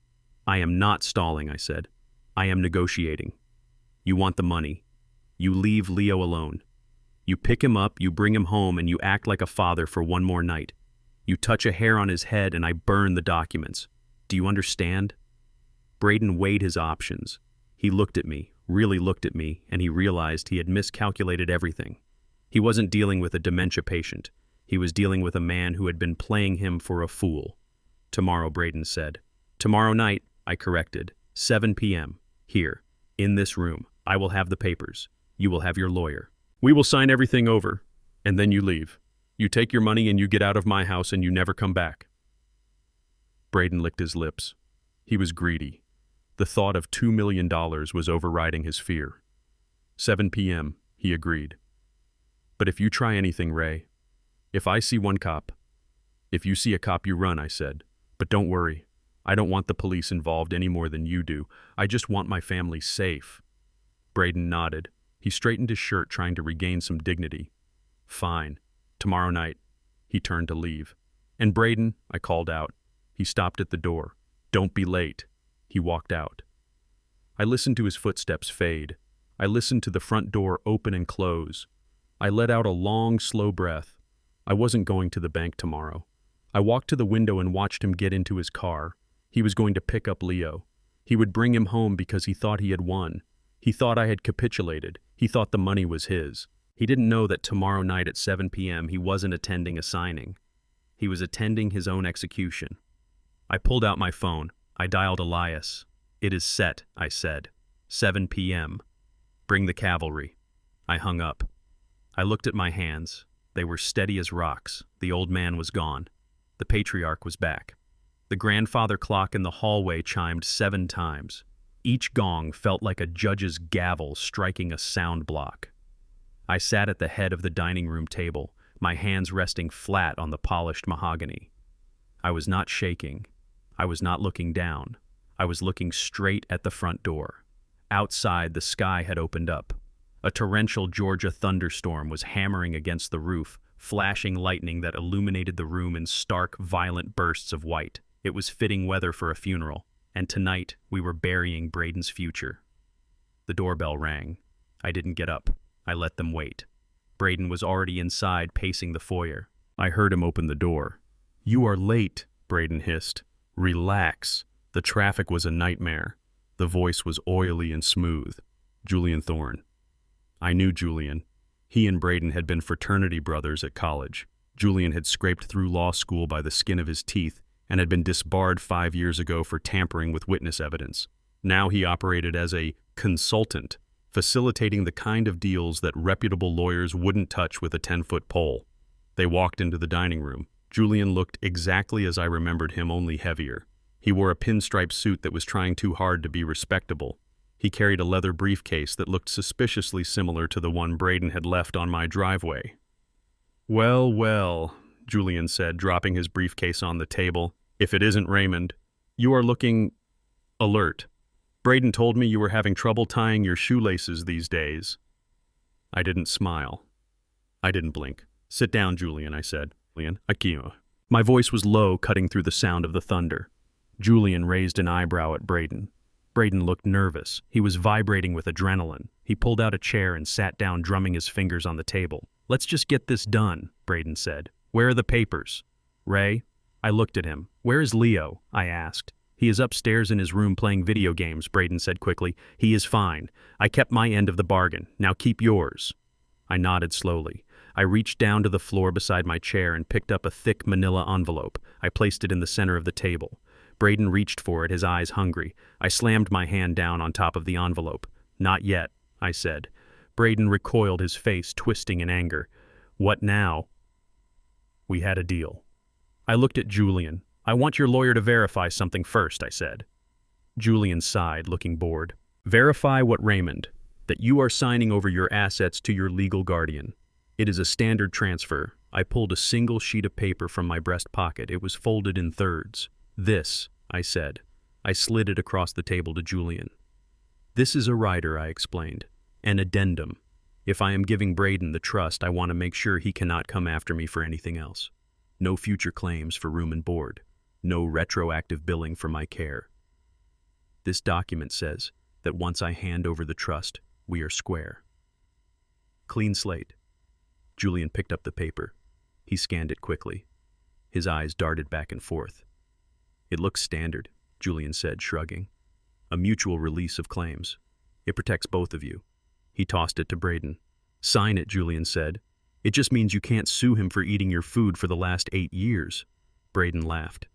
S1: "I am not stalling," I said. "I am negotiating. You want the money. You leave Leo alone. You pick him up, you bring him home, and you act like a father for one more night. You touch a hair on his head and I burn the documents. Do you understand?" Braden weighed his options. He looked at me, really looked at me, and he realized he had miscalculated everything. He wasn't dealing with a dementia patient. He was dealing with a man who had been playing him for a fool. Tomorrow, Braden said. Tomorrow night, I corrected. 7 p.m. Here, in this room. I will have the papers. You will have your lawyer. We will sign everything over, and then you leave. You take your money and you get out of my house and you never come back. Braden licked his lips. He was greedy. The thought of $2 million was overriding his fear. 7 p.m., he agreed. But if you try anything, Ray, if I see one cop, if you see a cop, you run, I said. But don't worry. I don't want the police involved any more than you do. I just want my family safe. Braden nodded. He straightened his shirt, trying to regain some dignity. Fine. Tomorrow night. He turned to leave. And Braden, I called out. He stopped at the door. Don't be late. He walked out. I listened to his footsteps fade. I listened to the front door open and close. I let out a long, slow breath. I wasn't going to the bank tomorrow. I walked to the window and watched him get into his car. He was going to pick up Leo. He would bring him home because he thought he had won. He thought I had capitulated. He thought the money was his. He didn't know that tomorrow night at 7 p.m. he wasn't attending a signing. He was attending his own execution. I pulled out my phone. I dialed Elias. It is set, I said. 7 p.m. Bring the cavalry. I hung up. I looked at my hands. They were steady as rocks. The old man was gone. The patriarch was back. The grandfather clock in the hallway chimed 7 times. Each gong felt like a judge's gavel striking a sound block. I sat at the head of the dining room table, my hands resting flat on the polished mahogany. I was not shaking. I was not looking down. I was looking straight at the front door. Outside, the sky had opened up. A torrential Georgia thunderstorm was hammering against the roof, flashing lightning that illuminated the room in stark, violent bursts of white. It was fitting weather for a funeral, and tonight we were burying Braden's future. The doorbell rang. I didn't get up. I let them wait. Braden was already inside, pacing the foyer. I heard him open the door. "You are late," Braden hissed. "Relax." The traffic was a nightmare. The voice was oily and smooth. Julian Thorne. I knew Julian. He and Braden had been fraternity brothers at college. Julian had scraped through law school by the skin of his teeth and had been disbarred 5 years ago for tampering with witness evidence. Now he operated as a consultant, facilitating the kind of deals that reputable lawyers wouldn't touch with a 10-foot pole. They walked into the dining room. Julian looked exactly as I remembered him, only heavier. He wore a pinstripe suit that was trying too hard to be respectable. He carried a leather briefcase that looked suspiciously similar to the one Braden had left on my driveway. "Well, well," Julian said, dropping his briefcase on the table. "If it isn't Raymond, you are looking alert. Braden told me you were having trouble tying your shoelaces these days." I didn't smile. I didn't blink. "Sit down, Julian," I said. "Julian, aquí." My voice was low, cutting through the sound of the thunder. Julian raised an eyebrow at Braden. Braden looked nervous. He was vibrating with adrenaline. He pulled out a chair and sat down, drumming his fingers on the table. "Let's just get this done," Braden said. "Where are the papers?" "Ray?" I looked at him. "Where is Leo?" I asked. "He is upstairs in his room playing video games," Braden said quickly. "He is fine. I kept my end of the bargain. Now keep yours." I nodded slowly. I reached down to the floor beside my chair and picked up a thick manila envelope. I placed it in the center of the table. Braden reached for it, his eyes hungry. I slammed my hand down on top of the envelope. "Not yet," I said. Braden recoiled, his face twisting in anger. "What now?" "We had a deal." I looked at Julian. "I want your lawyer to verify something first," I said. Julian sighed, looking bored. "Verify what, Raymond?" "That you are signing over your assets to your legal guardian. It is a standard transfer." I pulled a single sheet of paper from my breast pocket. It was folded in thirds. "This," I said. I slid it across the table to Julian. "This is a rider," I explained. "An addendum. If I am giving Braden the trust, I want to make sure he cannot come after me for anything else. No future claims for room and board. No retroactive billing for my care. This document says that once I hand over the trust, we are square. Clean slate." Julian picked up the paper. He scanned it quickly. His eyes darted back and forth. "It looks standard," Julian said, shrugging. "A mutual release of claims. It protects both of you." He tossed it to Braden. "Sign it," Julian said. It just means you can't sue him for eating your food for the last 8 years. Braden laughed.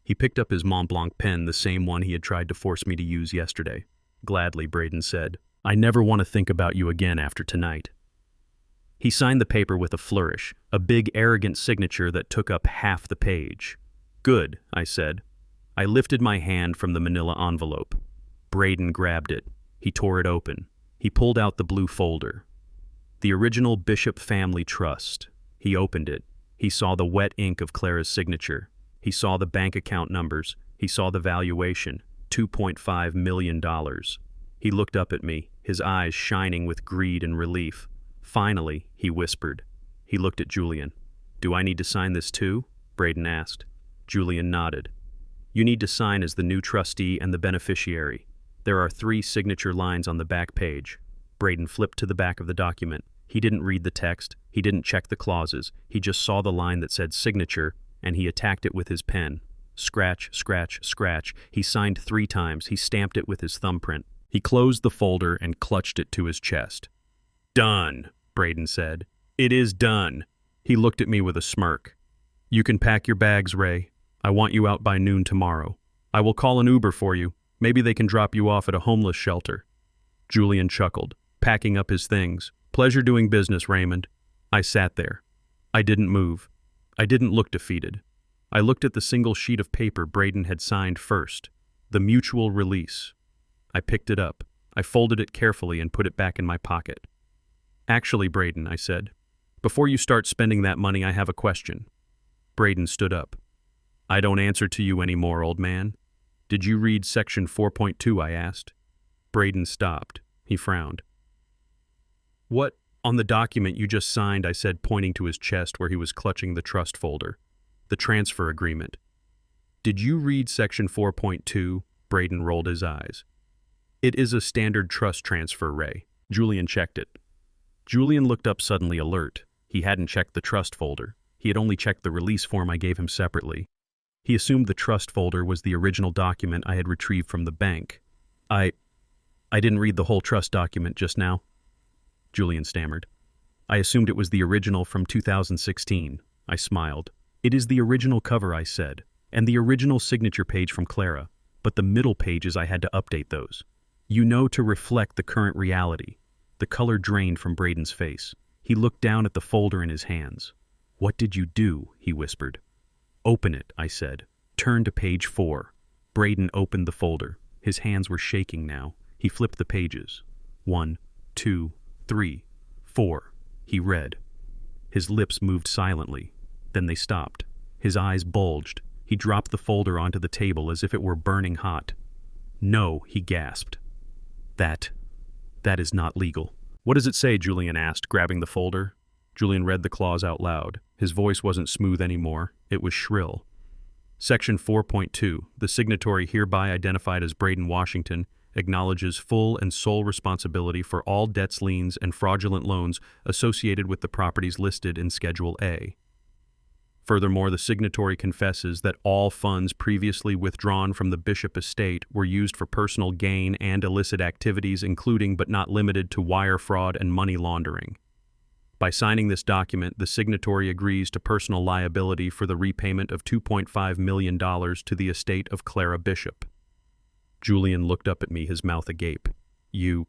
S1: He picked up his Mont Blanc pen, the same one he had tried to force me to use yesterday. Gladly, Braden said. I never want to think about you again after tonight. He signed the paper with a flourish, a big arrogant signature that took up half the page. Good, I said. I lifted my hand from the manila envelope. Braden grabbed it. He tore it open. He pulled out the blue folder. The original Bishop Family Trust. He opened it. He saw the wet ink of Clara's signature. He saw the bank account numbers. He saw the valuation, $2.5 million. He looked up at me, his eyes shining with greed and relief. Finally, he whispered. He looked at Julian. Do I need to sign this too? Braden asked. Julian nodded. You need to sign as the new trustee and the beneficiary. There are 3 signature lines on the back page. Braden flipped to the back of the document. He didn't read the text. He didn't check the clauses. He just saw the line that said signature, and he attacked it with his pen. Scratch, scratch, scratch. He signed 3 times. He stamped it with his thumbprint. He closed the folder and clutched it to his chest. Done, Braden said. It is done. He looked at me with a smirk. You can pack your bags, Ray. I want you out by noon tomorrow. I will call an Uber for you. Maybe they can drop you off at a homeless shelter. Julian chuckled, packing up his things. Pleasure doing business, Raymond. I sat there. I didn't move. I didn't look defeated. I looked at the single sheet of paper Braden had signed first, the mutual release. I picked it up. I folded it carefully and put it back in my pocket. Actually, Braden, I said, before you start spending that money, I have a question. Braden stood up. I don't answer to you anymore, old man. Did you read section 4.2, I asked. Braden stopped. He frowned. What on the document you just signed, I said, pointing to his chest where he was clutching the trust folder. The transfer agreement. Did you read section 4.2? Braden rolled his eyes. It is a standard trust transfer, Ray. Julian checked it. Julian looked up suddenly alert. He hadn't checked the trust folder. He had only checked the release form I gave him separately. He assumed the trust folder was the original document I had retrieved from the bank. I didn't read the whole trust document just now, Julian stammered. I assumed it was the original from 2016. I smiled. It is the original cover, I said, and the original signature page from Clara, but the middle pages I had to update those. You know, to reflect the current reality. The color drained from Braden's face. He looked down at the folder in his hands. What did you do? He whispered. Open it, I said. Turn to page 4. Braden opened the folder. His hands were shaking now. He flipped the pages. 1, 2, 3, 4. He read. His lips moved silently. Then they stopped. His eyes bulged. He dropped the folder onto the table as if it were burning hot. No, he gasped. That is not legal. What does it say? Julian asked, grabbing the folder. Julian read the clause out loud. His voice wasn't smooth anymore. It was shrill. Section 4.2, the signatory hereby identified as Braden Washington, acknowledges full and sole responsibility for all debts, liens, and fraudulent loans associated with the properties listed in Schedule A. Furthermore, the signatory confesses that all funds previously withdrawn from the Bishop estate were used for personal gain and illicit activities, including but not limited to wire fraud and money laundering. By signing this document, the signatory agrees to personal liability for the repayment of $2.5 million to the estate of Clara Bishop. Julian looked up at me, his mouth agape. You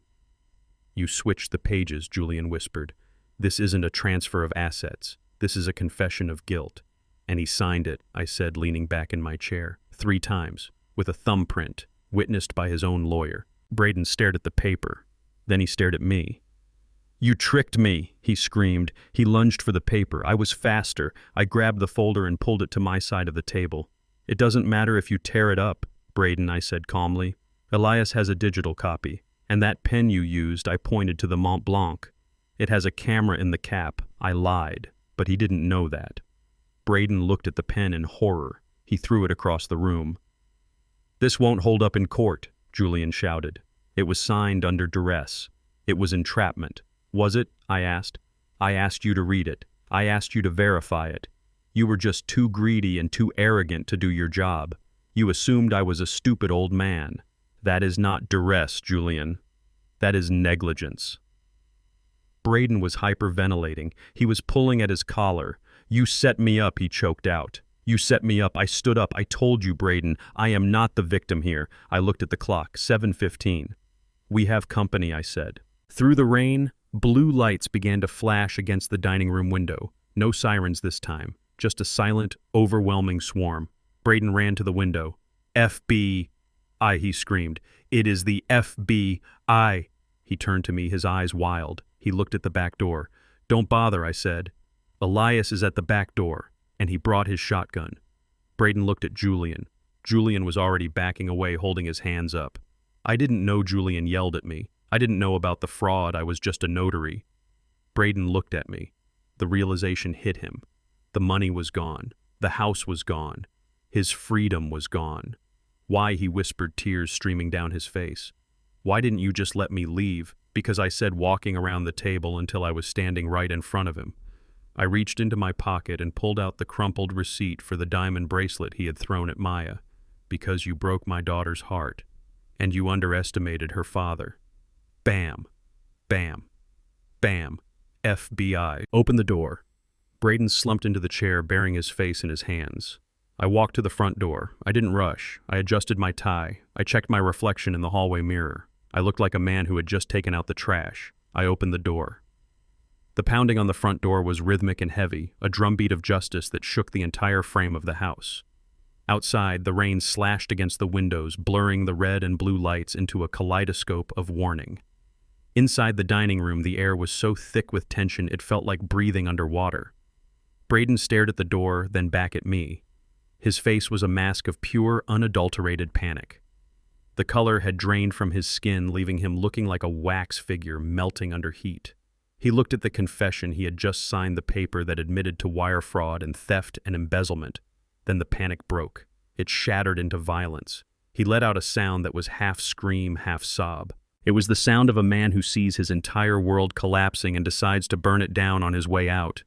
S1: switched the pages, Julian whispered. This isn't a transfer of assets. This is a confession of guilt. And he signed it, I said, leaning back in my chair, 3 times, with a thumbprint, witnessed by his own lawyer. Braden stared at the paper. Then he stared at me. You tricked me, he screamed. He lunged for the paper. I was faster. I grabbed the folder and pulled it to my side of the table. It doesn't matter if you tear it up, Braden, I said calmly. Elias has a digital copy. And that pen you used, I pointed to the Mont Blanc. It has a camera in the cap. I lied, but he didn't know that. Braden looked at the pen in horror. He threw it across the room. This won't hold up in court, Julian shouted. It was signed under duress. It was entrapment. Was it? I asked. I asked you to read it. I asked you to verify it. You were just too greedy and too arrogant to do your job. You assumed I was a stupid old man. That is not duress, Julian. That is negligence. Braden was hyperventilating. He was pulling at his collar. "You set me up," he choked out. "You set me up. I stood up. I told you, Braden. I am not the victim here." I looked at the clock. 7:15. "We have company," I said. Through the rain, blue lights began to flash against the dining room window. No sirens this time. Just a silent, overwhelming swarm. Braden ran to the window. "FBI," he screamed. "It is the FBI." He turned to me, his eyes wild. He looked at the back door. "Don't bother," I said. "Elias is at the back door," and he brought his shotgun. Braden looked at Julian. Julian was already backing away, holding his hands up. I didn't know Julian yelled at me. I didn't know about the fraud. I was just a notary. Braden looked at me. The realization hit him. The money was gone. The house was gone. His freedom was gone. "Why?" he whispered, tears streaming down his face. "Why didn't you just let me leave?" Because I said, walking around the table until I was standing right in front of him. I reached into my pocket and pulled out the crumpled receipt for the diamond bracelet he had thrown at Maya. "Because you broke my daughter's heart, and you underestimated her father." Bam. Bam. Bam. FBI. Open the door. Braden slumped into the chair, burying his face in his hands. I walked to the front door. I didn't rush. I adjusted my tie. I checked my reflection in the hallway mirror. I looked like a man who had just taken out the trash. I opened the door. The pounding on the front door was rhythmic and heavy, a drumbeat of justice that shook the entire frame of the house. Outside, the rain slashed against the windows, blurring the red and blue lights into a kaleidoscope of warning. Inside the dining room, the air was so thick with tension it felt like breathing underwater. Braden stared at the door, then back at me. His face was a mask of pure, unadulterated panic. The color had drained from his skin, leaving him looking like a wax figure melting under heat. He looked at the confession. He had just signed the paper that admitted to wire fraud and theft and embezzlement. Then the panic broke. It shattered into violence. He let out a sound that was half scream, half sob. It was the sound of a man who sees his entire world collapsing and decides to burn it down on his way out.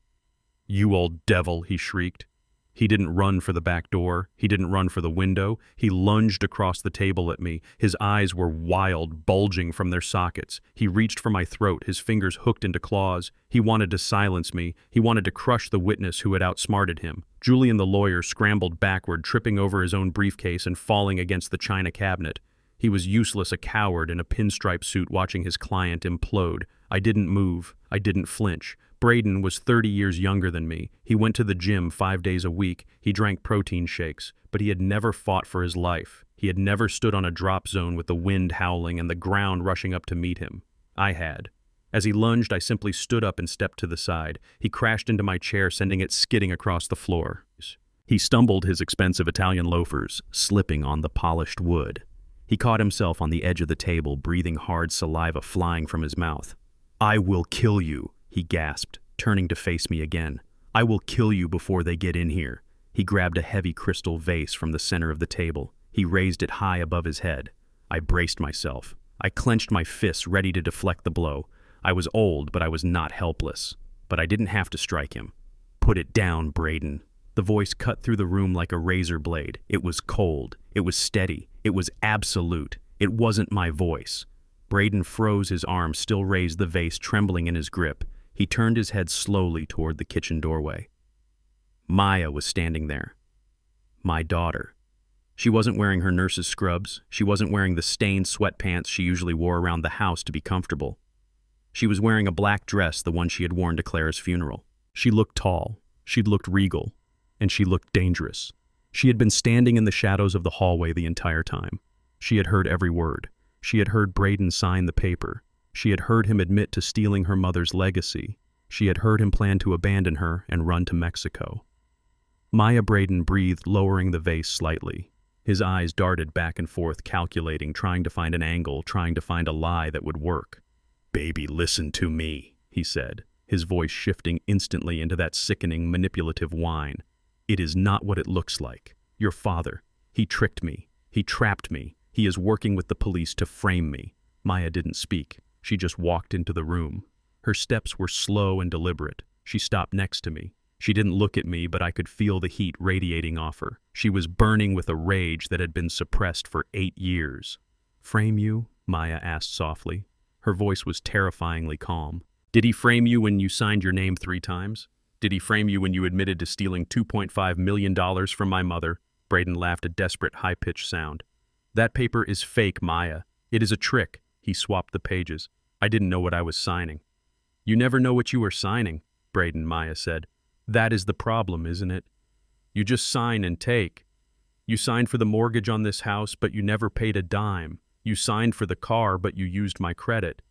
S1: "You old devil," he shrieked. He didn't run for the back door. He didn't run for the window. He lunged across the table at me. His eyes were wild, bulging from their sockets. He reached for my throat, his fingers hooked into claws. He wanted to silence me. He wanted to crush the witness who had outsmarted him. Julian, the lawyer, scrambled backward, tripping over his own briefcase and falling against the china cabinet. He was useless, a coward in a pinstripe suit watching his client implode. I didn't move. I didn't flinch. Braden was 30 years younger than me. He went to the gym 5 days a week. He drank protein shakes, but he had never fought for his life. He had never stood on a drop zone with the wind howling and the ground rushing up to meet him. I had. As he lunged, I simply stood up and stepped to the side. He crashed into my chair, sending it skidding across the floor. He stumbled his expensive Italian loafers, slipping on the polished wood. He caught himself on the edge of the table, breathing hard saliva flying from his mouth. "I will kill you," he gasped, turning to face me again. "I will kill you before they get in here." He grabbed a heavy crystal vase from the center of the table. He raised it high above his head. I braced myself. I clenched my fists, ready to deflect the blow. I was old, but I was not helpless. But I didn't have to strike him. "Put it down, Braden." The voice cut through the room like a razor blade. It was cold. It was steady. It was absolute. It wasn't my voice. Braden froze, his arm still raised, the vase trembling in his grip. He turned his head slowly toward the kitchen doorway. Maya was standing there. My daughter. She wasn't wearing her nurse's scrubs. She wasn't wearing the stained sweatpants she usually wore around the house to be comfortable. She was wearing a black dress, the one she had worn to Clara's funeral. She looked tall. She'd looked regal. And she looked dangerous. She had been standing in the shadows of the hallway the entire time. She had heard every word. She had heard Braden sign the paper. She had heard him admit to stealing her mother's legacy. She had heard him plan to abandon her and run to Mexico. Maya Braden breathed, lowering the vase slightly. His eyes darted back and forth, calculating, trying to find an angle, trying to find a lie that would work. "Baby, listen to me," he said, his voice shifting instantly into that sickening, manipulative whine. "It is not what it looks like. Your father, he tricked me. He trapped me. He is working with the police to frame me." Maya didn't speak. She just walked into the room. Her steps were slow and deliberate. She stopped next to me. She didn't look at me, but I could feel the heat radiating off her. She was burning with a rage that had been suppressed for 8 years. "Frame you?" Maya asked softly. Her voice was terrifyingly calm. Did he frame you when you signed your name 3 times? Did he frame you when you admitted to stealing $2.5 million from my mother? Braden laughed a desperate, high-pitched sound. That paper is fake, Maya. It is a trick. He swapped the pages. I didn't know what I was signing. You never know what you are signing, Braden, Maya said. That is the problem, isn't it? You just sign and take. You signed for the mortgage on this house, but you never paid a dime. You signed for the car, but you used my credit.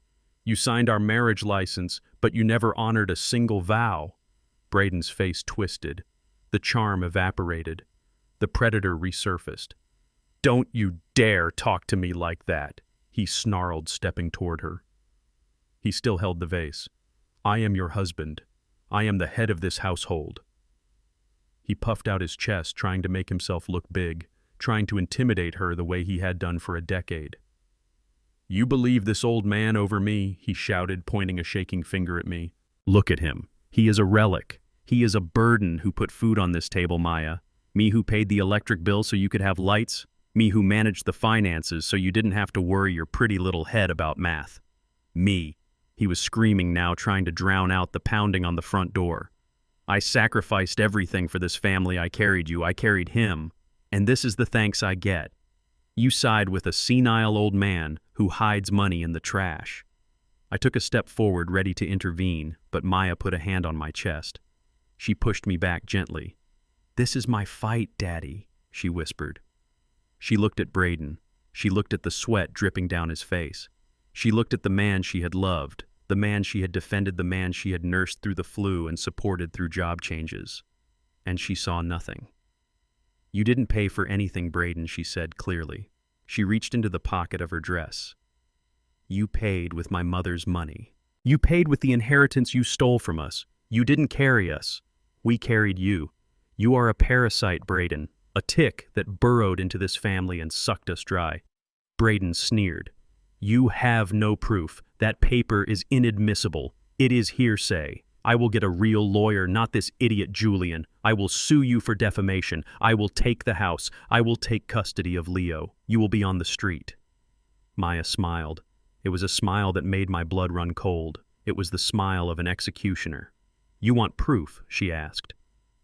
S1: You signed our marriage license, but you never honored a single vow. Braden's face twisted. The charm evaporated. The predator resurfaced. Don't you dare talk to me like that, he snarled, stepping toward her. He still held the vase. I am your husband. I am the head of this household. He puffed out his chest, trying to make himself look big, trying to intimidate her the way he had done for a decade. You believe this old man over me, he shouted, pointing a shaking finger at me. Look at him. He is a relic. He is a burden who put food on this table, Maya. Me who paid the electric bill so you could have lights. Me who managed the finances so you didn't have to worry your pretty little head about math. Me. He was screaming now, trying to drown out the pounding on the front door. I sacrificed everything for this family. I carried you. I carried him. And this is the thanks I get. You side with a senile old man who hides money in the trash. I took a step forward, ready to intervene, but Maya put a hand on my chest. She pushed me back gently. This is my fight, Daddy, she whispered. She looked at Braden. She looked at the sweat dripping down his face. She looked at the man she had loved, the man she had defended, the man she had nursed through the flu and supported through job changes. And she saw nothing. You didn't pay for anything, Braden, she said clearly. She reached into the pocket of her dress. You paid with my mother's money. You paid with the inheritance you stole from us. You didn't carry us. We carried you. You are a parasite, Braden, a tick that burrowed into this family and sucked us dry. Braden sneered. You have no proof. That paper is inadmissible. It is hearsay. I will get a real lawyer, not this idiot Julian. I will sue you for defamation. I will take the house. I will take custody of Leo. You will be on the street. Maya smiled. It was a smile that made my blood run cold. It was the smile of an executioner. You want proof? She asked.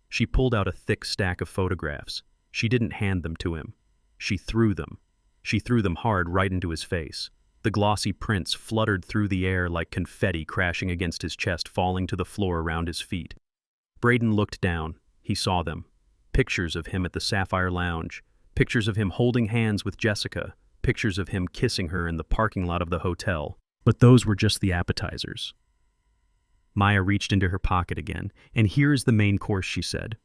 S1: She pulled out a thick stack of photographs. She didn't hand them to him. She threw them. She threw them hard right into his face. The glossy prints fluttered through the air like confetti crashing against his chest, falling to the floor around his feet. Braden looked down. He saw them. Pictures of him at the Sapphire Lounge. Pictures of him holding hands with Jessica. Pictures of him kissing her in the parking lot of the hotel. But those were just the appetizers. Maya reached into her pocket again. And here is the main course, she said.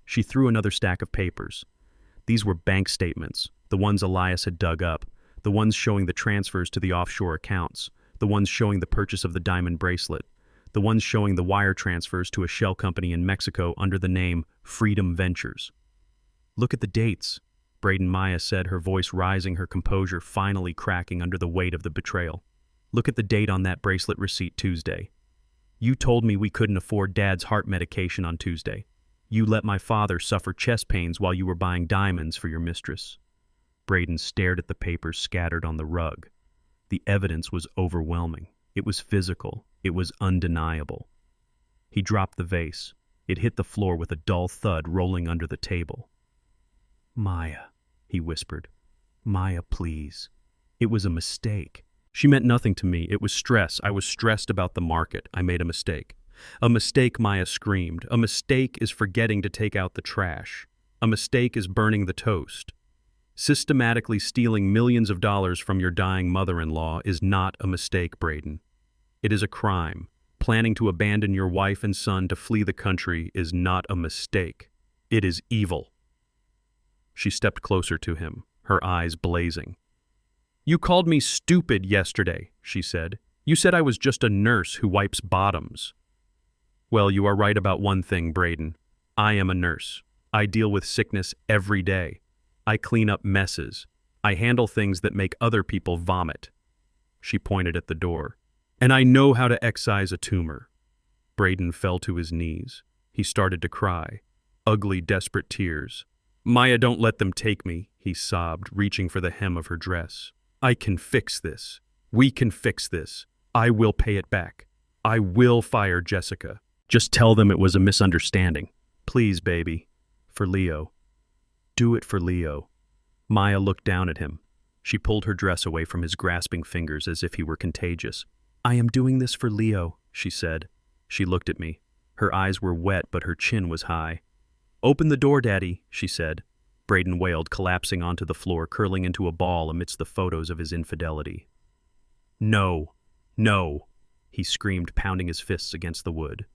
S1: She threw another stack of papers. These were bank statements, the ones Elias had dug up. The ones showing the transfers to the offshore accounts, the ones showing the purchase of the diamond bracelet, the ones showing the wire transfers to a shell company in Mexico under the name Freedom Ventures. Look at the dates, Braden, Maya said, her voice rising, her composure finally cracking under the weight of the betrayal. Look at the date on that bracelet receipt, Tuesday. You told me we couldn't afford Dad's heart medication on Tuesday. You let my father suffer chest pains while you were buying diamonds for your mistress. Braden stared at the papers scattered on the rug. The evidence was overwhelming. It was physical. It was undeniable. He dropped the vase. It hit the floor with a dull thud, rolling under the table. Maya, he whispered. Maya, please. It was a mistake. She meant nothing to me. It was stress. I was stressed about the market. I made a mistake. A mistake, Maya screamed. A mistake is forgetting to take out the trash. A mistake is burning the toast. Systematically stealing millions of dollars from your dying mother-in-law is not a mistake, Braden. It is a crime. Planning to abandon your wife and son to flee the country is not a mistake. It is evil. She stepped closer to him, her eyes blazing. You called me stupid yesterday, she said. You said I was just a nurse who wipes bottoms. Well, you are right about one thing, Braden. I am a nurse. I deal with sickness every day. I clean up messes. I handle things that make other people vomit. She pointed at the door. And I know how to excise a tumor. Braden fell to his knees. He started to cry. Ugly, desperate tears. Maya, don't let them take me, he sobbed, reaching for the hem of her dress. I can fix this. We can fix this. I will pay it back. I will fire Jessica. Just tell them it was a misunderstanding. Please, baby. For Leo. Do it for Leo. Maya looked down at him. She pulled her dress away from his grasping fingers as if he were contagious. I am doing this for Leo, she said. She looked at me. Her eyes were wet, but her chin was high. Open the door, Daddy, she said. Braden wailed, collapsing onto the floor, curling into a ball amidst the photos of his infidelity. No, no, he screamed, pounding his fists against the wood.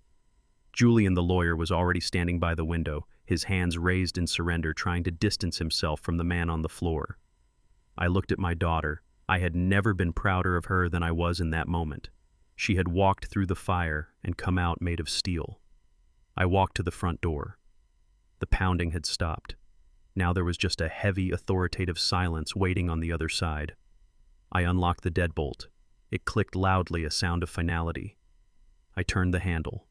S1: Julian, the lawyer, was already standing by the window, his hands raised in surrender, trying to distance himself from the man on the floor. I looked at my daughter. I had never been prouder of her than I was in that moment. She had walked through the fire and come out made of steel. I walked to the front door. The pounding had stopped. Now there was just a heavy, authoritative silence waiting on the other side. I unlocked the deadbolt. It clicked loudly, a sound of finality. I turned the handle.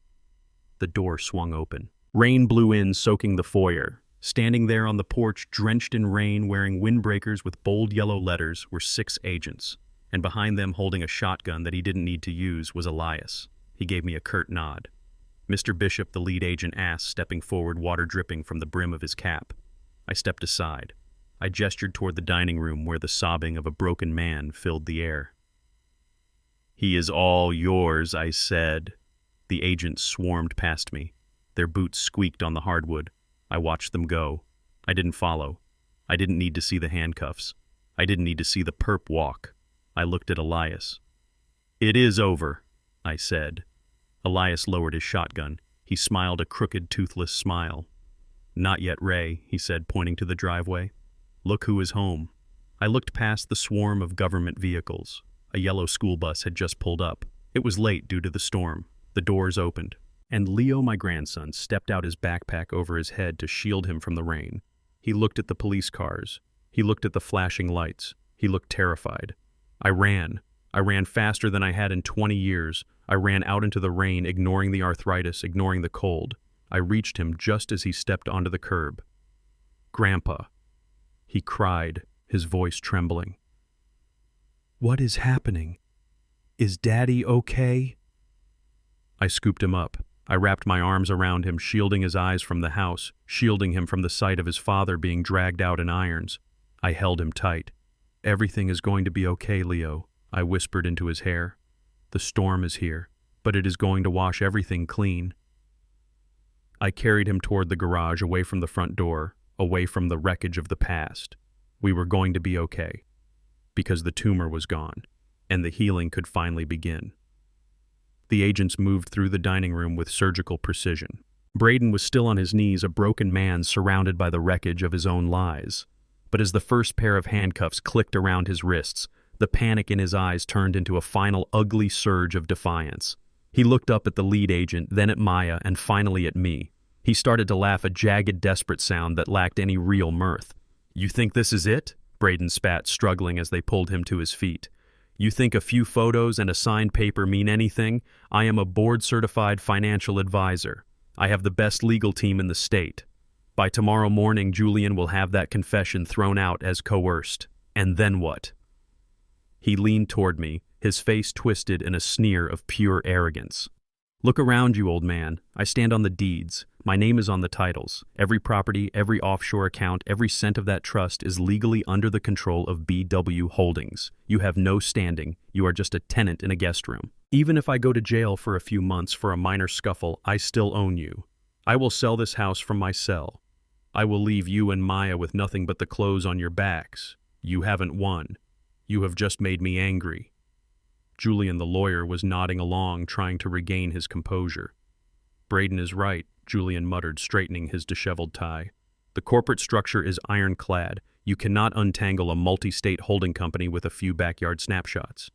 S1: The door swung open. Rain blew in, soaking the foyer. Standing there on the porch, drenched in rain, wearing windbreakers with bold yellow letters, were 6 agents. And behind them, holding a shotgun that he didn't need to use, was Elias. He gave me a curt nod. Mr. Bishop, the lead agent, asked, stepping forward, water dripping from the brim of his cap. I stepped aside. I gestured toward the dining room where the sobbing of a broken man filled the air. He is all yours, I said. The agents swarmed past me. Their boots squeaked on the hardwood. I watched them go. I didn't follow. I didn't need to see the handcuffs. I didn't need to see the perp walk. I looked at Elias. It is over, I said. Elias lowered his shotgun. He smiled a crooked, toothless smile. Not yet, Ray, he said, pointing to the driveway. Look who is home. I looked past the swarm of government vehicles. A yellow school bus had just pulled up. It was late due to the storm. The doors opened, and Leo, my grandson, stepped out his backpack over his head to shield him from the rain. He looked at the police cars. He looked at the flashing lights. He looked terrified. I ran. I ran faster than I had in 20 years. I ran out into the rain, ignoring the arthritis, ignoring the cold. I reached him just as he stepped onto the curb. Grandpa. He cried, his voice trembling. What is happening? Is Daddy okay? I scooped him up. I wrapped my arms around him, shielding his eyes from the house, shielding him from the sight of his father being dragged out in irons. I held him tight. Everything is going to be okay, Leo, I whispered into his hair. The storm is here, but it is going to wash everything clean. I carried him toward the garage, away from the front door, away from the wreckage of the past. We were going to be okay, because the tumor was gone, and the healing could finally begin. The agents moved through the dining room with surgical precision. Braden was still on his knees, a broken man surrounded by the wreckage of his own lies. But as the first pair of handcuffs clicked around his wrists, the panic in his eyes turned into a final ugly surge of defiance. He looked up at the lead agent, then at Maya, and finally at me. He started to laugh, a jagged, desperate sound that lacked any real mirth. You think this is it? Braden spat, struggling as they pulled him to his feet. You think a few photos and a signed paper mean anything? I am a board-certified financial advisor. I have the best legal team in the state. By tomorrow morning, Julian will have that confession thrown out as coerced. And then what? He leaned toward me, his face twisted in a sneer of pure arrogance. Look around you, old man. I stand on the deeds. My name is on the titles. Every property, every offshore account, every cent of that trust is legally under the control of BW Holdings. You have no standing. You are just a tenant in a guest room. Even if I go to jail for a few months for a minor scuffle, I still own you. I will sell this house from my cell. I will leave you and Maya with nothing but the clothes on your backs. You haven't won. You have just made me angry. Julian, the lawyer, was nodding along, trying to regain his composure. Braden is right, Julian muttered, straightening his disheveled tie. The corporate structure is ironclad. You cannot untangle a multi-state holding company with a few backyard snapshots.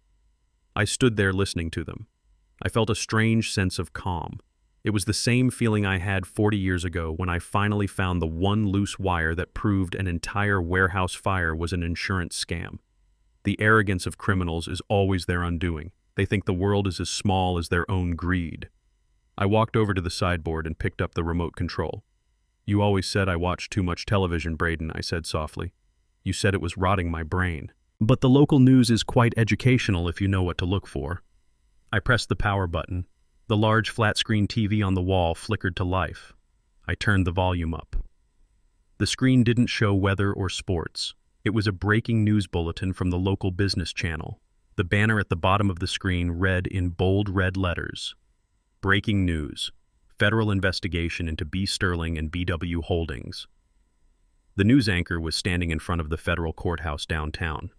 S1: I stood there listening to them. I felt a strange sense of calm. It was the same feeling I had 40 years ago when I finally found the one loose wire that proved an entire warehouse fire was an insurance scam. The arrogance of criminals is always their undoing. They think the world is as small as their own greed. I walked over to the sideboard and picked up the remote control. You always said I watched too much television, Braden, I said softly. You said it was rotting my brain. But the local news is quite educational if you know what to look for. I pressed the power button. The large flat-screen TV on the wall flickered to life. I turned the volume up. The screen didn't show weather or sports. It was a breaking news bulletin from the local business channel. The banner at the bottom of the screen read in bold red letters, "Breaking news. Federal investigation into B. Sterling and BW Holdings." The news anchor was standing in front of the federal courthouse downtown.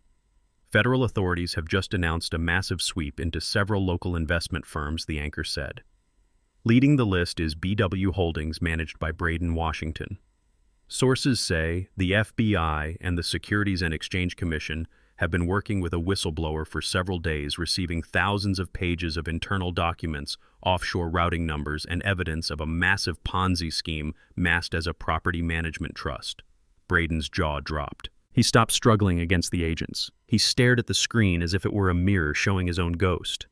S1: Federal authorities have just announced a massive sweep into several local investment firms, the anchor said. Leading the list is BW Holdings, managed by Braden Washington. Sources say the FBI and the Securities and Exchange Commission have been working with a whistleblower for several days, receiving thousands of pages of internal documents, offshore routing numbers, and evidence of a massive Ponzi scheme masked as a property management trust. Braden's jaw dropped. He stopped struggling against the agents. He stared at the screen as if it were a mirror showing his own ghost.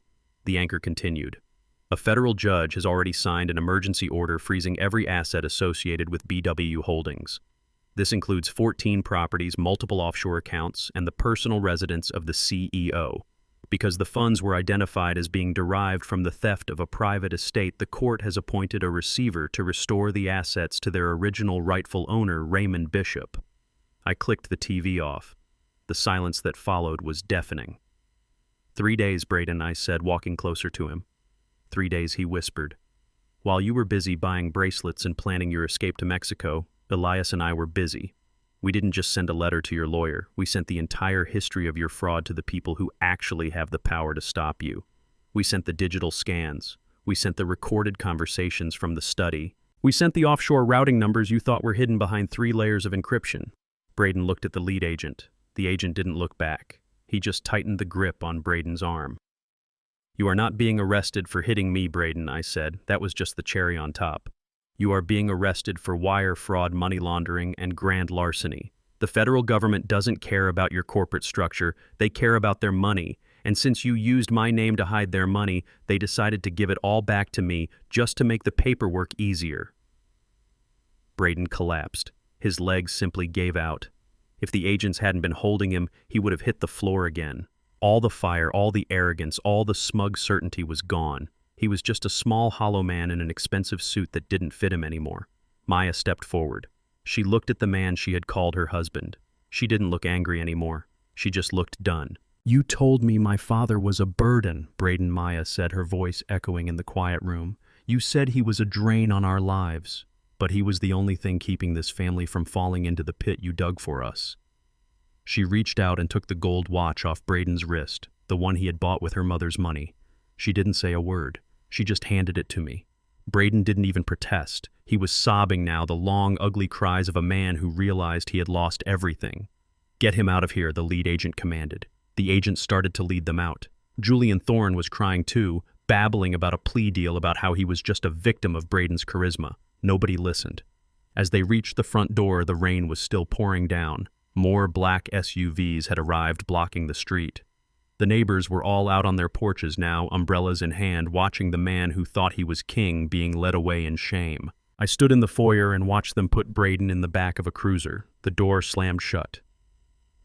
S1: The anchor continued. A federal judge has already signed an emergency order freezing every asset associated with BW Holdings. This includes 14 properties, multiple offshore accounts, and the personal residence of the CEO. Because the funds were identified as being derived from the theft of a private estate, the court has appointed a receiver to restore the assets to their original rightful owner, Raymond Bishop. I clicked the TV off. The silence that followed was deafening. 3 days, Braden, I said, walking closer to him. 3 days, he whispered. While you were busy buying bracelets and planning your escape to Mexico, Elias and I were busy. We didn't just send a letter to your lawyer. We sent the entire history of your fraud to the people who actually have the power to stop you. We sent the digital scans. We sent the recorded conversations from the study. We sent the offshore routing numbers you thought were hidden behind 3 layers of encryption. Braden looked at the lead agent. The agent didn't look back. He just tightened the grip on Braden's arm. You are not being arrested for hitting me, Braden, I said. That was just the cherry on top. You are being arrested for wire fraud, money laundering, and grand larceny. The federal government doesn't care about your corporate structure. They care about their money. And since you used my name to hide their money, they decided to give it all back to me just to make the paperwork easier. Braden collapsed. His legs simply gave out. If the agents hadn't been holding him, he would have hit the floor again. All the fire, all the arrogance, all the smug certainty was gone. He was just a small, hollow man in an expensive suit that didn't fit him anymore. Maya stepped forward. She looked at the man she had called her husband. She didn't look angry anymore. She just looked done. You told me my father was a burden, Braden, Maya said, her voice echoing in the quiet room. You said he was a drain on our lives. But he was the only thing keeping this family from falling into the pit you dug for us. She reached out and took the gold watch off Braden's wrist, the one he had bought with her mother's money. She didn't say a word. She just handed it to me. Braden didn't even protest. He was sobbing now, the long, ugly cries of a man who realized he had lost everything. Get him out of here, the lead agent commanded. The agent started to lead them out. Julian Thorne was crying too, babbling about a plea deal about how he was just a victim of Braden's charisma. Nobody listened. As they reached the front door, the rain was still pouring down. More black SUVs had arrived, blocking the street. The neighbors were all out on their porches now, umbrellas in hand, watching the man who thought he was king being led away in shame. I stood in the foyer and watched them put Braden in the back of a cruiser. The door slammed shut.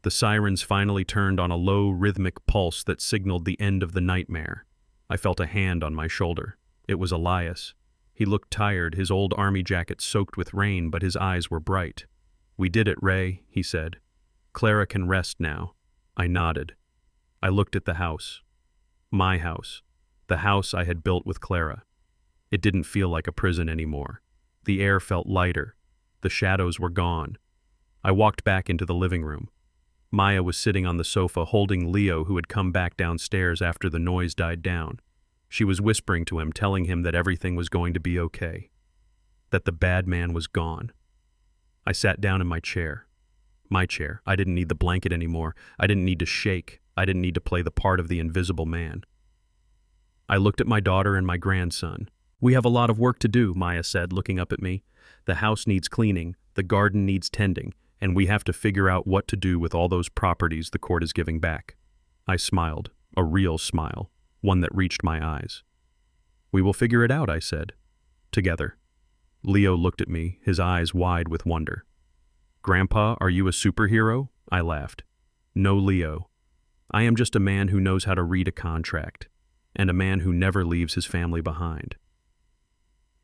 S1: The sirens finally turned on a low, rhythmic pulse that signaled the end of the nightmare. I felt a hand on my shoulder. It was Elias. He looked tired, his old army jacket soaked with rain, but his eyes were bright. We did it, Ray, he said. Clara can rest now. I nodded. I looked at the house. My house. The house I had built with Clara. It didn't feel like a prison anymore. The air felt lighter. The shadows were gone. I walked back into the living room. Maya was sitting on the sofa holding Leo, who had come back downstairs after the noise died down. She was whispering to him, telling him that everything was going to be okay. That the bad man was gone. I sat down in my chair. My chair. I didn't need the blanket anymore. I didn't need to shake. I didn't need to play the part of the invisible man. I looked at my daughter and my grandson. We have a lot of work to do, Maya said, looking up at me. The house needs cleaning, the garden needs tending, and we have to figure out what to do with all those properties the court is giving back. I smiled, a real smile, one that reached my eyes. We will figure it out, I said. Together. Leo looked at me, his eyes wide with wonder. Grandpa, are you a superhero? I laughed. No, Leo. I am just a man who knows how to read a contract. and a man who never leaves his family behind.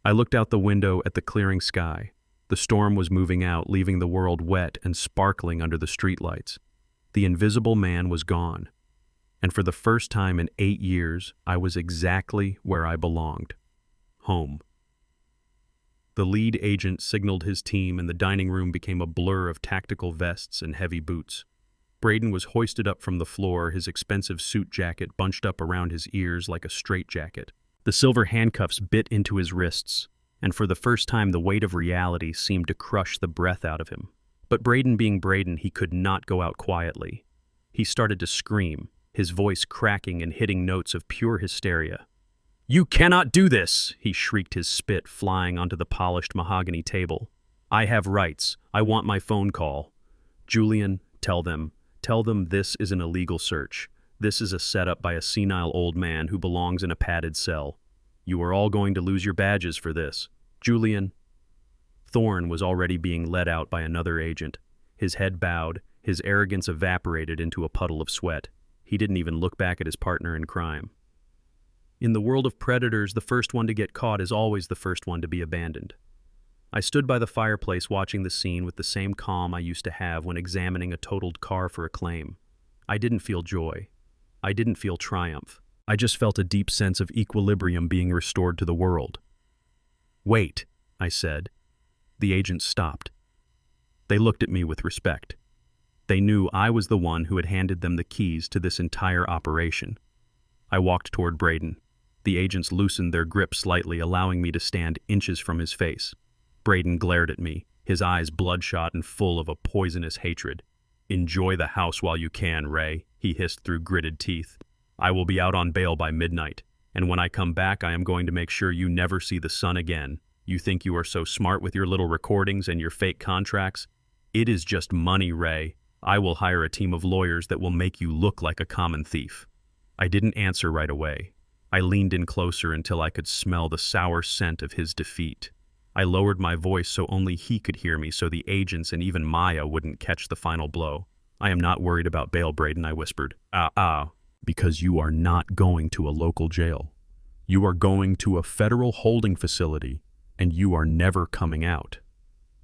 S1: I looked out the window at the clearing sky. The storm was moving out, leaving the world wet and sparkling under the streetlights. The invisible man was gone, and for the first time in 8 years, I was exactly where I belonged. Home. The lead agent signaled his team, and the dining room became a blur of tactical vests and heavy boots. Braden was hoisted up from the floor, his expensive suit jacket bunched up around his ears like a straitjacket. The silver handcuffs bit into his wrists, and for the first time the weight of reality seemed to crush the breath out of him. But Braden being Braden, he could not go out quietly. He started to scream, his voice cracking and hitting notes of pure hysteria. "You cannot do this!" he shrieked, his spit flying onto the polished mahogany table. "I have rights. I want my phone call. Julian, tell them this is an illegal search. This is a setup by a senile old man who belongs in a padded cell. You are all going to lose your badges for this. Julian." Thorne was already being led out by another agent. His head bowed, his arrogance evaporated into a puddle of sweat. He didn't even look back at his partner in crime. In the world of predators, the first one to get caught is always the first one to be abandoned. I stood by the fireplace watching the scene with the same calm I used to have when examining a totaled car for a claim. I didn't feel joy. I didn't feel triumph. I just felt a deep sense of equilibrium being restored to the world. "Wait," I said. The agents stopped. They looked at me with respect. They knew I was the one who had handed them the keys to this entire operation. I walked toward Braden. The agents loosened their grip slightly, allowing me to stand inches from his face. Braden glared at me, his eyes bloodshot and full of a poisonous hatred. "Enjoy the house while you can, Ray," he hissed through gritted teeth. "I will be out on bail by midnight, and when I come back I am going to make sure you never see the sun again. You think you are so smart with your little recordings and your fake contracts? It is just money, Ray. I will hire a team of lawyers that will make you look like a common thief." I didn't answer right away. I leaned in closer until I could smell the sour scent of his defeat. I lowered my voice so only he could hear me, so the agents and even Maya wouldn't catch the final blow. "I am not worried about bail, Braden," I whispered. Because you are not going to a local jail. You are going to a federal holding facility, and you are never coming out."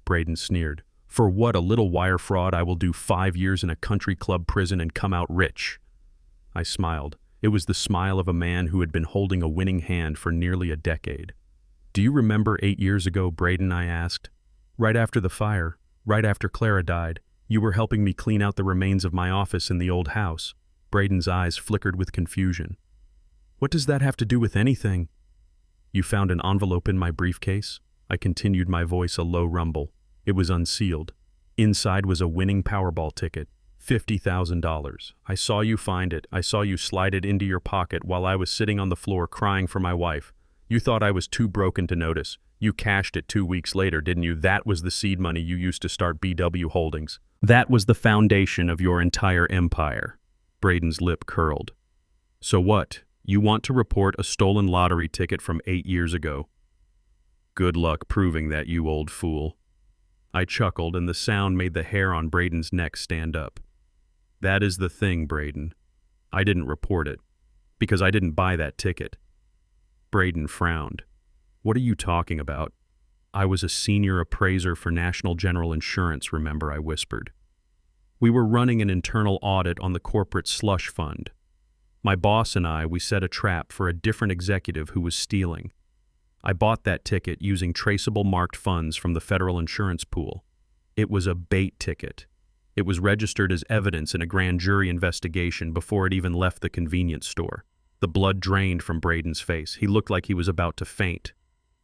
S1: Braden sneered. "For what, a little wire fraud? I will do 5 years in a country club prison and come out rich." I smiled. It was the smile of a man who had been holding a winning hand for nearly a decade. "Do you remember 8 years ago, Braden?" I asked. "Right after the fire, right after Clara died, you were helping me clean out the remains of my office in the old house." Braden's eyes flickered with confusion. "What does that have to do with anything?" "You found an envelope in my briefcase?" I continued, my voice a low rumble. It was unsealed. Inside was a winning Powerball ticket. $50,000. I saw you find it. I saw you slide it into your pocket while I was sitting on the floor crying for my wife. You thought I was too broken to notice. You cashed it 2 weeks later, didn't you? That was the seed money you used to start BW Holdings. That was the foundation of your entire empire." Braden's lip curled. "So what? You want to report a stolen lottery ticket from 8 years ago? Good luck proving that, you old fool." I chuckled, and the sound made the hair on Braden's neck stand up. "That is the thing, Braden. I didn't report it, because I didn't buy that ticket." Braden frowned. "What are you talking about?" "I was a senior appraiser for National General Insurance, remember," I whispered. "We were running an internal audit on the corporate slush fund. My boss and we set a trap for a different executive who was stealing. I bought that ticket using traceable marked funds from the federal insurance pool. It was a bait ticket. It was registered as evidence in a grand jury investigation before it even left the convenience store." The blood drained from Braden's face. He looked like he was about to faint.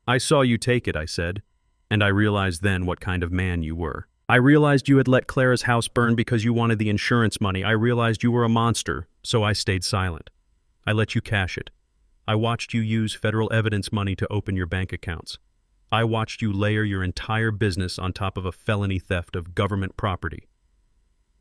S1: "I saw you take it," I said, "and I realized then what kind of man you were. I realized you had let Clara's house burn because you wanted the insurance money. I realized you were a monster, so I stayed silent. I let you cash it. I watched you use federal evidence money to open your bank accounts. I watched you layer your entire business on top of a felony theft of government property."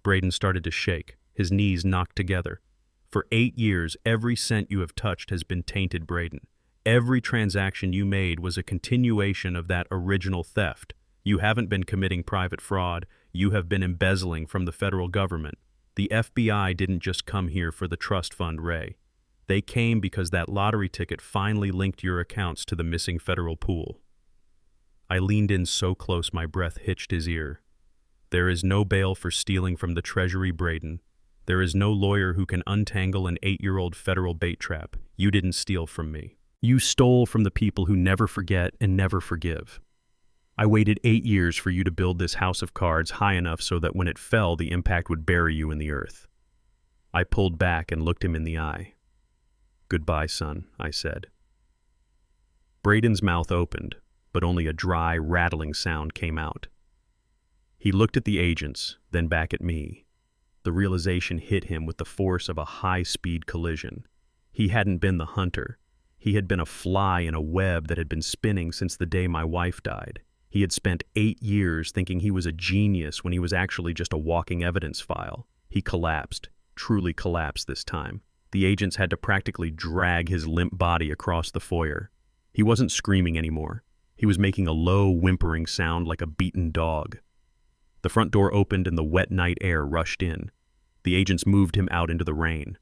S1: Braden started to shake, his knees knocked together. "For 8 years, every cent you have touched has been tainted, Braden. Every transaction you made was a continuation of that original theft. You haven't been committing private fraud. You have been embezzling from the federal government. The FBI didn't just come here for the trust fund, Ray. They came because that lottery ticket finally linked your accounts to the missing federal pool. I leaned in so close my breath hitched his ear. There is no bail for stealing from the Treasury, Braden. There is no lawyer who can untangle an 8-year-old federal bait trap. You didn't steal from me. You stole from the people who never forget and never forgive. I waited 8 years for you to build this house of cards high enough so that when it fell, the impact would bury you in the earth. I pulled back and looked him in the eye. Goodbye, son, I said. Braden's mouth opened, but only a dry, rattling sound came out. He looked at the agents, then back at me. The realization hit him with the force of a high-speed collision. He hadn't been the hunter. He had been a fly in a web that had been spinning since the day my wife died. He had spent 8 years thinking he was a genius when he was actually just a walking evidence file. He collapsed, truly collapsed this time. The agents had to practically drag his limp body across the foyer. He wasn't screaming anymore. He was making a low, whimpering sound like a beaten dog. The front door opened and the wet night air rushed in. The agents moved him out into the rain.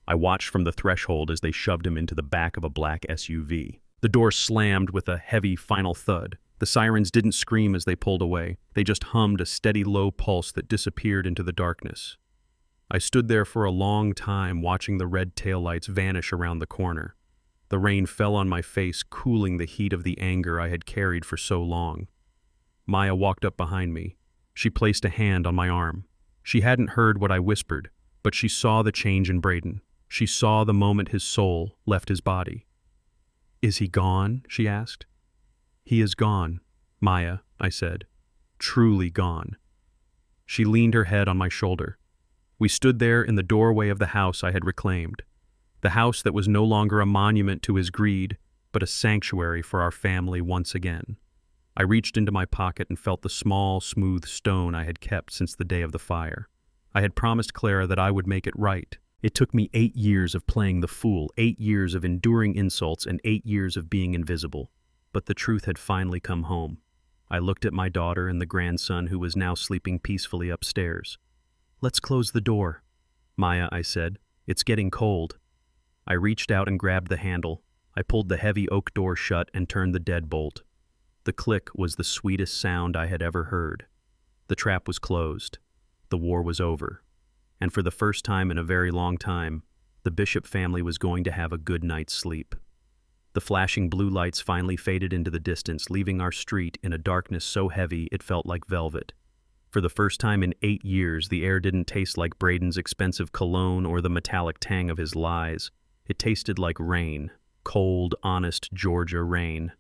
S1: I watched from the threshold as they shoved him into the back of a black SUV. The door slammed with a heavy final thud. The sirens didn't scream as they pulled away. They just hummed a steady low pulse that disappeared into the darkness. I stood there for a long time watching the red taillights vanish around the corner. The rain fell on my face, cooling the heat of the anger I had carried for so long. Maya walked up behind me. She placed a hand on my arm. She hadn't heard what I whispered, but she saw the change in Braden. She saw the moment his soul left his body. "Is he gone?" she asked. "He is gone, Maya," I said. "Truly gone." She leaned her head on my shoulder. We stood there in the doorway of the house I had reclaimed. The house that was no longer a monument to his greed, but a sanctuary for our family once again. I reached into my pocket and felt the small, smooth stone I had kept since the day of the fire. I had promised Clara that I would make it right. It took me 8 years of playing the fool, 8 years of enduring insults, and 8 years of being invisible. But the truth had finally come home. I looked at my daughter and the grandson who was now sleeping peacefully upstairs. "Let's close the door." "Maya," I said, "it's getting cold." I reached out and grabbed the handle. I pulled the heavy oak door shut and turned the deadbolt. The click was the sweetest sound I had ever heard. The trap was closed. The war was over. And for the first time in a very long time, the Bishop family was going to have a good night's sleep. The flashing blue lights finally faded into the distance, leaving our street in a darkness so heavy it felt like velvet. For the first time in 8 years, the air didn't taste like Braden's expensive cologne or the metallic tang of his lies. It tasted like rain, cold, honest Georgia rain.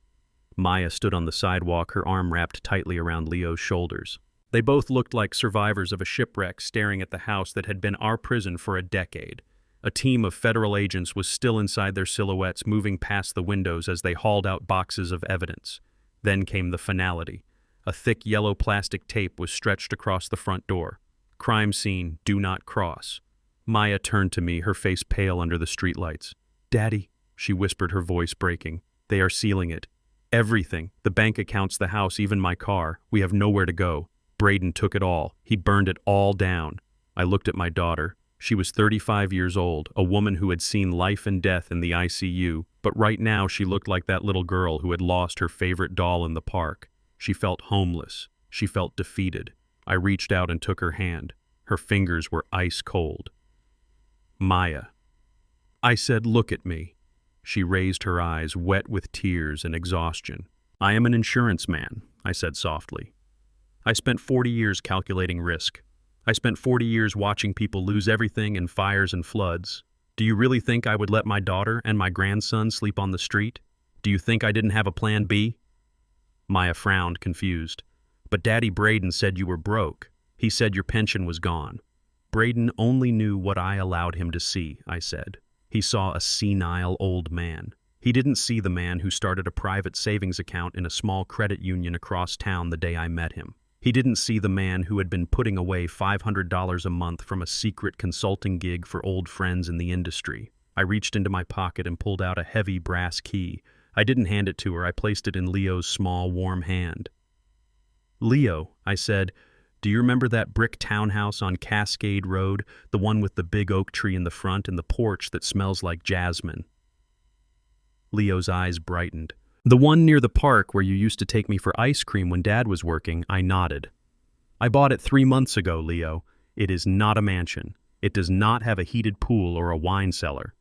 S1: Maya stood on the sidewalk, her arm wrapped tightly around Leo's shoulders. They both looked like survivors of a shipwreck staring at the house that had been our prison for a decade. A team of federal agents was still inside their silhouettes, moving past the windows as they hauled out boxes of evidence. Then came the finality. A thick yellow plastic tape was stretched across the front door. "Crime scene, do not cross." Maya turned to me, her face pale under the streetlights. "Daddy," she whispered, her voice breaking, "they are sealing it. Everything, the bank accounts, the house, even my car. We have nowhere to go. Braden took it all. He burned it all down." I looked at my daughter. She was 35 years old, a woman who had seen life and death in the ICU, but right now she looked like that little girl who had lost her favorite doll in the park. She felt homeless. She felt defeated. I reached out and took her hand. Her fingers were ice cold. "Maya." I said, "Look at me." She raised her eyes, wet with tears and exhaustion. "I am an insurance man," I said softly. "I spent 40 years calculating risk. I spent 40 years watching people lose everything in fires and floods. Do you really think I would let my daughter and my grandson sleep on the street? Do you think I didn't have a plan B?" Maya frowned, confused. "But Daddy, Braden said you were broke. He said your pension was gone." "Braden only knew what I allowed him to see," I said. "He saw a senile old man. He didn't see the man who started a private savings account in a small credit union across town the day I met him. He didn't see the man who had been putting away $500 a month from a secret consulting gig for old friends in the industry." I reached into my pocket and pulled out a heavy brass key. I didn't hand it to her. I placed it in Leo's small, warm hand. "Leo," I said, "do Do you remember that brick townhouse on Cascade Road, the one with the big oak tree in the front and the porch that smells like jasmine? Leo's eyes brightened. The one near the park where you used to take me for ice cream when Dad was working, I nodded. I bought it 3 months ago, Leo. It is not a mansion. It does not have a heated pool or a wine cellar.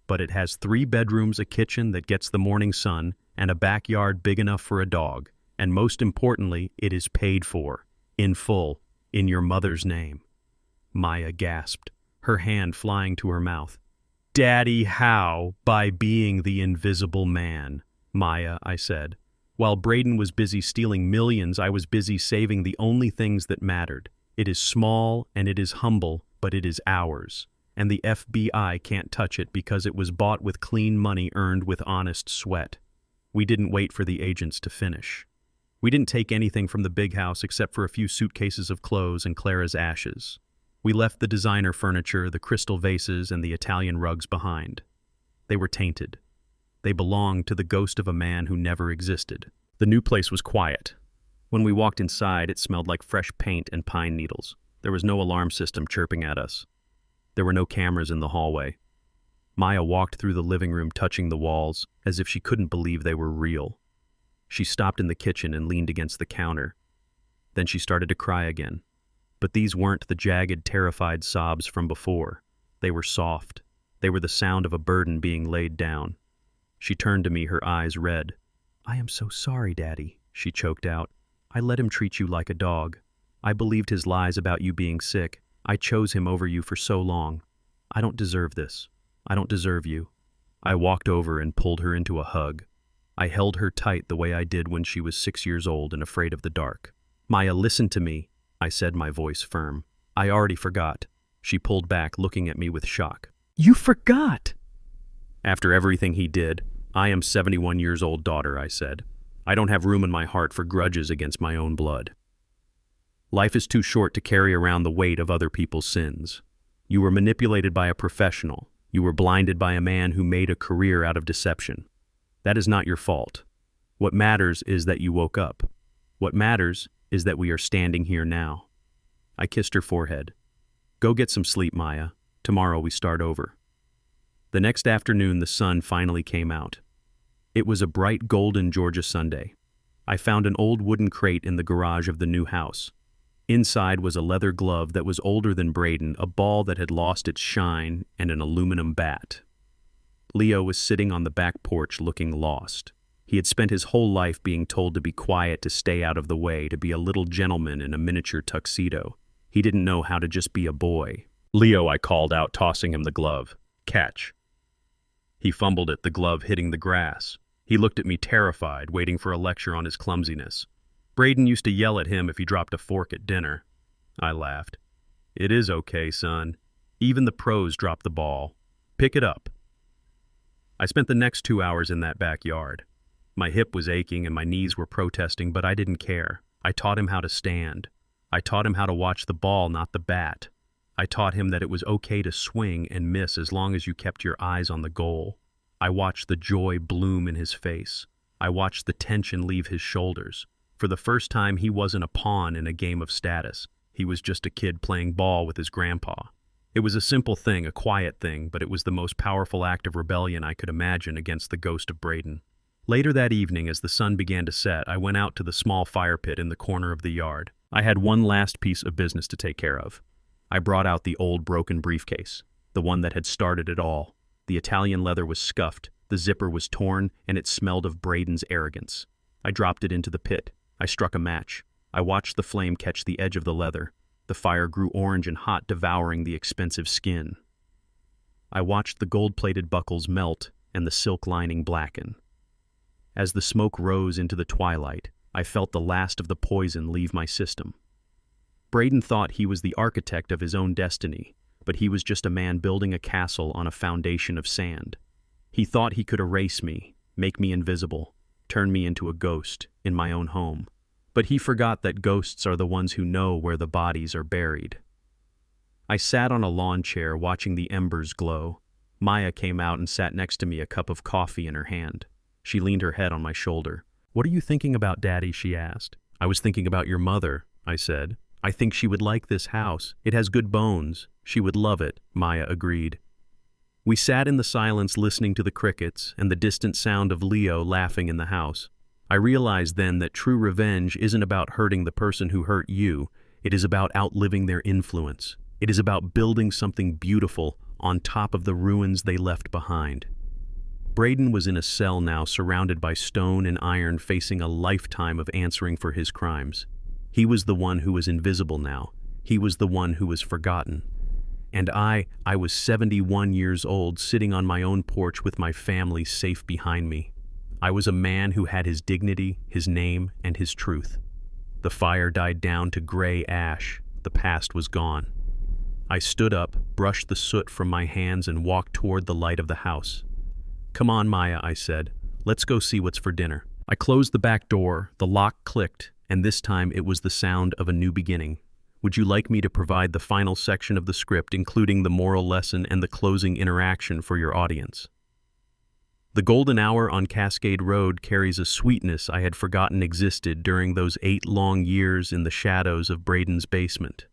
S1: But it has 3 bedrooms, a kitchen that gets the morning sun, and a backyard big enough for a dog. And most importantly, it is paid for, in full, in your mother's name. Maya gasped, her hand flying to her mouth. Daddy, how? By being the invisible man. Maya, I said. While Braden was busy stealing millions, I was busy saving the only things that mattered. It is small and it is humble, but it is ours. And the FBI can't touch it because it was bought with clean money earned with honest sweat. We didn't wait for the agents to finish. We didn't take anything from the big house except for a few suitcases of clothes and Clara's ashes. We left the designer furniture, the crystal vases, and the Italian rugs behind. They were tainted. They belonged to the ghost of a man who never existed. The new place was quiet. When we walked inside, it smelled like fresh paint and pine needles. There was no alarm system chirping at us. There were no cameras in the hallway. Maya walked through the living room, touching the walls, as if she couldn't believe they were real. She stopped in the kitchen and leaned against the counter. Then she started to cry again. But these weren't the jagged, terrified sobs from before. They were soft. They were the sound of a burden being laid down. She turned to me, her eyes red. I am so sorry, Daddy, she choked out. I let him treat you like a dog. I believed his lies about you being sick. I chose him over you for so long. I don't deserve this. I don't deserve you. I walked over and pulled her into a hug. I held her tight the way I did when she was 6 years old and afraid of the dark. Maya, listen to me, I said, my voice firm. I already forgot. She pulled back, looking at me with shock. You forgot? After everything he did, I am 71 years old, daughter, I said. I don't have room in my heart for grudges against my own blood. Life is too short to carry around the weight of other people's sins. You were manipulated by a professional. You were blinded by a man who made a career out of deception. That is not your fault. What matters is that you woke up. What matters is that we are standing here now. I kissed her forehead. Go get some sleep, Maya. Tomorrow we start over. The next afternoon, the sun finally came out. It was a bright golden Georgia Sunday. I found an old wooden crate in the garage of the new house. Inside was a leather glove that was older than Braden, a ball that had lost its shine, and an aluminum bat. Leo was sitting on the back porch looking lost. He had spent his whole life being told to be quiet, to stay out of the way, to be a little gentleman in a miniature tuxedo. He didn't know how to just be a boy. Leo, I called out, tossing him the glove. Catch. He fumbled it, the glove hitting the grass. He looked at me terrified, waiting for a lecture on his clumsiness. Braden used to yell at him if he dropped a fork at dinner. I laughed. It is okay, son. Even the pros drop the ball. Pick it up. I spent the next 2 hours in that backyard. My hip was aching and my knees were protesting, but I didn't care. I taught him how to stand. I taught him how to watch the ball, not the bat. I taught him that it was okay to swing and miss as long as you kept your eyes on the goal. I watched the joy bloom in his face. I watched the tension leave his shoulders. For the first time, he wasn't a pawn in a game of status. He was just a kid playing ball with his grandpa. It was a simple thing, a quiet thing, but it was the most powerful act of rebellion I could imagine against the ghost of Braden. Later that evening, as the sun began to set, I went out to the small fire pit in the corner of the yard. I had one last piece of business to take care of. I brought out the old broken briefcase, the one that had started it all. The Italian leather was scuffed, the zipper was torn, and it smelled of Braden's arrogance. I dropped it into the pit. I struck a match. I watched the flame catch the edge of the leather. The fire grew orange and hot, devouring the expensive skin. I watched the gold-plated buckles melt and the silk lining blacken. As the smoke rose into the twilight, I felt the last of the poison leave my system. Braden thought he was the architect of his own destiny, but he was just a man building a castle on a foundation of sand. He thought he could erase me, make me invisible, turn me into a ghost in my own home. But he forgot that ghosts are the ones who know where the bodies are buried. I sat on a lawn chair watching the embers glow. Maya came out and sat next to me, a cup of coffee in her hand. She leaned her head on my shoulder. What are you thinking about, Daddy? She asked. I was thinking about your mother, I said. I think she would like this house. It has good bones. She would love it, Maya agreed. We sat in the silence listening to the crickets and the distant sound of Leo laughing in the house. I realized then that true revenge isn't about hurting the person who hurt you. It is about outliving their influence. It is about building something beautiful on top of the ruins they left behind. Braden was in a cell now, surrounded by stone and iron, facing a lifetime of answering for his crimes. He was the one who was invisible now. He was the one who was forgotten. And I was 71 years old, sitting on my own porch with my family safe behind me. I was a man who had his dignity, his name, and his truth. The fire died down to gray ash. The past was gone. I stood up, brushed the soot from my hands, and walked toward the light of the house. "Come on, Maya," I said. "Let's go see what's for dinner." I closed the back door, the lock clicked, and this time it was the sound of a new beginning. Would you like me to provide the final section of the script, including the moral lesson and the closing interaction for your audience? The golden hour on Cascade Road carries a sweetness I had forgotten existed during those 8 long years in the shadows of Braden's basement.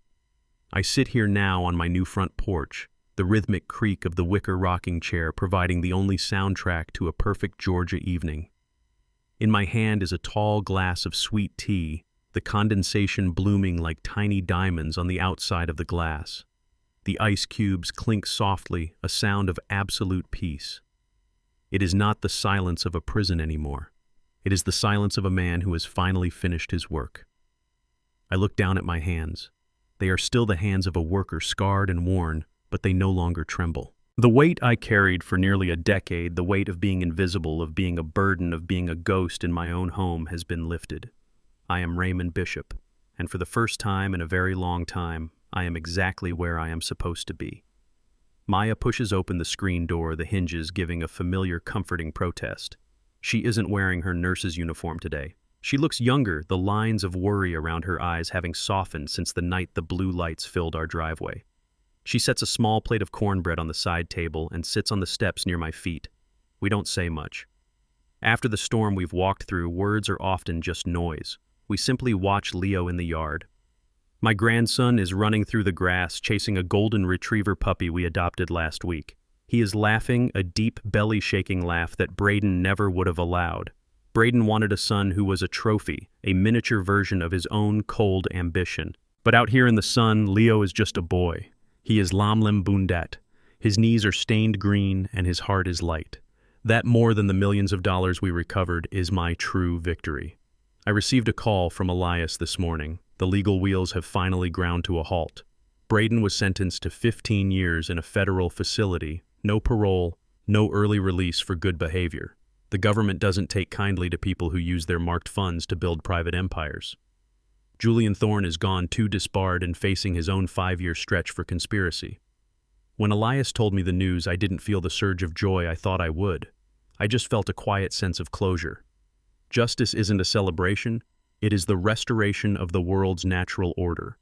S1: I sit here now on my new front porch, the rhythmic creak of the wicker rocking chair providing the only soundtrack to a perfect Georgia evening. In my hand is a tall glass of sweet tea, the condensation blooming like tiny diamonds on the outside of the glass. The ice cubes clink softly, a sound of absolute peace. It is not the silence of a prison anymore. It is the silence of a man who has finally finished his work. I look down at my hands. They are still the hands of a worker, scarred and worn, but they no longer tremble. The weight I carried for nearly a decade, the weight of being invisible, of being a burden, of being a ghost in my own home, has been lifted. I am Raymond Bishop, and for the first time in a very long time, I am exactly where I am supposed to be. Maya pushes open the screen door, the hinges giving a familiar, comforting protest. She isn't wearing her nurse's uniform today. She looks younger, the lines of worry around her eyes having softened since the night the blue lights filled our driveway. She sets a small plate of cornbread on the side table and sits on the steps near my feet. We don't say much. After the storm we've walked through, words are often just noise. We simply watch Leo in the yard. My grandson is running through the grass, chasing a golden retriever puppy we adopted last week. He is laughing, a deep, belly-shaking laugh that Braden never would have allowed. Braden wanted a son who was a trophy, a miniature version of his own cold ambition. But out here in the sun, Leo is just a boy. He is Lamlim Bundat. His knees are stained green and his heart is light. That, more than the millions of dollars we recovered, is my true victory. I received a call from Elias this morning. The legal wheels have finally ground to a halt. Braden was sentenced to 15 years in a federal facility, no parole, no early release for good behavior. The government doesn't take kindly to people who use their marked funds to build private empires. Julian Thorne is gone too disbarred and facing his own 5-year stretch for conspiracy. When Elias told me the news, I didn't feel the surge of joy I thought I would. I just felt a quiet sense of closure. Justice isn't a celebration, it is the restoration of the world's natural order.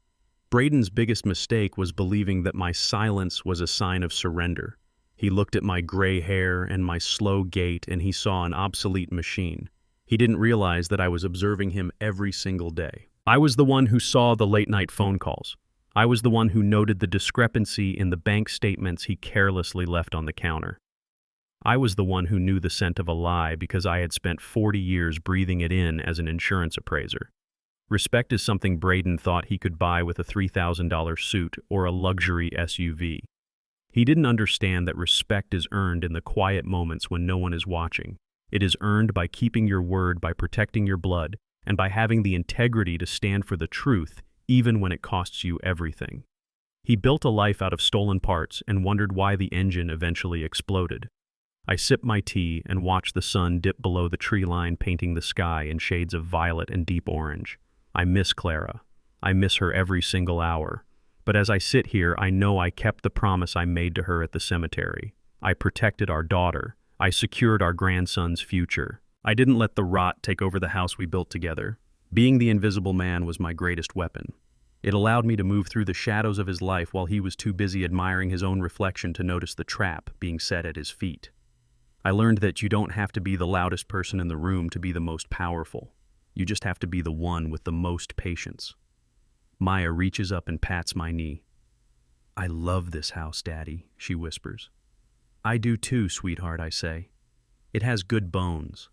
S1: Braden's biggest mistake was believing that my silence was a sign of surrender. He looked at my gray hair and my slow gait and he saw an obsolete machine. He didn't realize that I was observing him every single day. I was the one who saw the late-night phone calls. I was the one who noted the discrepancy in the bank statements he carelessly left on the counter. I was the one who knew the scent of a lie because I had spent 40 years breathing it in as an insurance appraiser. Respect is something Braden thought he could buy with a $3,000 suit or a luxury SUV. He didn't understand that respect is earned in the quiet moments when no one is watching. It is earned by keeping your word, by protecting your blood, and by having the integrity to stand for the truth, even when it costs you everything. He built a life out of stolen parts and wondered why the engine eventually exploded. I sipped my tea and watched the sun dip below the tree line, painting the sky in shades of violet and deep orange. I miss Clara. I miss her every single hour. But as I sit here, I know I kept the promise I made to her at the cemetery. I protected our daughter. I secured our grandson's future. I didn't let the rot take over the house we built together. Being the invisible man was my greatest weapon. It allowed me to move through the shadows of his life while he was too busy admiring his own reflection to notice the trap being set at his feet. I learned that you don't have to be the loudest person in the room to be the most powerful. You just have to be the one with the most patience. Maya reaches up and pats my knee. "I love this house, Daddy," she whispers. "I do too, sweetheart," I say. "It has good bones.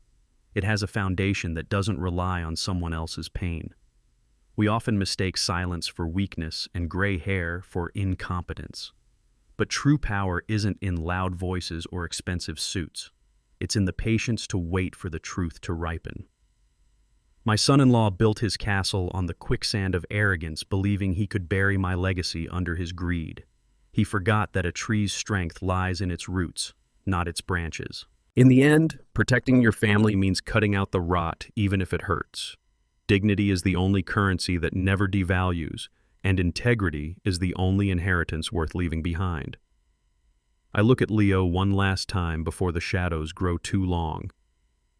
S1: It has a foundation that doesn't rely on someone else's pain." We often mistake silence for weakness and gray hair for incompetence. But true power isn't in loud voices or expensive suits. It's in the patience to wait for the truth to ripen. My son-in-law built his castle on the quicksand of arrogance, believing he could bury my legacy under his greed. He forgot that a tree's strength lies in its roots, not its branches. In the end, protecting your family means cutting out the rot, even if it hurts. Dignity is the only currency that never devalues, and integrity is the only inheritance worth leaving behind. I look at Leo one last time before the shadows grow too long.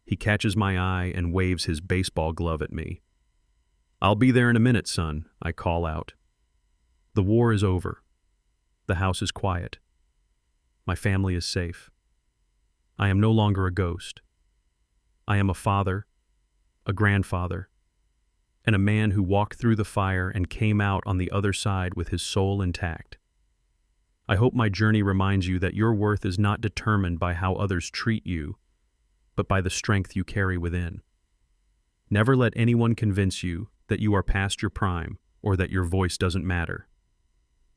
S1: He catches my eye and waves his baseball glove at me. "I'll be there in a minute, son," I call out. The war is over. The house is quiet. My family is safe. I am no longer a ghost. I am a father, a grandfather, and a man who walked through the fire and came out on the other side with his soul intact. I hope my journey reminds you that your worth is not determined by how others treat you, but by the strength you carry within. Never let anyone convince you that you are past your prime or that your voice doesn't matter.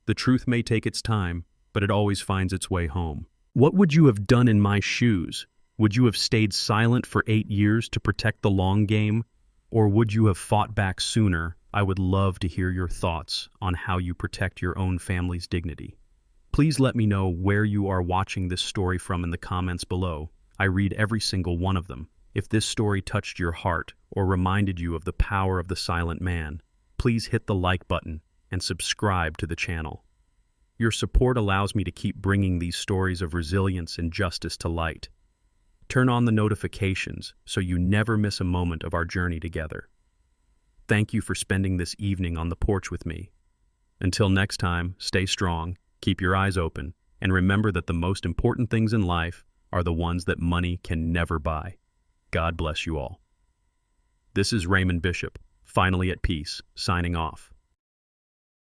S1: The truth may take its time, but it always finds its way home. What would you have done in my shoes? Would you have stayed silent for 8 years to protect the long game? Or would you have fought back sooner? I would love to hear your thoughts on how you protect your own family's dignity. Please let me know where you are watching this story from in the comments below. I read every single one of them. If this story touched your heart or reminded you of the power of the silent man, please hit the like button and subscribe to the channel. Your support allows me to keep bringing these stories of resilience and justice to light. Turn on the notifications so you never miss a moment of our journey together. Thank you for spending this evening on the porch with me. Until next time, stay strong, keep your eyes open, and remember that the most important things in life are the ones that money can never buy. God bless you all. This is Raymond Bishop, finally at peace, signing off.